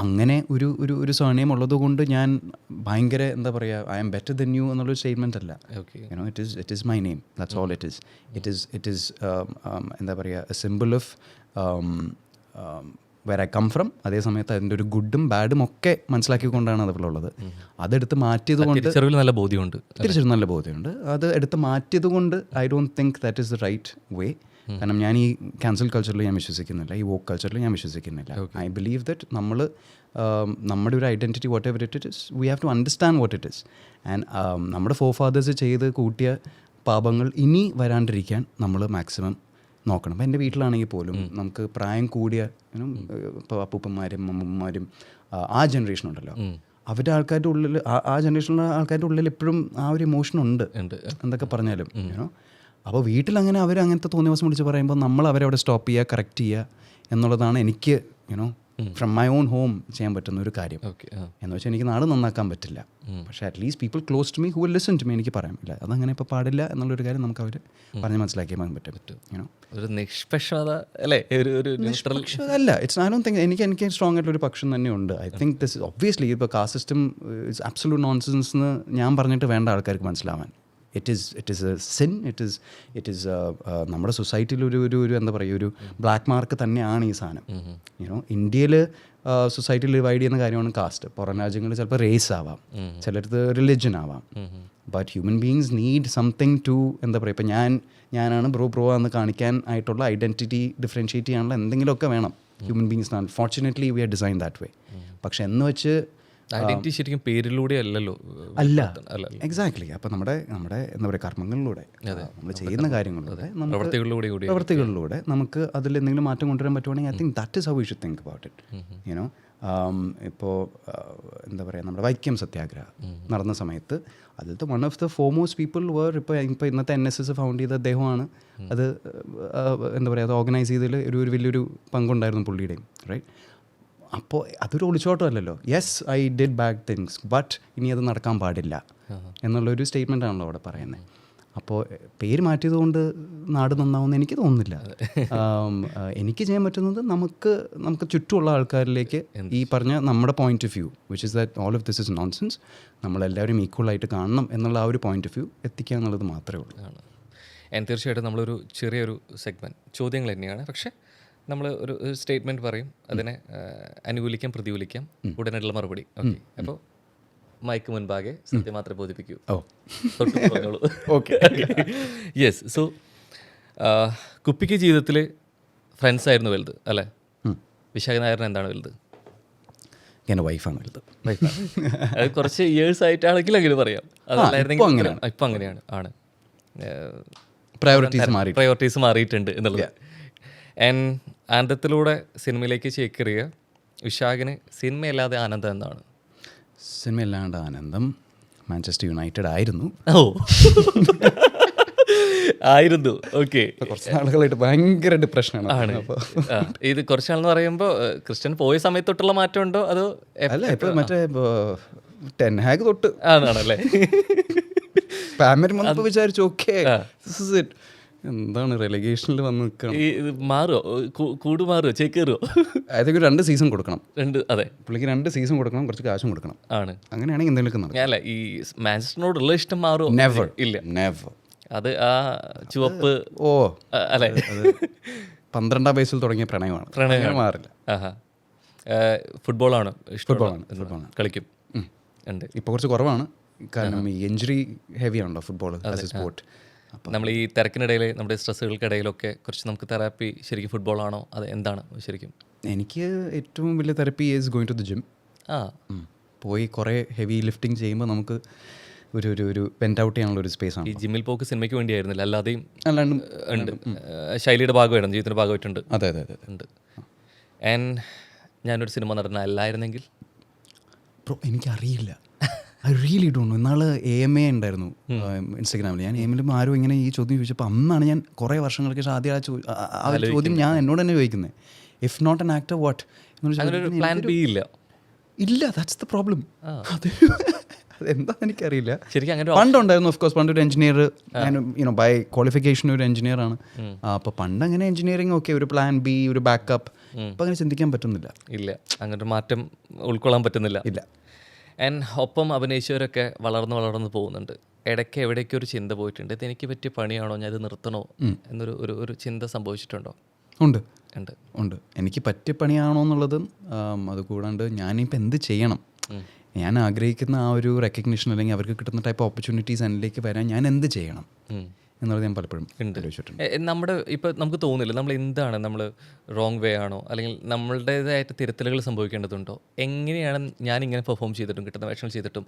അങ്ങനെ ഒരു സർനെയിം ഉള്ളത് കൊണ്ട് ഞാൻ ഭയങ്കര എന്താ പറയുക I am better than you എന്നുള്ളൊരു സ്റ്റേറ്റ്മെൻറ്റ് അല്ല. You know, it is my name, that's all it is എന്താ പറയുക a simple of where I come from. അതേ സമയത്ത് അതിൻ്റെ ഒരു ഗുഡും ബാഡും ഒക്കെ മനസ്സിലാക്കിക്കൊണ്ടാണ് അതിലുള്ളത്. അതെടുത്ത് മാറ്റിയത് കൊണ്ട് തിരിച്ചറിവിൽ നല്ല ബോധ്യമുണ്ട്. അത് എടുത്ത് മാറ്റിയത് കൊണ്ട് I don't think that is the right way. കാരണം ഞാൻ ഈ ക്യാൻസൽ കൾച്ചറിൽ ഞാൻ വിശ്വസിക്കുന്നില്ല, ഈ വോക്ക് കൾച്ചറിൽ ഞാൻ വിശ്വസിക്കുന്നില്ല. ഐ ബിലീവ് ദറ്റ് നമ്മൾ നമ്മുടെ ഒരു identity whatever it is we have to understand what it is. And നമ്മുടെ ഫോർ ഫാദേഴ്സ് ചെയ്ത് കൂട്ടിയ പാപങ്ങൾ ഇനി വരാണ്ടിരിക്കാൻ നമ്മൾ മാക്സിമം നോക്കണം. അപ്പോൾ എൻ്റെ വീട്ടിലാണെങ്കിൽ പോലും നമുക്ക് പ്രായം കൂടിയ ഇപ്പോൾ അപ്പൂപ്പന്മാരും അമ്മൂമ്മമാരും ആ ജനറേഷൻ ഉണ്ടല്ലോ, അവരുടെ ആൾക്കാരുടെ ഉള്ളിൽ ആ ജനറേഷനിലുള്ള ആൾക്കാരുടെ ഉള്ളിൽ ഇപ്പോഴും ആ ഒരു ഇമോഷൻ ഉണ്ട് എന്തൊക്കെ പറഞ്ഞാലും. അപ്പോൾ വീട്ടിലങ്ങനെ അവർ അങ്ങനത്തെ തോന്നിയ ദിവസം വിളിച്ച് പറയുമ്പോൾ നമ്മൾ അവരെ അവിടെ സ്റ്റോപ്പ് ചെയ്യുക, കറക്റ്റ് ചെയ്യുക എന്നുള്ളതാണ് എനിക്ക് ഫ്രം മൈ ഓൺ ഹോം ചെയ്യാൻ പറ്റുന്ന ഒരു കാര്യം. എന്ന് വെച്ചാൽ എനിക്ക് നാട് നന്നാക്കാൻ പറ്റില്ല, പക്ഷേ at least people close to me who will listen to me എനിക്ക് പറയാമില്ല അതങ്ങനെ ഇപ്പോൾ പാടില്ല എന്നുള്ളൊരു കാര്യം നമുക്ക് അവർ പറഞ്ഞ് മനസ്സിലാക്കിയാൽ പറ്റും. ഒരു നിഷ്പക്ഷത അല്ലേ, അല്ല, ഇറ്റ്സ് ഐ ഡോണ്ട് തിങ്ക് എനിക്ക് സ്ട്രോങ് ആയിട്ടുള്ളൊരു പക്ഷം തന്നെ ഉണ്ട്. ഐ തിങ്ക് ദിസ് ഒബ്വിയസ്ലി ഇപ്പോൾ caste system it's absolute nonsense എന്ന് ഞാൻ പറഞ്ഞിട്ട് വേണ്ട ആൾക്കാർക്ക് മനസ്സിലാവാൻ. It is a sin, it is നമ്മുടെ സൊസൈറ്റിയിൽ ഒരു എന്താ പറയുക, ഒരു ബ്ലാക്ക് മാർക്ക് തന്നെയാണ് ഈ സാധനം. യുനോ ഇന്ത്യയിൽ സൊസൈറ്റിയിൽ ഡിവൈഡ് ചെയ്യുന്ന കാര്യമാണ് കാസ്റ്റ്. പുറം രാജ്യങ്ങളിൽ ചിലപ്പോൾ റേസ് ആവാം, ചിലടത്ത് റിലിജൻ ആവാം. But human beings need something to എന്താ പറയുക, ഇപ്പം ഞാനാണ് ബ്രോ എന്ന് കാണിക്കാൻ ആയിട്ടുള്ള ഐഡൻറ്റിറ്റി ഡിഫറൻഷ്യേറ്റ് ചെയ്യാനുള്ള എന്തെങ്കിലുമൊക്കെ വേണം ഹ്യൂമൻ ബീങ്സിന്. Unfortunately we are design that way. പക്ഷെ എന്ന് വെച്ച് ഐഡന്റിറ്റി ശരിക്കും പേരിലൂടെ അല്ലല്ലോ. അല്ല, എക്സാക്ട്ലി. അപ്പം നമ്മുടെ എന്താ പറയുക, കർമ്മങ്ങളിലൂടെ, നമ്മൾ ചെയ്യുന്ന കാര്യങ്ങളിലൂടെ, പ്രവൃത്തികളിലൂടെ നമുക്ക് അതിൽ എന്തെങ്കിലും മാറ്റം കൊണ്ടുവരാൻ പറ്റുവാണെങ്കിൽ I think that is how we should think about it. You know ഇപ്പോൾ എന്താ പറയുക, നമ്മുടെ വൈക്കം സത്യാഗ്രഹം നടന്ന സമയത്ത് അതിലത്തെ one of the foremost people where ഇപ്പോൾ ഇന്നത്തെ NSS ഫൗണ്ട് ചെയ്ത അദ്ദേഹമാണ്. അത് എന്താ പറയുക, അത് ഓർഗനൈസ് ചെയ്തതിൽ ഒരു വലിയൊരു പങ്കുണ്ടായിരുന്നു പുള്ളിയുടെയും, റൈറ്റ്? അപ്പോൾ അതൊരു ഒളിച്ചോട്ടമല്ലല്ലോ. Yes, I did bad things, but ഇനി അത് നടക്കാൻ പാടില്ല എന്നുള്ളൊരു സ്റ്റേറ്റ്മെൻ്റ് ആണല്ലോ അവിടെ പറയുന്നത്. അപ്പോൾ പേര് മാറ്റിയത് കൊണ്ട് നാട് നന്നാവുമെന്ന് എനിക്ക് തോന്നുന്നില്ല. എനിക്ക് ചെയ്യാൻ പറ്റുന്നത് നമുക്ക് ചുറ്റുമുള്ള ആൾക്കാരിലേക്ക് ഈ പറഞ്ഞ നമ്മുടെ point of view, which is that all of this is nonsense, നമ്മളെല്ലാവരും ഈക്വലായിട്ട് കാണണം എന്നുള്ള ആ ഒരു പോയിന്റ് ഓഫ് വ്യൂ എത്തിക്കുക എന്നുള്ളത് മാത്രമേ ഉള്ളൂ. തീർച്ചയായിട്ടും നമ്മളൊരു ചെറിയൊരു സെഗ്മെൻറ്റ് ചോദ്യങ്ങൾ തന്നെയാണ്, പക്ഷേ നമ്മൾ ഒരു സ്റ്റേറ്റ്മെൻറ്റ് പറയും, അതിനെ അനുകൂലിക്കാം, പ്രതികൂലിക്കാം, ഉടനെയുള്ള മറുപടി. ഓക്കെ, അപ്പോൾ മൈക്ക് മുൻപാകെ സത്യം മാത്രമേ ബോധിപ്പിക്കൂ. Okay, yes. സോ കുപ്പിക്ക് ജീവിതത്തിൽ ഫ്രണ്ട്സ് ആയിരുന്നു വലുത് അല്ലേ? വിശാഖ നായറിന് എന്താണ് വലുത്? എൻ്റെ വൈഫാണ് വലുത്. അത് കുറച്ച് ഇയേഴ്സ് ആയിട്ടാണെങ്കിൽ അങ്ങനെ പറയാം. അതല്ലായിരുന്നെങ്കിൽ ഇപ്പം അങ്ങനെയാണ് ആണ് പ്രയോറിറ്റീസ് മാറിയിട്ടുണ്ട് എന്നുള്ളത്. ആനന്ദത്തിലൂടെ സിനിമയിലേക്ക് ചേക്കേറിയ വിശാഖിന് സിനിമയല്ലാതെ ആനന്ദം എന്താണ്? സിനിമയല്ലാണ്ട് ആനന്ദം മാഞ്ചസ്റ്റർ യുണൈറ്റഡ് ആയിരുന്നു. ഓ, ആയിരുന്നു. ഓക്കെ, കുറച്ച് നാളുകളായിട്ട് ഭയങ്കര ഡിപ്രഷനാണ്. അപ്പോൾ ഇത് കുറച്ചാളെന്ന് പറയുമ്പോൾ ക്രിസ്ത്യൻ പോയ സമയത്ത് തൊട്ടുള്ള മാറ്റം ഉണ്ടോ അതോ? അല്ല, ഇപ്പോൾ മറ്റേ ടെൻ ഹാഗ് തൊട്ട് ആണല്ലേ? ഫാമിലി വിചാരിച്ചു ഓക്കെ ദിസ് ഇസ് ഇറ്റ്. എന്താണ് റെലഗേഷനിൽ വന്ന് നിൽക്കണം. മാറുമോ, കൂട് മാറുമോ, ചേക്കേറുമോ? അതൊക്കെ 2 സീസൺ കൊടുക്കണം. അതെ, പുള്ളിക്ക് 2 സീസൺ കൊടുക്കണം, കുറച്ച് കാശും കൊടുക്കണം. ആണ്, അങ്ങനെയാണെങ്കിൽ എന്തെങ്കിലും അല്ല ഈ മാഞ്ചസ്റ്ററിനോടുള്ള ഇഷ്ടം മാറുമോ? നെവർ, ഇല്ല, നെവർ. അത് ആ ചുവപ്പ് അല്ലെ 12ാം വയസ്സിൽ തുടങ്ങിയ പ്രണയമാണ്, മാറില്ല. ഫുട്ബോളാണ് ഫുട്ബോളാണ് കളിക്കും. ഉണ്ട്, ഇപ്പോൾ കുറച്ച് കുറവാണ്, കാരണം ഈ ഇഞ്ചുറി ഹെവി ആണല്ലോ ഫുട്ബോൾ ആസ് എ സ്പോർട്ട്. നമ്മൾ ഈ തിരക്കിനിടയിൽ നമ്മുടെ സ്ട്രെസ്സുകൾക്കിടയിലൊക്കെ കുറച്ച് നമുക്ക് തെറാപ്പി ശരിക്കും ഫുട്ബോളാണോ അത് എന്താണ് ശരിക്കും? എനിക്ക് ഏറ്റവും വലിയ therapy is going to the gym. പോയി കുറേ ഹെവി ലിഫ്റ്റിംഗ് ചെയ്യുമ്പോൾ നമുക്ക് ഒരു വെൻ്റ് ഔട്ട് ചെയ്യാനുള്ള ഒരു സ്പേസ് ആണ്. ഈ ജിമ്മിൽ പോക്ക് സിനിമയ്ക്ക് വേണ്ടിയായിരുന്നില്ല, അല്ലാതെയും ഉണ്ട്, ശൈലിയുടെ ഭാഗമായിരുന്നു, ജീവിതത്തിൻ്റെ ഭാഗമായിട്ടുണ്ട്. അതെ അതെ അതെ ഉണ്ട്. ഞാനൊരു സിനിമ നടന അല്ലായിരുന്നെങ്കിൽ എനിക്കറിയില്ല, ഐ റിയലി ഡോണ്ട് നോ. ഇന്നാൾ AMA ഉണ്ടായിരുന്നു ഇൻസ്റ്റഗ്രാമിൽ. ഞാൻ AMAയിലും ആരും ഇങ്ങനെ ഈ ചോദ്യം ചോദിച്ചപ്പോൾ അന്നാണ് ഞാൻ കുറേ വർഷങ്ങൾക്ക് ശേഷം ആദ്യം ആ ചോദ്യം ഞാൻ എന്നോട് തന്നെ ചോദിക്കുന്നത്. If not an actor what? Plan B ഇല്ല, ദാറ്റ്സ് ദ പ്രോബ്ലം. അതെന്താണെന്ന് എനിക്കറിയില്ല. ശരിക്കും അങ്ങനെ പണ്ടുണ്ടായിരുന്നു. ഓഫ് കോഴ്സ് പണ്ടൊരു എഞ്ചിനീയർ, ഞാൻ ബൈ ക്വാളിഫിക്കേഷൻ ഒരു എഞ്ചിനീയർ ആണ്. അപ്പോൾ പണ്ട് അങ്ങനെ എഞ്ചിനീയറിങ് ഓക്കെ, ഒരു പ്ലാൻ ബി, ഒരു ബാക്കപ്പ്. ഇപ്പം അങ്ങനെ ചിന്തിക്കാൻ പറ്റുന്നില്ല. ഇല്ല, അങ്ങനെ ഒരു മാറ്റം ഉൾക്കൊള്ളാൻ പറ്റുന്നില്ല. ഇല്ല. ഒപ്പം അഭിനയിച്ചവരൊക്കെ വളർന്നു പോകുന്നുണ്ട്. ഇടയ്ക്ക് എവിടേക്ക് ഒരു ചിന്ത പോയിട്ടുണ്ട്, ഇത് എനിക്ക് പറ്റിയ പണിയാണോ, ഞാൻ ഇത് നിർത്തണോ എന്നൊരു ഒരു ചിന്ത സംഭവിച്ചിട്ടുണ്ടോ? ഉണ്ട്. എനിക്ക് പറ്റിയ പണിയാണോ എന്നുള്ളതും അതുകൂടാണ്ട് ഞാനിപ്പോൾ എന്ത് ചെയ്യണം, ഞാൻ ആഗ്രഹിക്കുന്ന ആ ഒരു റെക്കഗ്നിഷൻ അല്ലെങ്കിൽ അവർക്ക് കിട്ടുന്ന ടൈപ്പ് ഓപ്പർച്യൂണിറ്റീസ് എന്നിലേക്ക് വരാൻ ഞാൻ എന്ത് ചെയ്യണം എന്നുള്ളത് ഞാൻ പലപ്പോഴും ആലോചിച്ചിട്ടുണ്ട്. നമ്മുടെ ഇപ്പോൾ നമുക്ക് തോന്നില്ല നമ്മൾ എന്താണ്, നമ്മൾ റോങ് വേ ആണോ, അല്ലെങ്കിൽ നമ്മളുടേതായിട്ട് തിരുത്തലുകൾ സംഭവിക്കേണ്ടതുണ്ടോ, എങ്ങനെയാണ് ഞാൻ ഇങ്ങനെ പെർഫോം ചെയ്തിട്ടും കിട്ടുന്ന വേഷങ്ങൾ ചെയ്തിട്ടും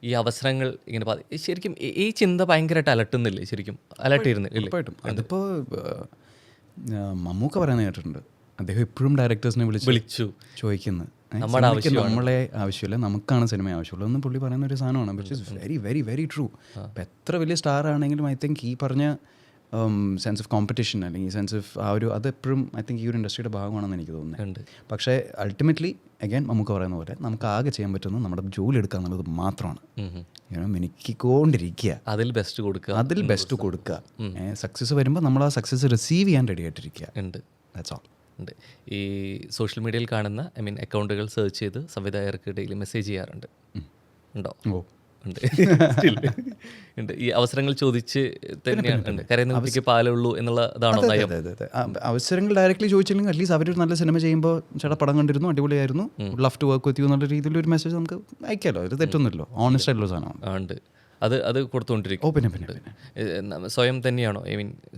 ഈ അവസരങ്ങൾ ഇങ്ങനെ ശരിക്കും ഈ ചിന്ത ഭയങ്കരമായിട്ട് അലട്ടുന്നില്ലേ? ശരിക്കും അലട്ടിയിരുന്നില്ല? ഉറപ്പായിട്ടും. അതിപ്പോൾ മമ്മൂക്ക പറയുന്നത് കേട്ടിട്ടുണ്ട്, അദ്ദേഹം എപ്പോഴും ഡയറക്ടേഴ്സിനെ വിളിച്ചു ചോദിക്കുന്നത് നമ്മളെ ആവശ്യമില്ല, നമുക്കാണ് സിനിമ ആവശ്യമുള്ളത് എന്ന് പുള്ളി പറയുന്ന ഒരു സാധനമാണ്. Which is very very very true. അപ്പം എത്ര വലിയ സ്റ്റാർ ആണെങ്കിലും ഐ തിങ്ക് ഈ പറഞ്ഞ സെൻസ് ഓഫ് കോമ്പറ്റീഷൻ അല്ലെങ്കിൽ സെൻസ് ഓഫ് ആ ഒരു അതെപ്പോഴും ഐ തിങ്ക് ഈ ഒരു ഇൻഡസ്ട്രിയുടെ ഭാഗമാണെന്ന് എനിക്ക് തോന്നുന്നുണ്ട്. പക്ഷേ അൾട്ടിമേറ്റ്ലി അഗൈൻ നമുക്ക് പറയുന്ന പോലെ നമുക്ക് ആകെ ചെയ്യാൻ പറ്റുന്നത് നമ്മുടെ ജോലി എടുക്കുക എന്നുള്ളത് മാത്രമാണ്. മിനുക്കിക്കൊണ്ടിരിക്കുക, അതിൽ ബെസ്റ്റ് കൊടുക്കുക. സക്സസ് വരുമ്പോൾ നമ്മൾ ആ സക്സസ് റിസീവ് ചെയ്യാൻ റെഡി ആയിട്ടിരിക്കുക. That's all. ഉണ്ട്. ഈ സോഷ്യൽ മീഡിയയിൽ കാണുന്ന അക്കൗണ്ടുകൾ സെർച്ച് ചെയ്ത് സംവിധായകർക്ക് ഡെയിലി മെസ്സേജ് ചെയ്യാറുണ്ട്, ഉണ്ടോ? ഉണ്ട് Still ഉണ്ട്. ഈ അവസരങ്ങൾ ചോദിച്ച് തന്നെയാണ് ഉണ്ട്. കരയുന്ന കുട്ടിക്ക് പാലേ ഉള്ളൂ എന്നുള്ള ഇതാണോ നയം? അതെ അതെ അവസരങ്ങൾ ഡയറക്റ്റ്ലി ചോദിച്ചില്ലെങ്കിൽ അറ്റ്ലീസ്റ്റ് അവരൊരു നല്ല സിനിമ ചെയ്യുമ്പോൾ ചേട്ടാ പടം കണ്ടിരുന്നു, അടിപൊളിയായിരുന്നു, love to work with you എന്നുള്ള രീതിയിൽ ഒരു മെസ്സേജ് നമുക്ക് അയക്കാമല്ലോ. ഒരു തെറ്റൊന്നുമില്ലോ, ഓണസ്റ്റ് ആയിട്ടുള്ള സാധനമാണ്. ഉണ്ട്. അത് കൊടുത്തുകൊണ്ടിരിക്കും. സ്വയം തന്നെയാണോ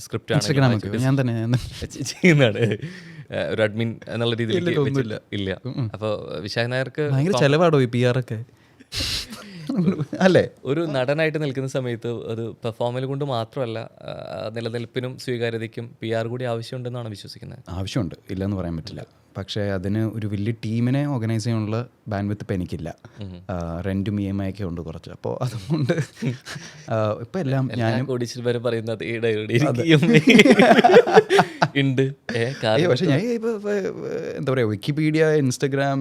സ്ക്രിപ്റ്റ് ഇൻസ്റ്റാഗ്രാമൊക്കെ ഞാൻ തന്നെ ചെയ്യുന്നതാണ് ഒരു അഡ്മിൻ എന്നുള്ള രീതിയിൽ ഇല്ല. അപ്പോൾ വിശാഖ് നായർക്ക് ഭയങ്കര ചെലവാടോ ഈ PR ഒക്കെ അല്ലേ? ഒരു നടനായിട്ട് നിൽക്കുന്ന സമയത്ത് അത് പെർഫോമൽ കൊണ്ട് മാത്രമല്ല നിലനിൽപ്പിനും സ്വീകാര്യതയ്ക്കും PR കൂടി ആവശ്യമുണ്ടെന്നാണ് വിശ്വസിക്കുന്നത്. ആവശ്യമുണ്ട്, ഇല്ലയെന്ന് പറയാൻ പറ്റില്ല. പക്ഷേ അതിന് ഒരു വലിയ ടീമിനെ ഓർഗനൈസ് ചെയ്യാനുള്ള ബാൻഡ്വിത്ത് ഇപ്പം എനിക്കില്ല. റെൻറ്റും EMI ഒക്കെ ഉണ്ട് കുറച്ച്. അപ്പോൾ അതുകൊണ്ട് ഇപ്പം എല്ലാം ഞാനും കോടീശ്വരൻ വരെ പറയുന്നത് ഉണ്ട്. പക്ഷേ ഞാൻ ഇപ്പോൾ എന്താ പറയുക, വിക്കിപീഡിയ, ഇൻസ്റ്റഗ്രാം,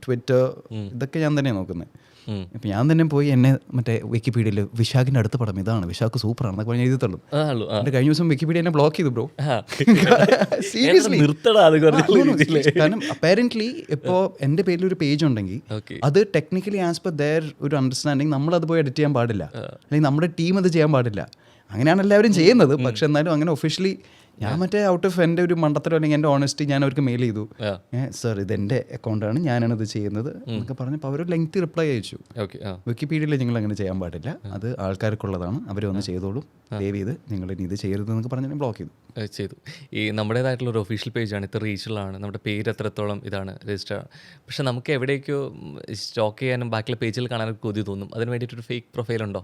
ട്വിറ്റർ ഇതൊക്കെ ഞാൻ തന്നെയാണ് നോക്കുന്നത്. ഇപ്പം ഞാൻ തന്നെ പോയി എന്നെ മറ്റേ വിക്കിപീഡിയയിൽ വിശാഖിൻ്റെ അടുത്ത പടം ഇതാണ്, വിശാഖ് സൂപ്പറാണ് എന്നൊക്കെ പറഞ്ഞ് എഴുതിത്തുള്ളൂ. എൻ്റെ കഴിഞ്ഞ ദിവസം വിക്കിപീഡിയ എന്നെ ബ്ലോക്ക് ചെയ്തു ബ്രോ. സീരിയസ്ലി. കാരണം അപ്പാരൻ്റ്ലി ഇപ്പോൾ എൻ്റെ പേരിൽ ഒരു പേജ് ഉണ്ടെങ്കിൽ അത് ടെക്നിക്കലി ആസ് പെർ ദെയർ ഒരു അണ്ടർസ്റ്റാൻഡിങ് നമ്മളത് പോയി എഡിറ്റ് ചെയ്യാൻ പാടില്ല, അല്ലെങ്കിൽ നമ്മുടെ ടീം അത് ചെയ്യാൻ പാടില്ല. അങ്ങനെയാണ് എല്ലാവരും ചെയ്യുന്നത്. പക്ഷെ എന്നാലും അങ്ങനെ ഒഫീഷ്യലി ഞാൻ മറ്റേ ഔട്ട് ഓഫ് എൻ്റെ ഒരു മണ്ടത്തരം അല്ലെങ്കിൽ എൻ്റെ ഓണസ്റ്റി ഞാൻ അവർക്ക് മെയിൽ ചെയ്തു, സർ ഇതെൻ്റെ അക്കൗണ്ടാണ്, ഞാനാണ് ഇത് ചെയ്യുന്നത് എന്നൊക്കെ പറഞ്ഞപ്പോൾ അവർ ലെങ്തി റിപ്ലൈ അയച്ചു. വിക്കിപീഡിയയിൽ നിങ്ങൾ അങ്ങനെ ചെയ്യാൻ പാടില്ല, അത് ആൾക്കാർക്കുള്ളതാണ്, അവരൊന്ന് ചെയ്തോളും, ദയവ് ചെയ്ത് നിങ്ങൾ ഇനി ഇത് ചെയ്യരുതെന്നൊക്കെ പറഞ്ഞ് ബ്ലോക്ക് ചെയ്തു. ഈ നമ്മുടേതായിട്ടുള്ള ഒരു ഒഫീഷ്യൽ പേജാണ്, ഇത്ര റീച്ചുള്ളതാണ്, നമ്മുടെ പേര് എത്രത്തോളം ഇതാണ് രജിസ്റ്റർ ആണ്. പക്ഷെ നമുക്ക് എവിടേക്കോ സ്റ്റോക്ക് ചെയ്യാനും ബാക്കിയുള്ള പേജിൽ കാണാനൊക്കെ കൊതി തോന്നും. അതിന് വേണ്ടിയിട്ടൊരു ഫേക്ക് പ്രൊഫൈലുണ്ടോ?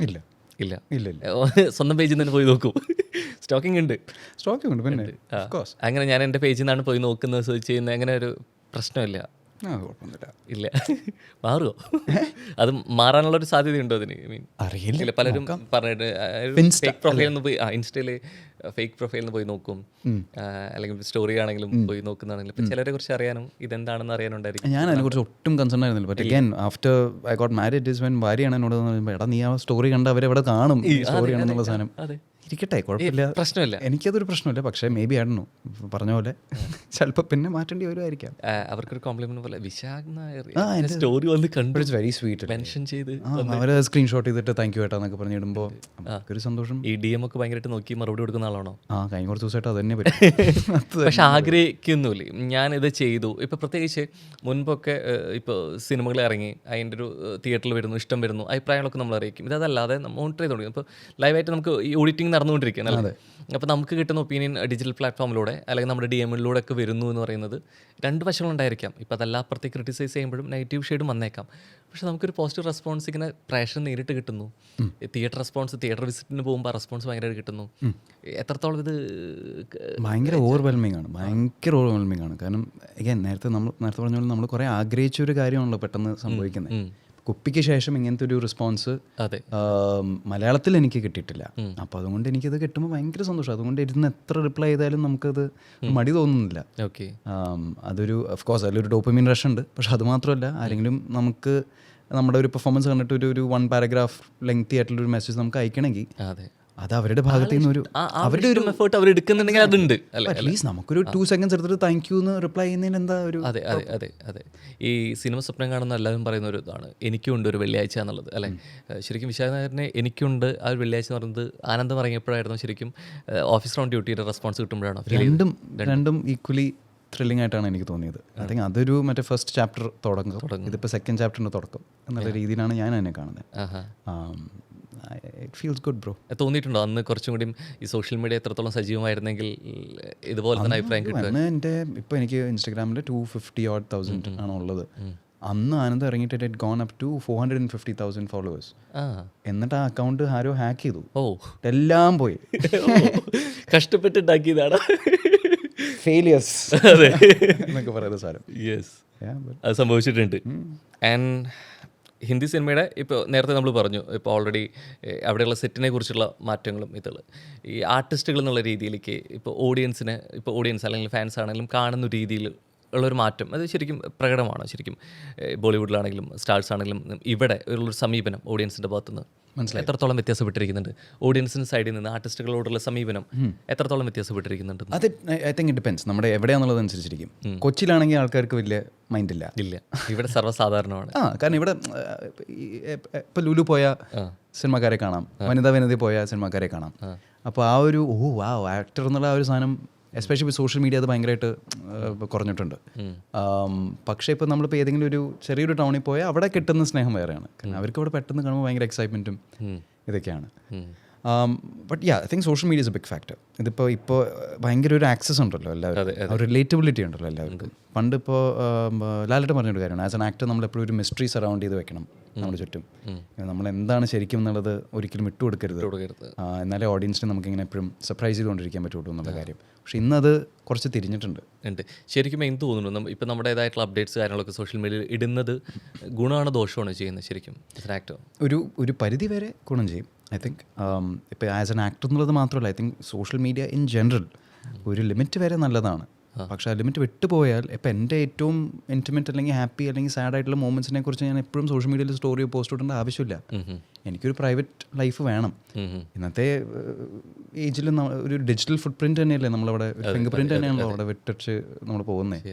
ഇല്ല ഇല്ല. ഇല്ല. സ്വന്തം പേജിൽ നിന്ന് പോയി നോക്കൂ. സ്റ്റോക്കിംഗ് ഉണ്ട്. പിന്നെ അങ്ങനെ ഞാൻ എൻ്റെ പേജിൽ നിന്നാണ് പോയി നോക്കുന്നത്, സെർച്ച് ചെയ്യുന്നത്. അങ്ങനെ ഒരു പ്രശ്നമില്ല. ഇല്ല. മാറുമോ? അത് മാറാനുള്ളൊരു സാധ്യതയുണ്ടോ അതിന്? അറിയില്ല. പലരും പറഞ്ഞിട്ട് ഫേക്ക് പ്രൊഫൈലിൽ നിന്ന് പോയി ഇൻസ്റ്റയിൽ ഫേക്ക് പ്രൊഫൈലിൽ നിന്ന് പോയി നോക്കും, അല്ലെങ്കിൽ സ്റ്റോറി ആണെങ്കിലും പോയി നോക്കുന്നതാണെങ്കിലും. ഇപ്പം ചിലരെ കുറിച്ച് അറിയാനും ഇതെന്താണെന്ന് അറിയാനുണ്ടായിരിക്കും. ഞാൻ അതിനെക്കുറിച്ച് ഒട്ടും കൺസേൺ ആയിരുന്നില്ല. But again after I got married is when ഭാര്യയാണ് എന്നോട് പറയുമ്പോൾ എടാ നീ ആ സ്റ്റോറി കണ്ട് അവരെവിടെ കാണും സ്റ്റോറി ആണെന്നുള്ള സാധനം. ഇരിക്കട്ടെ, കുഴപ്പമില്ല, പ്രശ്നമില്ല, എനിക്കതൊരു പ്രശ്നമില്ല. പക്ഷേ മേ ബി ആയിരുന്നു പറഞ്ഞ പോലെ ചിലപ്പോൾ പിന്നെ മാറ്റേണ്ടി വരുമായിരിക്കാം. അവർക്കൊരു കോംപ്ലിമെന്റ് പോലെ വിശാഖ് നായർ സ്റ്റോറി വന്ന് കണ്ടു, ഇറ്റ്സ് വെരി സ്വീറ്റ്, മെൻഷൻ ചെയ്ത് അവർ സ്ക്രീൻഷോട്ട് ചെയ്തിട്ട് താങ്ക് യു ഏട്ടാ എന്നൊക്കെ പറഞ്ഞിടുമ്പോൾ ഒരു സന്തോഷം. ഈ DM ഒക്കെ ഭയങ്കരമായിട്ട് നോക്കി മറുപടി കൊടുക്കുന്ന ആളാണോ? കഴിഞ്ഞ കുറച്ച് ദിവസമായിട്ട് അത് തന്നെ പറ്റും. പക്ഷെ ആഗ്രഹിക്കുന്നില്ലേ ഞാനിത് ചെയ്തു. ഇപ്പോൾ പ്രത്യേകിച്ച് മുൻപൊക്കെ ഇപ്പോൾ സിനിമകൾ ഇറങ്ങി അതിൻ്റെ ഒരു തിയേറ്ററിൽ വരുന്നു, ഇഷ്ടം വരുന്നു, അഭിപ്രായങ്ങളൊക്കെ നമ്മൾ അറിയിക്കും. ഇതല്ലാതെ മോണിറ്റർ ചെയ്ത് തുടങ്ങി. ഇപ്പോൾ ലൈവായിട്ട് നമുക്ക് ഈ ഓഡിറ്റിംഗ് നടന്നുകൊണ്ടിരിക്കുക അല്ലേ? അപ്പോൾ നമുക്ക് കിട്ടുന്ന ഒപ്പീനിയൻ ഡിജിറ്റൽ പ്ലാറ്റ്ഫോമിലൂടെ അല്ലെങ്കിൽ നമ്മുടെ DMലൂടെ ഒക്കെ വരുന്നു എന്ന് പറയുന്നത് രണ്ട് വശങ്ങളുണ്ടായിരിക്കാം. ഇപ്പോൾ അതല്ല അപ്പുറത്തേക്ക് ക്രിട്ടിസൈസ് ചെയ്യുമ്പോഴും നെഗറ്റീവ് ഷെയ്ഡും വന്നേക്കാം. പക്ഷെ നമുക്കൊരു പോസിറ്റീവ് റെസ്പോൺസ് ഇങ്ങനെ പ്രേക്ഷകർ നേരിട്ട് കിട്ടുന്നു. തിയേറ്റർ റെസ്പോൺസ്, തിയേറ്റർ വിസിറ്റിന് പോകുമ്പോൾ റെസ്പോൺസ് ഭയങ്കരമായിട്ട് കിട്ടുന്നു. എത്രത്തോളം ഇത് ഭയങ്കര ഓവർവെൽമിംഗ് ആണ്. കാരണം നേരത്തെ പറഞ്ഞ പോലെ നമ്മൾ കുറേ ആഗ്രഹിച്ച ഒരു കാര്യമാണല്ലോ പെട്ടെന്ന് സംഭവിക്കുന്നത്. കുപ്പിക്ക് ശേഷം ഇങ്ങനത്തെ ഒരു റെസ്പോൺസ് മലയാളത്തിൽ എനിക്ക് കിട്ടിയിട്ടില്ല. അപ്പോൾ അതുകൊണ്ട് എനിക്കത് കിട്ടുമ്പോൾ ഭയങ്കര സന്തോഷം. അതുകൊണ്ട് ഇരുന്ന് എത്ര റിപ്ലൈ ചെയ്താലും നമുക്കത് മടി തോന്നുന്നില്ല. അതൊരു ഓഫ്കോഴ്സ് അതിലൊരു ഡോപ്പമീൻ റഷ് ഉണ്ട്. പക്ഷെ അത് മാത്രമല്ല, ആരെങ്കിലും നമുക്ക് നമ്മുടെ ഒരു പെർഫോമൻസ് കണ്ടിട്ട് ഒരു 1 പാരഗ്രാഫ് ലെങ്തി ആയിട്ടുള്ളൊരു മെസ്സേജ് നമുക്ക് അയക്കണമെങ്കിൽ അത് അവരുടെ ഭാഗത്തു നിന്ന് അവരുടെ ഒരു എഫേർട്ട് അവർ എടുക്കുന്നുണ്ടെങ്കിൽ അതുണ്ട്. അറ്റ്ലീസ്റ്റ് നമുക്കൊരു 2 seconds എടുത്തിട്ട് താങ്ക് യു എന്ന് റിപ്ലൈ ചെയ്യുന്നതിന് എന്താ ഒരു അതെ. ഈ സിനിമ സ്വപ്നം കാണുന്ന എല്ലാവരും പറയുന്ന ഒരു ഇതാണ്, എനിക്കുണ്ട് ഒരു വെള്ളിയാഴ്ച എന്നുള്ളത് അല്ലേ? ശരിക്കും വിശാഖ് നായറിനെ എനിക്കുണ്ട് ആ ഒരു വെള്ളിയാഴ്ച എന്ന് പറയുന്നത് ആനന്ദം ഇറങ്ങിയപ്പോഴായിരുന്നു. ശരിക്കും ഓഫീസ് റൗണ്ട് ഡ്യൂട്ടിയുടെ റെസ്പോൺസ് കിട്ടുമ്പോഴാണ് രണ്ടും ഈക്വലി ത്രില്ലിംഗ് ആയിട്ടാണ് എനിക്ക് തോന്നിയത്. ഐ തിങ്ക് അതൊരു മറ്റേ ഫസ്റ്റ് ചാപ്റ്റർ തുടക്കം, ഇതിപ്പോൾ സെക്കൻഡ് ചാപ്റ്ററിൻ്റെ തുടക്കം എന്നുള്ള രീതിയിലാണ് ഞാൻ അതിനെ കാണുന്നത്. It feels good bro. തോന്നിയിട്ടുണ്ടോ അന്ന് കുറച്ചും കൂടി ഈ സോഷ്യൽ മീഡിയ എത്രത്തോളം സജീവമായിരുന്നെങ്കിൽ ഇതുപോലെ തന്നെ അഭിപ്രായം കിട്ടും? എൻ്റെ ഇപ്പോൾ എനിക്ക് ഇൻസ്റ്റാഗ്രാമിൽ 250,000 ആണ് ഉള്ളത്. അന്ന് ആനന്ദം ഇറങ്ങിയിട്ട് it gone up to 450,000 followers. എന്നിട്ട് ആ അക്കൗണ്ട് ആരോ ഹാക്ക് ചെയ്തു, എല്ലാം പോയി. കഷ്ടപ്പെട്ടുണ്ടാക്കിയതാണ് ഫെയിലിയേഴ്സ് എന്നൊക്കെ പറയുന്ന സാധനം. യെസ്, അത് സംഭവിച്ചിട്ടുണ്ട്. ആൻഡ് ഹിന്ദി സിനിമയുടെ ഇപ്പോൾ നേരത്തെ നമ്മൾ പറഞ്ഞു, ഇപ്പോൾ ഓൾറെഡി അവിടെയുള്ള സെറ്റിനെ കുറിച്ചുള്ള മാറ്റങ്ങളും ഇതുള്ള ഈ ആർട്ടിസ്റ്റുകൾ എന്നുള്ള രീതിയിലേക്ക് ഇപ്പോൾ ഓഡിയൻസ് അല്ലെങ്കിൽ ഫാൻസ് ആണെങ്കിലും കാണുന്ന രീതിയിൽ ഉള്ളൊരു മാറ്റം അത് ശരിക്കും പ്രകടമാണ്. ശരിക്കും ബോളിവുഡിലാണെങ്കിലും സ്റ്റാർസ് ആണെങ്കിലും ഇവിടെ ഉള്ളൊരു സമീപനം ഓഡിയൻസിൻ്റെ ഭാഗത്തുനിന്ന് എത്രത്തോളം വ്യത്യാസപ്പെട്ടിരിക്കുന്നുണ്ട്? ഓഡിയൻസിൻ്റെ സൈഡിൽ നിന്ന് ആർട്ടിസ്റ്റുകളോടുള്ള സമീപനം എത്രത്തോളം വ്യത്യാസപ്പെട്ടിരിക്കുന്നുണ്ട്? അത് ഐ തിങ്ക് ഇറ്റ് ഡിപ്പെൻസ് നമ്മുടെ എവിടെയാണെന്നുള്ളതനുസരിച്ചിരിക്കും. കൊച്ചിയിലാണെങ്കിൽ ആൾക്കാർക്ക് വലിയ മൈൻഡില്ല. ഇല്ല, ഇവിടെ സർവ്വസാധാരണമാണ്. കാരണം ഇവിടെ ഇപ്പോൾ ലുലു പോയ സിനിമാക്കാരെ കാണാം, വനിത പോയ സിനിമാക്കാരെ കാണാം. അപ്പോൾ ആ ഒരു ആക്ടർ എന്നുള്ള ആ ഒരു സാധനം എസ്പെഷ്യലി സോഷ്യൽ മീഡിയ അത് ഭയങ്കരമായിട്ട് കുറഞ്ഞിട്ടുണ്ട്. പക്ഷേ ഇപ്പോൾ നമ്മളിപ്പോൾ ഏതെങ്കിലും ഒരു ചെറിയൊരു ടൗണിൽ പോയാൽ അവിടെ കിട്ടുന്ന സ്നേഹം വേറെയാണ്. കാരണം അവർക്ക് അവിടെ പെട്ടെന്ന് കാണുമ്പോൾ ഭയങ്കര എക്സൈറ്റ്മെൻറ്റും ഇതൊക്കെയാണ്. But I think social media is a big factor. ഇപ്പോൾ ഭയങ്കര ഒരു ആക്സസ് ഉണ്ടല്ലോ എല്ലാവർക്കും, റിലേറ്റബിലിറ്റി ഉണ്ടല്ലോ എല്ലാവർക്കും. പണ്ട് ഇപ്പോൾ ലാലേട്ടൻ പറഞ്ഞൊരു കാര്യമാണ്, ആസ് എൻ ആക്ടർ നമ്മളെപ്പോഴും ഒരു മിസ്റ്ററി സറൗണ്ട് ചെയ്ത് വെക്കണം നമ്മുടെ ചുറ്റും. നമ്മൾ എന്താണ് ശരിക്കും എന്നുള്ളത് ഒരിക്കലും വിട്ടുകൊടുക്കരുത്, എന്നാലേ ഓഡിയൻസിനെ നമുക്കിങ്ങനെ എപ്പോഴും സർപ്രൈസ് ചെയ്തുകൊണ്ടിരിക്കാൻ പറ്റുള്ളൂ എന്നുള്ള കാര്യം. പക്ഷെ ഇന്നത് കുറച്ച് തിരിഞ്ഞിട്ടുണ്ട്. ശരിക്കും എന്ത് തോന്നുന്നു, ഇപ്പം നമ്മുടേതായിട്ടുള്ള അപ്ഡേറ്റ്സ് കാര്യങ്ങളൊക്കെ സോഷ്യൽ മീഡിയയിൽ ഇടുന്നത് ഗുണമാണോ ദോഷമാണോ ചെയ്യുന്നത്? ശരിക്കും ആക്ടർ ഒരു പരിധി വരെ ഗുണം ചെയ്യും. ഐ തിങ്ക് ഇപ്പോൾ ആസ് എൻ ആക്ടർ എന്നുള്ളത് മാത്രമല്ല, I think social media in general ഒരു ലിമിറ്റ് വരെ നല്ലതാണ്. പക്ഷേ ആ ലിമിറ്റ് വിട്ടുപോയാൽ ഇപ്പം എൻ്റെ ഏറ്റവും ഇൻറ്റിമേറ്റ് അല്ലെങ്കിൽ ഹാപ്പി അല്ലെങ്കിൽ സാഡ് ആയിട്ടുള്ള മൊമെൻറ്റ്സിനെ കുറിച്ച് ഞാൻ എപ്പോഴും സോഷ്യൽ മീഡിയയിൽ സ്റ്റോറിയോ പോസ്റ്റ് ഇടേണ്ട ആവശ്യമില്ല. എനിക്കൊരു പ്രൈവറ്റ് ലൈഫ് വേണം. ഇന്നത്തെ ഏജിൽ ഒരു ഡിജിറ്റൽ ഫുട് പ്രിൻറ്റ് തന്നെയല്ലേ നമ്മളവിടെ, ഫിംഗർ പ്രിൻറ്റ് തന്നെയാണല്ലോ അവിടെ വിട്ടിട്ട് നമ്മൾ പോകുന്നത്.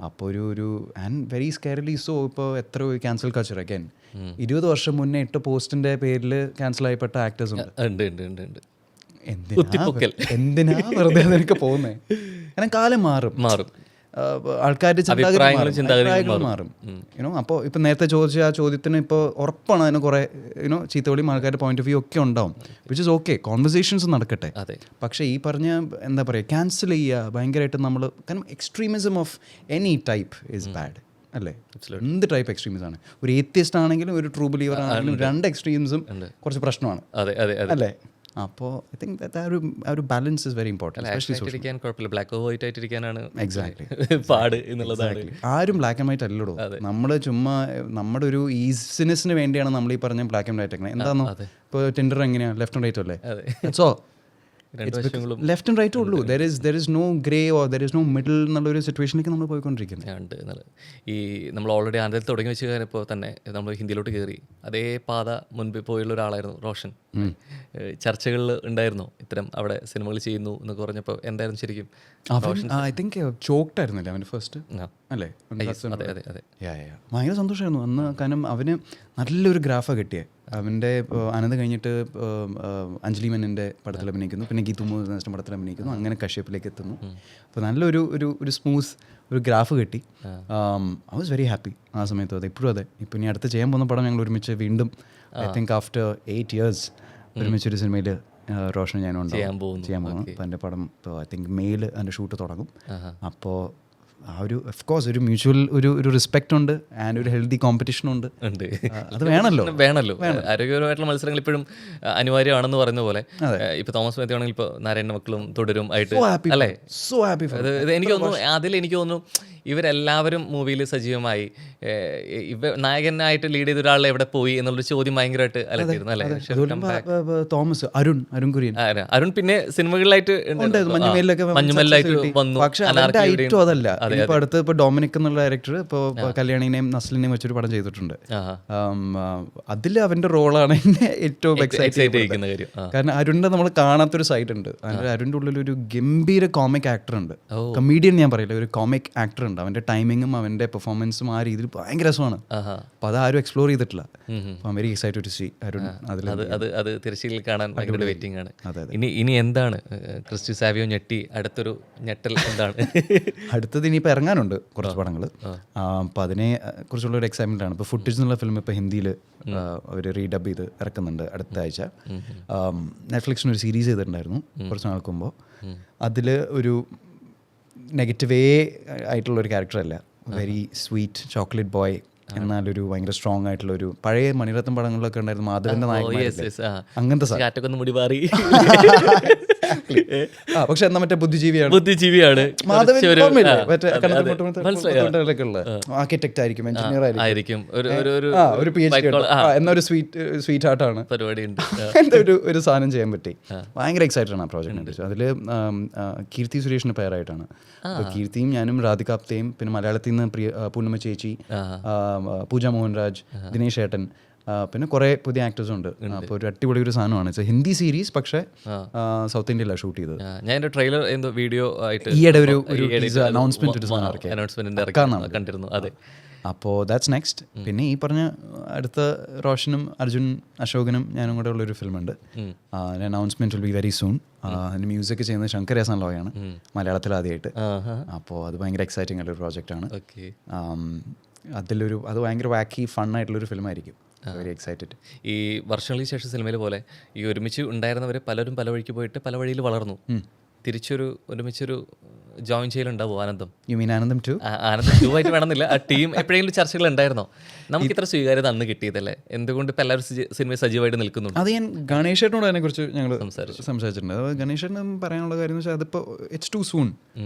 അപ്പോൾ ഒരു ആൻഡ് വെരി സ്കെയർലി സോ ഇപ്പോൾ എത്ര ക്യാൻസൽ കൾച്ചർ അഗൈൻ 20 വർഷം മുന്നേ ഇട്ട പോസ്റ്റിൻ്റെ പേരിൽ ക്യാൻസൽ ആയിപ്പെട്ട ആക്ടേഴ്സ് ഉണ്ട്. എന്തിനാ വെറുതെ അതിനൊക്കെ പോകുന്നത്? കാരണം കാലം മാറും, ആൾക്കാരുടെ ചിന്താഗതികൾ മാറും. അപ്പോൾ ഇപ്പം നേരത്തെ ചോദിച്ച ആ ചോദ്യത്തിന് ഇപ്പോൾ ഉറപ്പാണ് അതിന് കുറേ ചീത്തവിളിയും ആൾക്കാരുടെ പോയിന്റ് ഓഫ് വ്യൂ ഒക്കെ ഉണ്ടാവും. വിച്ച് ഇസ് ഓക്കെ, കോൺവെർസേഷൻസ് നടക്കട്ടെ. പക്ഷേ ഈ പറഞ്ഞ എന്താ പറയുക, ക്യാൻസൽ ചെയ്യുക ഭയങ്കരമായിട്ട് നമ്മൾ, കാരണം extremism of any type is bad അല്ലേ? എന്ത് ടൈപ്പ് എക്സ്ട്രീമിസം ആണ്. ഒരു ഏത്യസ്റ്റ് ആണെങ്കിലും ഒരു ട്രൂ ബിലീവർ ആണെങ്കിലും രണ്ട് എക്സ്ട്രീംസും കുറച്ച് പ്രശ്നമാണ് അല്ലേ? അപ്പോൾ ഐ തിങ്ക് ആ ഒരു ബാലൻസ് ഇസ് വെരി ഇമ്പോർട്ടൻറ്റ്. കുഴപ്പമില്ല, ബ്ലാക്ക് ഓർ വൈറ്റ് ആയിട്ടിരിക്കാനാണ് എക്സാക്ട്ലി പാട് എന്നുള്ളതാണ്. ആരും ബ്ലാക്ക് ആൻഡ് വൈറ്റ് അല്ലടോ. നമ്മൾ ചുമ്മാ നമ്മുടെ ഒരു ഈസിനെസ്സിന് വേണ്ടിയാണ് നമ്മൾ ഈ പറഞ്ഞ ബ്ലാക്ക് ആൻഡ് വൈറ്റ്. എന്താണോ ഇപ്പോൾ ടിൻഡർ എങ്ങനെയാണ് ലെഫ്റ്റ് ആൻഡ് റൈറ്റ് അല്ലേ? സോ ലെഫ്റ്റ് ആൻഡ് റൈറ്റ് ഉള്ളൂ. There is no grey or there is no middle എന്നുള്ളൊരു സിറ്റുവേഷനിലേക്ക് നമ്മൾ പോയിക്കൊണ്ടിരിക്കുന്നത്. ഈ നമ്മൾ ഓൾറെഡി ആദ്യത്തിൽ തുടങ്ങി വെച്ച് കഴിഞ്ഞപ്പോൾ തന്നെ നമ്മൾ ഹിന്ദിയിലോട്ട് കയറി അതേ പാത മുൻപിൽ പോയുള്ള ഒരാളായിരുന്നു റോഷൻ. ചർച്ചകളിൽ ഉണ്ടായിരുന്നു ഇത്തരം അവിടെ സിനിമകൾ ചെയ്യുന്നു എന്നൊക്കെ പറഞ്ഞപ്പോൾ എന്തായിരുന്നു ശരിക്കും? ഐ തിങ്ക് ചോക്ഡ് ആയിരുന്നല്ലേ അവന് ഫസ്റ്റ് അല്ലേ? ഭയങ്കര സന്തോഷമായിരുന്നു അന്ന്. കാരണം അവന് നല്ലൊരു ഗ്രാഫാണ് കിട്ടിയത്. അവൻ്റെ ആനന്ദ് കഴിഞ്ഞിട്ട് അഞ്ജലി മേനൻ്റെ പടത്തിൽ അഭിനയിക്കുന്നു, പിന്നെ ഗീതു മോഹൻദാസിൻ്റെ പടത്തിൽ അഭിനയിക്കുന്നു, അങ്ങനെ കശ്യപ്പിലേക്ക് എത്തുന്നു. അപ്പോൾ നല്ലൊരു ഒരു സ്മൂത്ത് ഒരു ഗ്രാഫ് കിട്ടി. ഐ വാസ് വെരി ഹാപ്പി ആ സമയത്ത്. അത് ഇപ്പോഴും അതെ. ഇപ്പോൾ ഇനി അടുത്ത് ചെയ്യാൻ പോകുന്ന പടം ഞങ്ങൾ ഒരുമിച്ച് വീണ്ടും ഐ തിങ്ക് ആഫ്റ്റർ 8 years ഒരുമിച്ചൊരു സിനിമയിൽ റോഷൻ ഞാനും ചെയ്യാൻ പോകുന്നു. അപ്പോൾ എൻ്റെ പടം ഇപ്പോൾ ഐ തിങ്ക് മെയിൽ അതിൻ്റെ ഷൂട്ട് തുടങ്ങും. അപ്പോൾ ആ ഒരു ഓഫ്കോഴ്സ് ഒരു മ്യൂച്വൽ ഒരു റെസ്പെക്റ്റ് ഉണ്ട് ആൻഡ് ഒരു ഹെൽത്തി കോമ്പറ്റീഷൻ ഉണ്ട്. അത് വേണമല്ലോ. ആരോഗ്യപരമായിട്ടുള്ള മത്സരങ്ങൾ ഇപ്പോഴും അനിവാര്യമാണെന്ന് പറയുന്ന പോലെ ഇപ്പോൾ തോമസ് മാത്യു ആണെങ്കിൽ ഇപ്പോൾ നാരായണ മക്കളും തുടരും ആയിട്ട് അല്ലേ? So happy. എനിക്ക് തോന്നുന്നു എനിക്ക് തോന്നുന്നു ഇവരെല്ലാവരും മൂവിയിൽ സജീവമായി. നായകനായിട്ട് ലീഡ് ചെയ്ത ഒരാൾ എവിടെ പോയി എന്നുള്ളൊരു ചോദ്യം ഭയങ്കരമായിട്ട് അലട്ടിയിരുന്നു അല്ലേ? തോമസ്, അരുൺ കുര്യൻ, അരുൺ പിന്നെ സിനിമകളിലായിട്ട് മഞ്ഞുമല്ലായിട്ട് വന്നു. പക്ഷേ അതല്ല. ഇപ്പോൾ അടുത്ത് ഇപ്പോൾ ഡൊമിനിക് എന്നുള്ള ഡയറക്ടർ ഇപ്പോൾ കല്യാണിനെയും നസ്ലിനെയും വെച്ചൊരു പടം ചെയ്തിട്ടുണ്ട്. അതിൽ അവൻ്റെ റോളാണ് എന്നെ ഏറ്റവും എക്സൈറ്റ് ചെയ്യിക്കുന്ന കാര്യം. കാരണം അരുണിൻ്റെ നമ്മൾ കാണാത്തൊരു സൈഡ് ഉണ്ട്. അരുണിൻ്റെ ഉള്ളിലൊരു ഗംഭീര കോമിക് ആക്ടർ ഉണ്ട്. കമീഡിയൻ ഞാൻ പറയില്ല, ഒരു കോമിക് ആക്ടർ ഉണ്ട്. അവൻ്റെ ടൈമിങ്ങും അവൻ്റെ പെർഫോമൻസും ആ രീതിയിൽ ഭയങ്കര രസമാണ്. അപ്പോൾ അത് ആരും എക്സ്പ്ലോർ ചെയ്തിട്ടില്ല. അപ്പോൾ I very excited to see Arun അതിൽ. അത് തിരശ്ശീലിൽ കാണാൻ ഭയങ്കര വെയിറ്റിംഗ് ആണ്. ഇനി എന്താണ് ക്രിസ്റ്റി സാവിയോ ഞെട്ടി അടുത്തൊരു ഞെട്ടൽ എന്താണ്? അടുത്തത് ഇനിയിപ്പോൾ ഇറങ്ങാനുണ്ട് കുറച്ച് പടങ്ങൾ. അപ്പോൾ അതിനെ കുറിച്ചുള്ള ഒരു എക്സൈറ്റ്മെൻ്റ് ആണ്. ഇപ്പോൾ ഫുട്ടേജ് എന്നുള്ള ഫിലിം ഇപ്പോൾ ഹിന്ദിയിൽ അവർ റീഡബ് ചെയ്ത് ഇറക്കുന്നുണ്ട് അടുത്ത ആഴ്ച. നെറ്റ്ഫ്ലിക്സിന് ഒരു സീരീസ് ചെയ്തിട്ടുണ്ടായിരുന്നു കുറച്ച് നാൾക്ക് മുമ്പ്. അതിൽ ഒരു നെഗറ്റീവേ ആയിട്ടുള്ളൊരു ക്യാരക്ടറല്ല, വെരി സ്വീറ്റ് ചോക്ലേറ്റ് ബോയ്, എന്നാലൊരു ഭയങ്കര സ്ട്രോങ് ആയിട്ടുള്ള ഒരു പഴയ മണിരത്നം പടങ്ങളിലൊക്കെ ഉണ്ടായിരുന്നു മാധവന്റെ നായകൻ, അങ്ങനത്തെ പക്ഷെ എന്നാ മറ്റേ ബുദ്ധിജീവിയാണ്. മാധവൻ ഓർമ്മയില്ലേ? മറ്റേ കണ്ണൂർ ആർക്കിടെക്ട് ആയിരിക്കും, എഞ്ചിനീയർ ആയിരിക്കും, ഒരു PhD എന്നൊരു സ്വീറ്റ് ഹാർട്ടാണ് പരിപാടിയുണ്ട്. എന്താ ഒരു സാധനം ചെയ്യാൻ പറ്റി. ഭയങ്കര എക്സൈറ്റഡ് ആണ് ആ പ്രോജക്റ്റിനെ. അതിൽ കീർത്തി സുരേഷിന്റെ പേരായിട്ടാണ്. കീർത്തിയും ഞാനും രാധികാപ്തയും പിന്നെ മലയാളത്തിൽ നിന്ന് പൂർണ്ണിമ ചേച്ചി, പൂജ മോഹൻരാജ്, ദിനേശ് ഏട്ടൻ, പിന്നെ കുറേ പുതിയ ആക്ടേഴ്സ് ഉണ്ട്. അപ്പോൾ ഒരു അടിപൊളി ഒരു സാധനമാണ്. ഹിന്ദി സീരീസ്, പക്ഷേ സൗത്ത് ഇന്ത്യയിലാണ് ഷൂട്ട് ചെയ്തത്. ഞാൻ ട്രെയിലർ എന്തോ വീഡിയോ ആയിട്ട് ഈയിടെ ഒരു അനൗൺസ്മെന്റ് കണ്ടിരുന്നു. അതെ. അപ്പോൾ ദാറ്റ്സ് നെക്സ്റ്റ്. പിന്നെ ഈ പറഞ്ഞ അടുത്ത റോഷനും അർജുൻ അശോകനും ഞാനും കൂടെ ഉള്ളൊരു ഫിലിമുണ്ട്. Announcement will be very soon. അതിന് മ്യൂസിക് ചെയ്യുന്നത് ശങ്കർ എഹ്സാൻ ലോയാണ്, മലയാളത്തിൽ ആദ്യമായിട്ട്. അപ്പോൾ അത് ഭയങ്കര എക്സൈറ്റിംഗ് ആയിട്ടുള്ള പ്രോജക്റ്റാണ്. അത് ഭയങ്കര വാക്കി ഫണ്ണായിട്ടുള്ളൊരു ഫിലിമായിരിക്കും. Very excited. ഈ വർഷങ്ങൾക്ക് ശേഷം സിനിമയിൽ പോലെ ഈ ഒരുമിച്ച് ഉണ്ടായിരുന്നവർ പലരും പല വഴിക്ക് പോയിട്ട് പല വഴിയിൽ വളർന്നു. ഒരുമിച്ചൊരു ജോയിൻ ചെയ്യലുണ്ടാവും ആനന്ദം. യു മീൻ ആനന്ദം 2? ആനന്ദം 2 ആയിട്ട് വേണമെന്നില്ല. ആ ടീം എപ്പോഴെങ്കിലും ചർച്ചകൾ ഉണ്ടായിരുന്നോ? നമുക്ക് ഇത്ര സ്വീകാര്യത അന്ന് കിട്ടിയതല്ലേ, എന്തുകൊണ്ട് ഇപ്പം എല്ലാവരും സിനിമ സജീവമായിട്ട് നിൽക്കുന്നുണ്ട്? അത് ഞാൻ ഗണേശേട്ടനോട് അതിനെക്കുറിച്ച് ഞങ്ങൾ സംസാരിച്ചിട്ടുണ്ട്. അത് ഗണേശേട്ടൻ പറയാനുള്ള കാര്യം എന്ന് വെച്ചാൽ അതിപ്പോൾ it's too soon.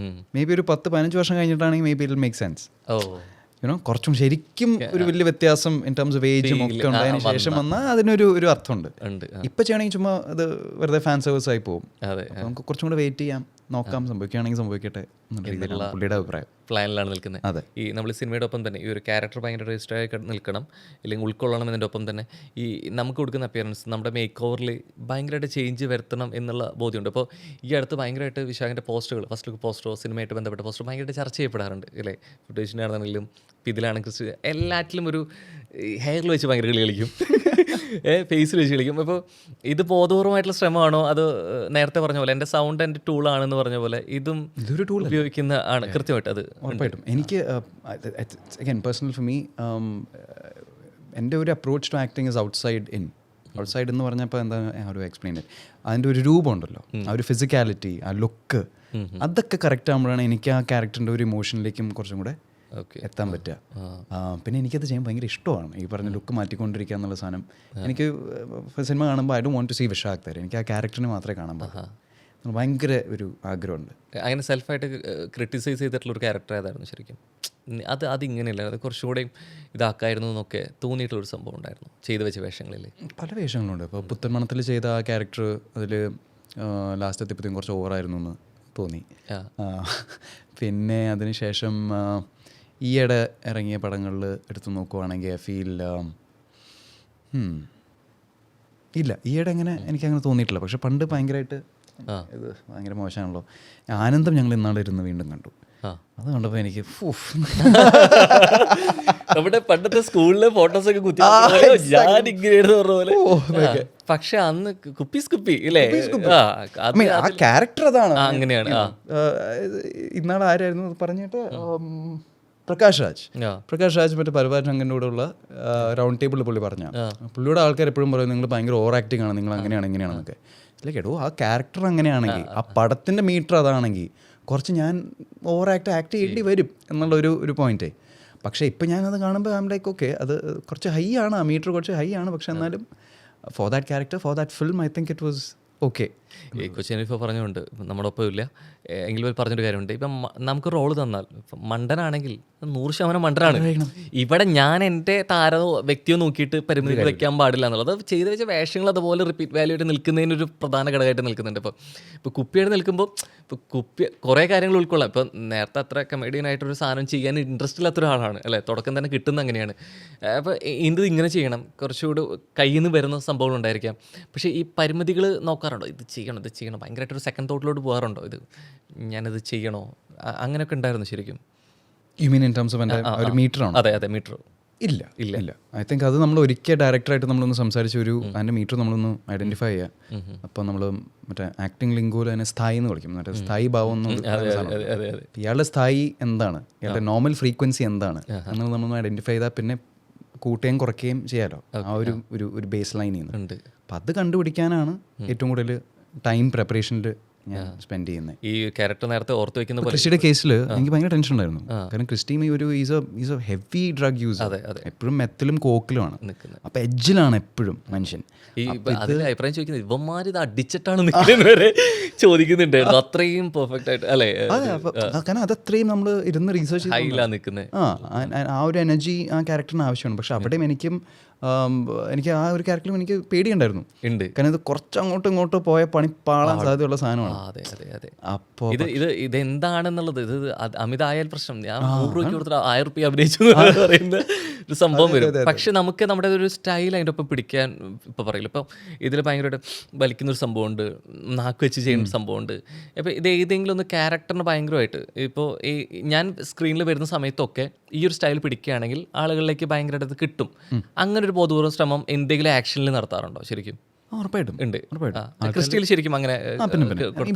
Maybe ഒരു 10-15 വർഷം കഴിഞ്ഞിട്ടാണെങ്കിൽ maybe it make sense. കുറച്ചും ശരിക്കും ഒരു വലിയ വ്യത്യാസം ഇൻ ടേംസ് ഓഫ് ഏജും ഒക്കെ ഉണ്ടായതിനു ശേഷം വന്നാൽ അതിനൊരു അർത്ഥമുണ്ട്. ഇപ്പം ചെയ്യണമെങ്കിൽ ചുമ്മാ അത് വെറുതെ ഫാൻ സർവീസ് ആയി പോകും. നമുക്ക് കുറച്ചും കൂടെ വെയിറ്റ് ചെയ്യാം, നോക്കാം, സംഭവിക്കുകയാണെങ്കിൽ സംഭവിക്കട്ടെ എന്നുള്ള പുള്ളിയുടെ അഭിപ്രായം. പ്ലാനിലാണ് നിൽക്കുന്നത്. അതെ. ഈ നമ്മൾ സിനിമയുടെ ഒപ്പം തന്നെ ഈ ഒരു ക്യാരക്ടർ ഭയങ്കര രജിസ്റ്റർ ആയി നിൽക്കണം, അല്ലെങ്കിൽ ഉൾക്കൊള്ളണം എന്നതിൻ്റെ ഒപ്പം തന്നെ ഈ നമുക്ക് കൊടുക്കുന്ന അപ്പിയറൻസ്, നമ്മുടെ മേക്ക് ഓവറിൽ ഭയങ്കരമായിട്ട് ചേഞ്ച് വരുത്തണം എന്നുള്ള ബോധ്യമുണ്ട്. അപ്പോൾ ഈ അടുത്ത് ഭയങ്കരമായിട്ട് വിശാഖിൻ്റെ പോസ്റ്ററുകൾ, ഫസ്റ്റ് ലുക്ക് പോസ്റ്ററോ സിനിമയായിട്ട് ബന്ധപ്പെട്ട പോസ്റ്റർ ഭയങ്കരമായിട്ട് ചർച്ച ചെയ്യപ്പെടാറുണ്ട് അല്ലേ? ഫുട്ടേജിനാണെങ്കിലും ഇതിലാണെങ്കിൽ എല്ലാറ്റിലും ഒരു ഹെയറിൽ വെച്ച് ഭയങ്കര കളി കളിക്കും, ഫേസിൽ വെച്ച് കളിക്കും. അപ്പോൾ ഇത് ബോധപൂർവമായിട്ടുള്ള ശ്രമമാണോ, അത് നേരത്തെ പറഞ്ഞ പോലെ എൻ്റെ സൗണ്ട് എൻ്റെ ടൂളാണെന്ന് പറഞ്ഞ പോലെ ഇതൊരു ടൂൾ ഉപയോഗിക്കുന്ന ആണ് കൃത്യമായിട്ട്? അത് ഉറപ്പായിട്ടും. എനിക്ക് അഗൈൻ പേഴ്സണൽ ഫോർ മീ എൻ്റെ ഒരു approach to acting is outside എന്ന് പറഞ്ഞപ്പോൾ എന്താ ഒരു എക്സ്പ്ലെയിൻ ചെയ്ത് അതിൻ്റെ ഒരു രൂപമുണ്ടല്ലോ, ആ ഒരു ഫിസിക്കാലിറ്റി, ആ ലുക്ക്, അതൊക്കെ കറക്റ്റ് ആകുമ്പോഴാണ് എനിക്ക് ആ ക്യാരക്ടറിൻ്റെ ഒരു ഇമോഷനിലേക്കും കുറച്ചും കൂടെ എത്താൻ പറ്റുക. പിന്നെ എനിക്കത് ചെയ്യാൻ ഭയങ്കര ഇഷ്ടമാണ്. ഈ പറഞ്ഞ ലുക്ക് മാറ്റിക്കൊണ്ടിരിക്കുക എന്നുള്ള സാധനം എനിക്ക് സിനിമ കാണുമ്പോൾ I don't want to see Vishak തരും. എനിക്ക് ആ ക്യാരക്ടറിനെ മാത്രമേ കാണാൻ പറ്റൂ. ഭയങ്കര ഒരു ആഗ്രഹമുണ്ട്. അങ്ങനെ സെൽഫായിട്ട് ക്രിട്ടിസൈസ് ചെയ്തിട്ടുള്ളൊരു ക്യാരക്ടർ ഏതായിരുന്നു ശരിക്കും? അതിങ്ങനെയല്ല, അത് കുറച്ചുകൂടെയും ഇതാക്കായിരുന്നു എന്നൊക്കെ തോന്നിയിട്ടുള്ളൊരു സംഭവം ഉണ്ടായിരുന്നു ചെയ്തു വെച്ച വേഷങ്ങളിൽ? പല വേഷങ്ങളുണ്ട്. ഇപ്പോൾ പുത്തൻമണത്തിൽ ചെയ്ത ആ ക്യാരക്ടർ അതിൽ ലാസ്റ്റ് എത്തിയപ്പോഴത്തേക്കും കുറച്ച് ഓവറായിരുന്നു എന്ന് തോന്നി. പിന്നെ അതിനുശേഷം ഈയിടെ ഇറങ്ങിയ പടങ്ങളിൽ എടുത്തു നോക്കുവാണെങ്കിൽ ഐ ഫീൽ ഇല്ല, ഈയിടെ അങ്ങനെ എനിക്കങ്ങനെ തോന്നിയിട്ടില്ല. പക്ഷെ പണ്ട് ഭയങ്കരമായിട്ട് ഇത് ഭയങ്കര മോശമാണല്ലോ. ആനന്ദം ഞങ്ങൾ ഇന്നാളെ ഇരുന്ന് വീണ്ടും കണ്ടു. അത് കണ്ടപ്പോൾ എനിക്ക് നമ്മുടെ പണ്ടത്തെ സ്കൂളിലെ ഫോട്ടോസൊക്കെ കുത്തി പക്ഷെ അന്ന് കുപ്പി ഇല്ലേ? ആ ക്യാരക്ടർ അതാണ്, അങ്ങനെയാണ്. ഇന്നാളെ ആരായിരുന്നു പറഞ്ഞിട്ട് പ്രകാശ് രാജ് മറ്റേ പരിപാടി ശങ്കറിൻ്റെ കൂടെ ഉള്ള റൗണ്ട് ടേബിളിൽ പുള്ളി പറഞ്ഞ പുള്ളിയുടെ ആൾക്കാർ എപ്പോഴും പറയും നിങ്ങൾ ഭയങ്കര ഓവർ ആക്ടിങ് ആണ്, നിങ്ങൾ അങ്ങനെയാണ് ഇങ്ങനെയാണെന്നൊക്കെ. ഇല്ല കേട്ടോ, ആ ക്യാരക്ടർ അങ്ങനെയാണെങ്കിൽ, ആ പടത്തിൻ്റെ മീറ്റർ അതാണെങ്കിൽ കുറച്ച് ഞാൻ ഓവർ ആക്ട് ചെയ്യേണ്ടി വരും എന്നുള്ളൊരു പോയിന്റേ. പക്ഷേ ഇപ്പം ഞാനത് കാണുമ്പോൾ ഐ ആം ലൈക്ക് ഓക്കെ, അത് കുറച്ച് ഹൈ ആണ്, ആ മീറ്റർ കുറച്ച് ഹൈ ആണ്. പക്ഷെ എന്നാലും for that character, for that film I think it was okay. ഈ കൊച്ചിൻ ഇപ്പോൾ പറഞ്ഞുകൊണ്ട് നമ്മുടെ ഒപ്പം ഇല്ല എങ്കിലും പറഞ്ഞൊരു കാര്യമുണ്ട്. ഇപ്പം നമുക്ക് റോള് തന്നാൽ മണ്ടനാണെങ്കിൽ 100% മണ്ടനാണ്. ഇവിടെ ഞാൻ എൻ്റെ താരോ വ്യക്തിയോ നോക്കിയിട്ട് പരിമിതി വയ്ക്കാൻ പാടില്ല എന്നുള്ളത്. അത് ചെയ്ത് വെച്ച വേഷങ്ങൾ അതുപോലെ റിപ്പീറ്റ് വാല്യൂ ആയിട്ട് നിൽക്കുന്നതിനൊരു പ്രധാന ഘടകമായിട്ട് നിൽക്കുന്നുണ്ട്. ഇപ്പോൾ കുപ്പിയായിട്ട് നിൽക്കുമ്പോൾ ഇപ്പോൾ കുപ്പി കുറേ കാര്യങ്ങൾ ഉൾക്കൊള്ളാം. ഇപ്പോൾ നേരത്തെ അത്ര കമേഡിയനായിട്ടൊരു സാധനം ചെയ്യാൻ ഇൻട്രസ്റ്റ് ഇല്ലാത്ത ഒരാളാണ് അല്ലേ, തുടക്കം തന്നെ കിട്ടുന്ന അങ്ങനെയാണ്. അപ്പോൾ ഇത് ഇങ്ങനെ ചെയ്യണം, കുറച്ചുകൂടി കയ്യിൽ നിന്ന് വരുന്ന സംഭവങ്ങളുണ്ടായിരിക്കാം. പക്ഷേ ഈ പരിമിതികൾ നോക്കാറുണ്ടോ? ഇത് ചെയ്യണം ഭയങ്കരമായിട്ടൊരു സെക്കൻഡ് തോട്ടിലോട്ട് പോകാറുണ്ടോ? ഞാനിത് ചെയ്യണോ? അങ്ങനെയൊക്കെ ഉണ്ടായിരുന്നു ശരിക്കും? You mean in terms of ഒരു മീറ്റർ ആണ്? അതെ മീറ്റർ ഇല്ല. ഐ തിങ്ക് അത് നമ്മൾ ഒരിക്കൽ ഡയറക്ടറായിട്ട് നമ്മളൊന്ന് സംസാരിച്ച് അതിൻ്റെ മീറ്റർ നമ്മളൊന്ന് ഐഡൻറ്റിഫൈ ചെയ്യുക. അപ്പോൾ നമ്മൾ മറ്റേ ആക്ടിങ് ലിംഗോയിൽ അതിനെ സ്ഥായി എന്ന് വിളിക്കും, മറ്റേ സ്ഥായി ഭാവം. ഇയാളുടെ സ്ഥായി എന്താണ്, ഇയാളുടെ നോർമൽ ഫ്രീക്വൻസി എന്താണ് എന്നുള്ളത് നമ്മളൊന്ന് ഐഡൻറ്റിഫൈ ചെയ്താൽ പിന്നെ കൂട്ടുകയും കുറയ്ക്കുകയും ചെയ്യാമല്ലോ ആ ഒരു ബേസ് ലൈനിൽ നിന്ന്. അപ്പം അത് കണ്ടുപിടിക്കാനാണ് ഏറ്റവും കൂടുതൽ ടൈം പ്രിപ്പറേഷനിൽ ഞാൻ സ്പെൻഡ് ചെയ്യുന്നത്. ഈ ക്യാരക്ടർ നേരത്തെ ഓർത്ത് വെക്കുന്ന പോലെ ക്രിസ്റ്റിയുടെ കേസിൽ എനിക്ക് ഭയങ്കര ടെൻഷൻ ഉണ്ടായിരുന്നു. കാരണം ക്രിസ്റ്റി ഒരു is A heavy drug user, എപ്പോഴും മെത്തിലും കോക്കിലുമാണ്. അപ്പോൾ എഡ്ജിലാണ് എപ്പോഴും മനുഷ്യൻ. ഈ അതിൽ അഭിപ്രായം ചോദിക്കുന്നത് ഇവന്മാർ ഇത് അടിച്ചിട്ടാണ് നിൽക്കുന്നത് വരെ ചോദിക്കുന്നുണ്ടായിരുന്നു. അത്രയും പെർഫെക്റ്റ് ആയിട്ട് അല്ലേ? കാരണം അതത്രയും നമ്മൾ ഇരുന്ന് റീസെർച്ച് ഹൈയിലാണ് നിൽക്കുന്നത്. ആ ഒരു എനർജി ആ ക്യാരക്ടറിന് ആവശ്യമാണ്. പക്ഷെ അവിടെയും എനിക്ക് ആ ഒരു ക്യാരക്ടറിലും എനിക്ക് പേടിയുണ്ടായിരുന്നു. കാരണം ഇത് കുറച്ച് അങ്ങോട്ടും ഇങ്ങോട്ടും പോയ പണി പാളാൻ സാധ്യതയുള്ള സാധനമാണ്. അതെ അതെ അതെ. അപ്പോൾ ഇതെന്താണെന്നുള്ളത് ഇത് അമിതായാൽ പ്രശ്നം. ഞാൻ 100 രൂപയ്ക്ക് കൊടുത്തിട്ട് 1000 രൂപ അഭിനയിച്ചു എന്ന് പറയുന്ന ഒരു സംഭവം വരും. പക്ഷെ നമുക്ക് നമ്മുടെ ഒരു സ്റ്റൈൽ അതിൻ്റെ ഒപ്പം പിടിക്കാൻ ഇപ്പോൾ പറയില്ല. ഇപ്പം ഇതിൽ ഭയങ്കരമായിട്ട് വലിക്കുന്നൊരു സംഭവമുണ്ട്, നാക്ക് വെച്ച് ചെയ്യുന്ന സംഭവമുണ്ട്. അപ്പോൾ ഇത് ഏതെങ്കിലും ഒന്ന് ക്യാരക്ടറിന് ഭയങ്കരമായിട്ട് ഇപ്പോൾ ഈ ഞാൻ സ്ക്രീനിൽ വരുന്ന സമയത്തൊക്കെ ഈ ഒരു സ്റ്റൈൽ പിടിക്കുകയാണെങ്കിൽ ആളുകളിലേക്ക് ഭയങ്കരമായിട്ട് കിട്ടും. അങ്ങനെ ഒരു ബോധപൂർവ്വ ശ്രമം എന്തെങ്കിലും ആക്ഷനിൽ നടത്താറുണ്ടോ ശരിക്കും? ഉറപ്പായിട്ടും ഉണ്ട്. ക്രിസ്റ്റിയിൽ ശരിക്കും അങ്ങനെ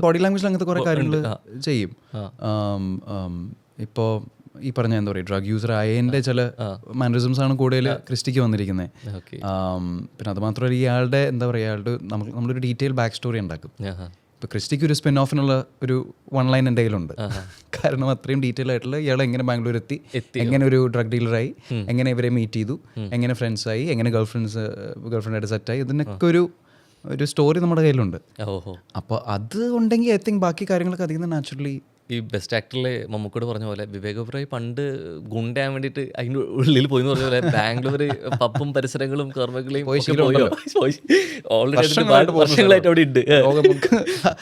ബോഡി ലാംഗ്വേജിൽ അങ്ങനത്തെ കുറേ കാര്യങ്ങൾ ചെയ്യും. ഇപ്പോൾ ഈ പറഞ്ഞ എന്താ പറയുക, ഡ്രഗ് യൂസർ ആയതിൻ്റെ ചില മാനറിസംസ് ആണ് കൂടുതൽ ക്രിസ്റ്റിക്ക് വന്നിരിക്കുന്നത്. പിന്നെ അതുമാത്രമല്ല ഇയാളുടെ എന്താ പറയുക, ഇയാളുടെ നമ്മളൊരു ഡീറ്റെയിൽ ബാക്ക് സ്റ്റോറി ഉണ്ടാക്കും. ഇപ്പോൾ ക്രിസ്റ്റിക്ക് ഒരു സ്പിൻ ഓഫിനുള്ള ഒരു 1 ലൈൻ എൻ്റെ കയ്യിലുണ്ട്. കാരണം അത്രയും ഡീറ്റെയിൽ ആയിട്ടുള്ള ഇയാൾ എങ്ങനെ ബാംഗ്ലൂർ എത്തി, എങ്ങനെ ഒരു ഡ്രഗ് ഡീലറായി, എങ്ങനെ ഇവരെ മീറ്റ് ചെയ്തു, എങ്ങനെ ഫ്രണ്ട്സായി, എങ്ങനെ ഗേൾഫ്രണ്ടായിട്ട് സെറ്റായി, ഇതിനൊക്കെ ഒരു സ്റ്റോറി നമ്മുടെ കയ്യിലുണ്ട്. അപ്പോൾ അത് ഉണ്ടെങ്കിൽ ഐ തിങ്ക് ബാക്കി കാര്യങ്ങളൊക്കെ അധികം നാച്ചുറലി. ഈ ബെസ്റ്റ് ആക്ടറിലെ മമ്മൂക്കോട് പറഞ്ഞ പോലെ വിവേക് ഒബ്രോയ് പണ്ട് ഗുണ്ടാൻ വേണ്ടിയിട്ട് അതിൻ്റെ ഉള്ളിൽ പോയി എന്ന് പറഞ്ഞ പോലെ ബാംഗ്ലൂർ പപ്പും പരിസരങ്ങളും കർമ്മകളെയും ഓൾറെഡി വർഷങ്ങളായിട്ട് അവിടെ ഉണ്ട്.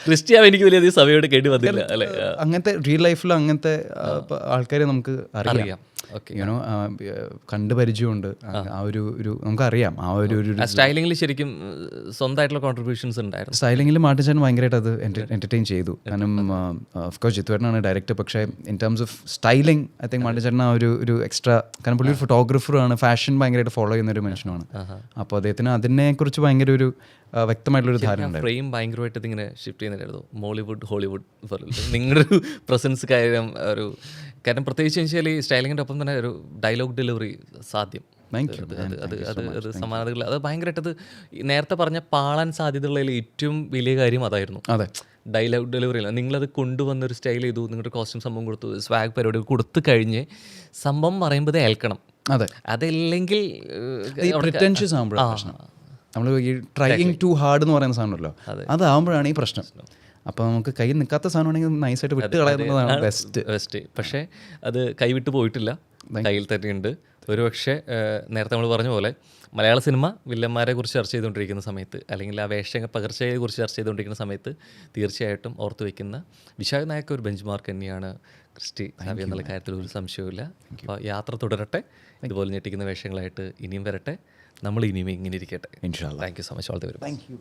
ക്രിസ്റ്റിയാവ് എനിക്ക് വലിയ സമയത്തോട് കേട്ടി വന്നില്ല അല്ലേ? അങ്ങനത്തെ റിയൽ ലൈഫിൽ അങ്ങനത്തെ ആൾക്കാരെ നമുക്ക് അറിയാം. യുനോ കണ്ട് പരിചയമുണ്ട്. ആ ഒരു നമുക്കറിയാം ആ ഒരു സ്റ്റൈലിംഗിൽ ശരിക്കും സ്വന്തമായിട്ടുള്ള കോൺട്രിബ്യൂഷൻസ് ഉണ്ടായിരുന്നു. സ്റ്റൈലിംഗിൽ മാർട്ടിൻ ഭയങ്കരമായിട്ട് അത് എൻ്റർടൈൻ ചെയ്തു. കാരണം ഓഫ്കോഴ്സ് ജിത്തുവേട്ടനാണ് ഡയറക്ടർ, പക്ഷേ in terms of styling I think Martin ആ ഒരു എക്സ്ട്രാ, കാരണം പുള്ളി ഒരു ഫോട്ടോഗ്രാഫറാണ്, ഫാഷൻ ഭയങ്കരമായിട്ട് ഫോളോ ചെയ്യുന്ന ഒരു മനുഷ്യനാണ്. അപ്പോൾ അദ്ദേഹത്തിന് അതിനെക്കുറിച്ച് ഭയങ്കര ഒരു വ്യക്തമായിട്ടുള്ളൊരു ധാരണ ഉണ്ട്. ഫ്രെയിം ഭയങ്കരമായിട്ട് ഇതിങ്ങനെ ഷിഫ്റ്റ് ചെയ്യുന്നുണ്ടായിരുന്നു. മോളിവുഡ് ഹോളിവുഡ് നിങ്ങളുടെ ഒരു പ്രസൻസ് കാരണം പ്രത്യേകിച്ച് വെച്ചാൽ ഈ സ്റ്റൈലിങ്ങിൻ്റെ ഒപ്പം തന്നെ ഒരു ഡയലോഗ് ഡെലിവറി സാധ്യം. അത് സമാനതകൾ അത് ഭയങ്കരമായിട്ടത് നേരത്തെ പറഞ്ഞ പാളാൻ സാധ്യതയുള്ളതിൽ ഏറ്റവും വലിയ കാര്യം അതായിരുന്നു. അതെ, ഡയലോഗ് ഡെലിവറി അല്ല, നിങ്ങളത് കൊണ്ടുവന്നൊരു സ്റ്റൈൽ ചെയ്തു, നിങ്ങളുടെ കോസ്റ്റ്യൂം സംഭവം കൊടുത്തു, സ്വാഗ് പരിപാടി കൊടുത്തു കഴിഞ്ഞ് സംഭവം പറയുമ്പോൾ ഏൽക്കണം. അതെ, അതല്ലെങ്കിൽ പ്രിറ്റൻഷ്യസ് ആകുമ്പോഴാണ് പ്രശ്നം. നമ്മൾ ഈ ട്രൈയിങ് ടു ഹാർഡ് എന്ന് പറയുന്ന സാധനമല്ലോ, അതാകുമ്പോഴാണ് ഈ പ്രശ്നം. അപ്പോൾ നമുക്ക് കയ്യിൽ നിൽക്കാത്ത സാധനമാണെങ്കിൽ നൈസായിട്ട് വിട്ട് കളയുന്നതാണ് ബെസ്റ്റ്. പക്ഷേ അത് കൈവിട്ട് പോയിട്ടില്ല, കയ്യിൽ തന്നെയുണ്ട്. ഒരുപക്ഷെ നേരത്തെ നമ്മൾ പറഞ്ഞ പോലെ മലയാള സിനിമ വില്ലന്മാരെ കുറിച്ച് ചർച്ച ചെയ്തുകൊണ്ടിരിക്കുന്ന സമയത്ത്, അല്ലെങ്കിൽ ആ പകർച്ചയെ കുറിച്ച് ചർച്ച ചെയ്തുകൊണ്ടിരിക്കുന്ന സമയത്ത് തീർച്ചയായിട്ടും ഓർത്ത് വയ്ക്കുന്ന വിശാഖ് നായക് ഒരു ബെഞ്ച് മാർക്ക് തന്നെയാണ് ക്രിസ്റ്റി സാവി എന്നുള്ള കാര്യത്തിൽ ഒരു സംശയവുമില്ല. അപ്പോൾ യാത്ര തുടരട്ടെ, ഇതുപോലെ ഞെട്ടിക്കുന്ന വേഷങ്ങളായിട്ട് ഇനിയും വരട്ടെ, നമ്മൾ ഇനിയും ഇങ്ങനെ ഇരിക്കട്ടെ. ഇൻഷാ അല്ലാഹ്. Thank you so much. All the very best. Thank U.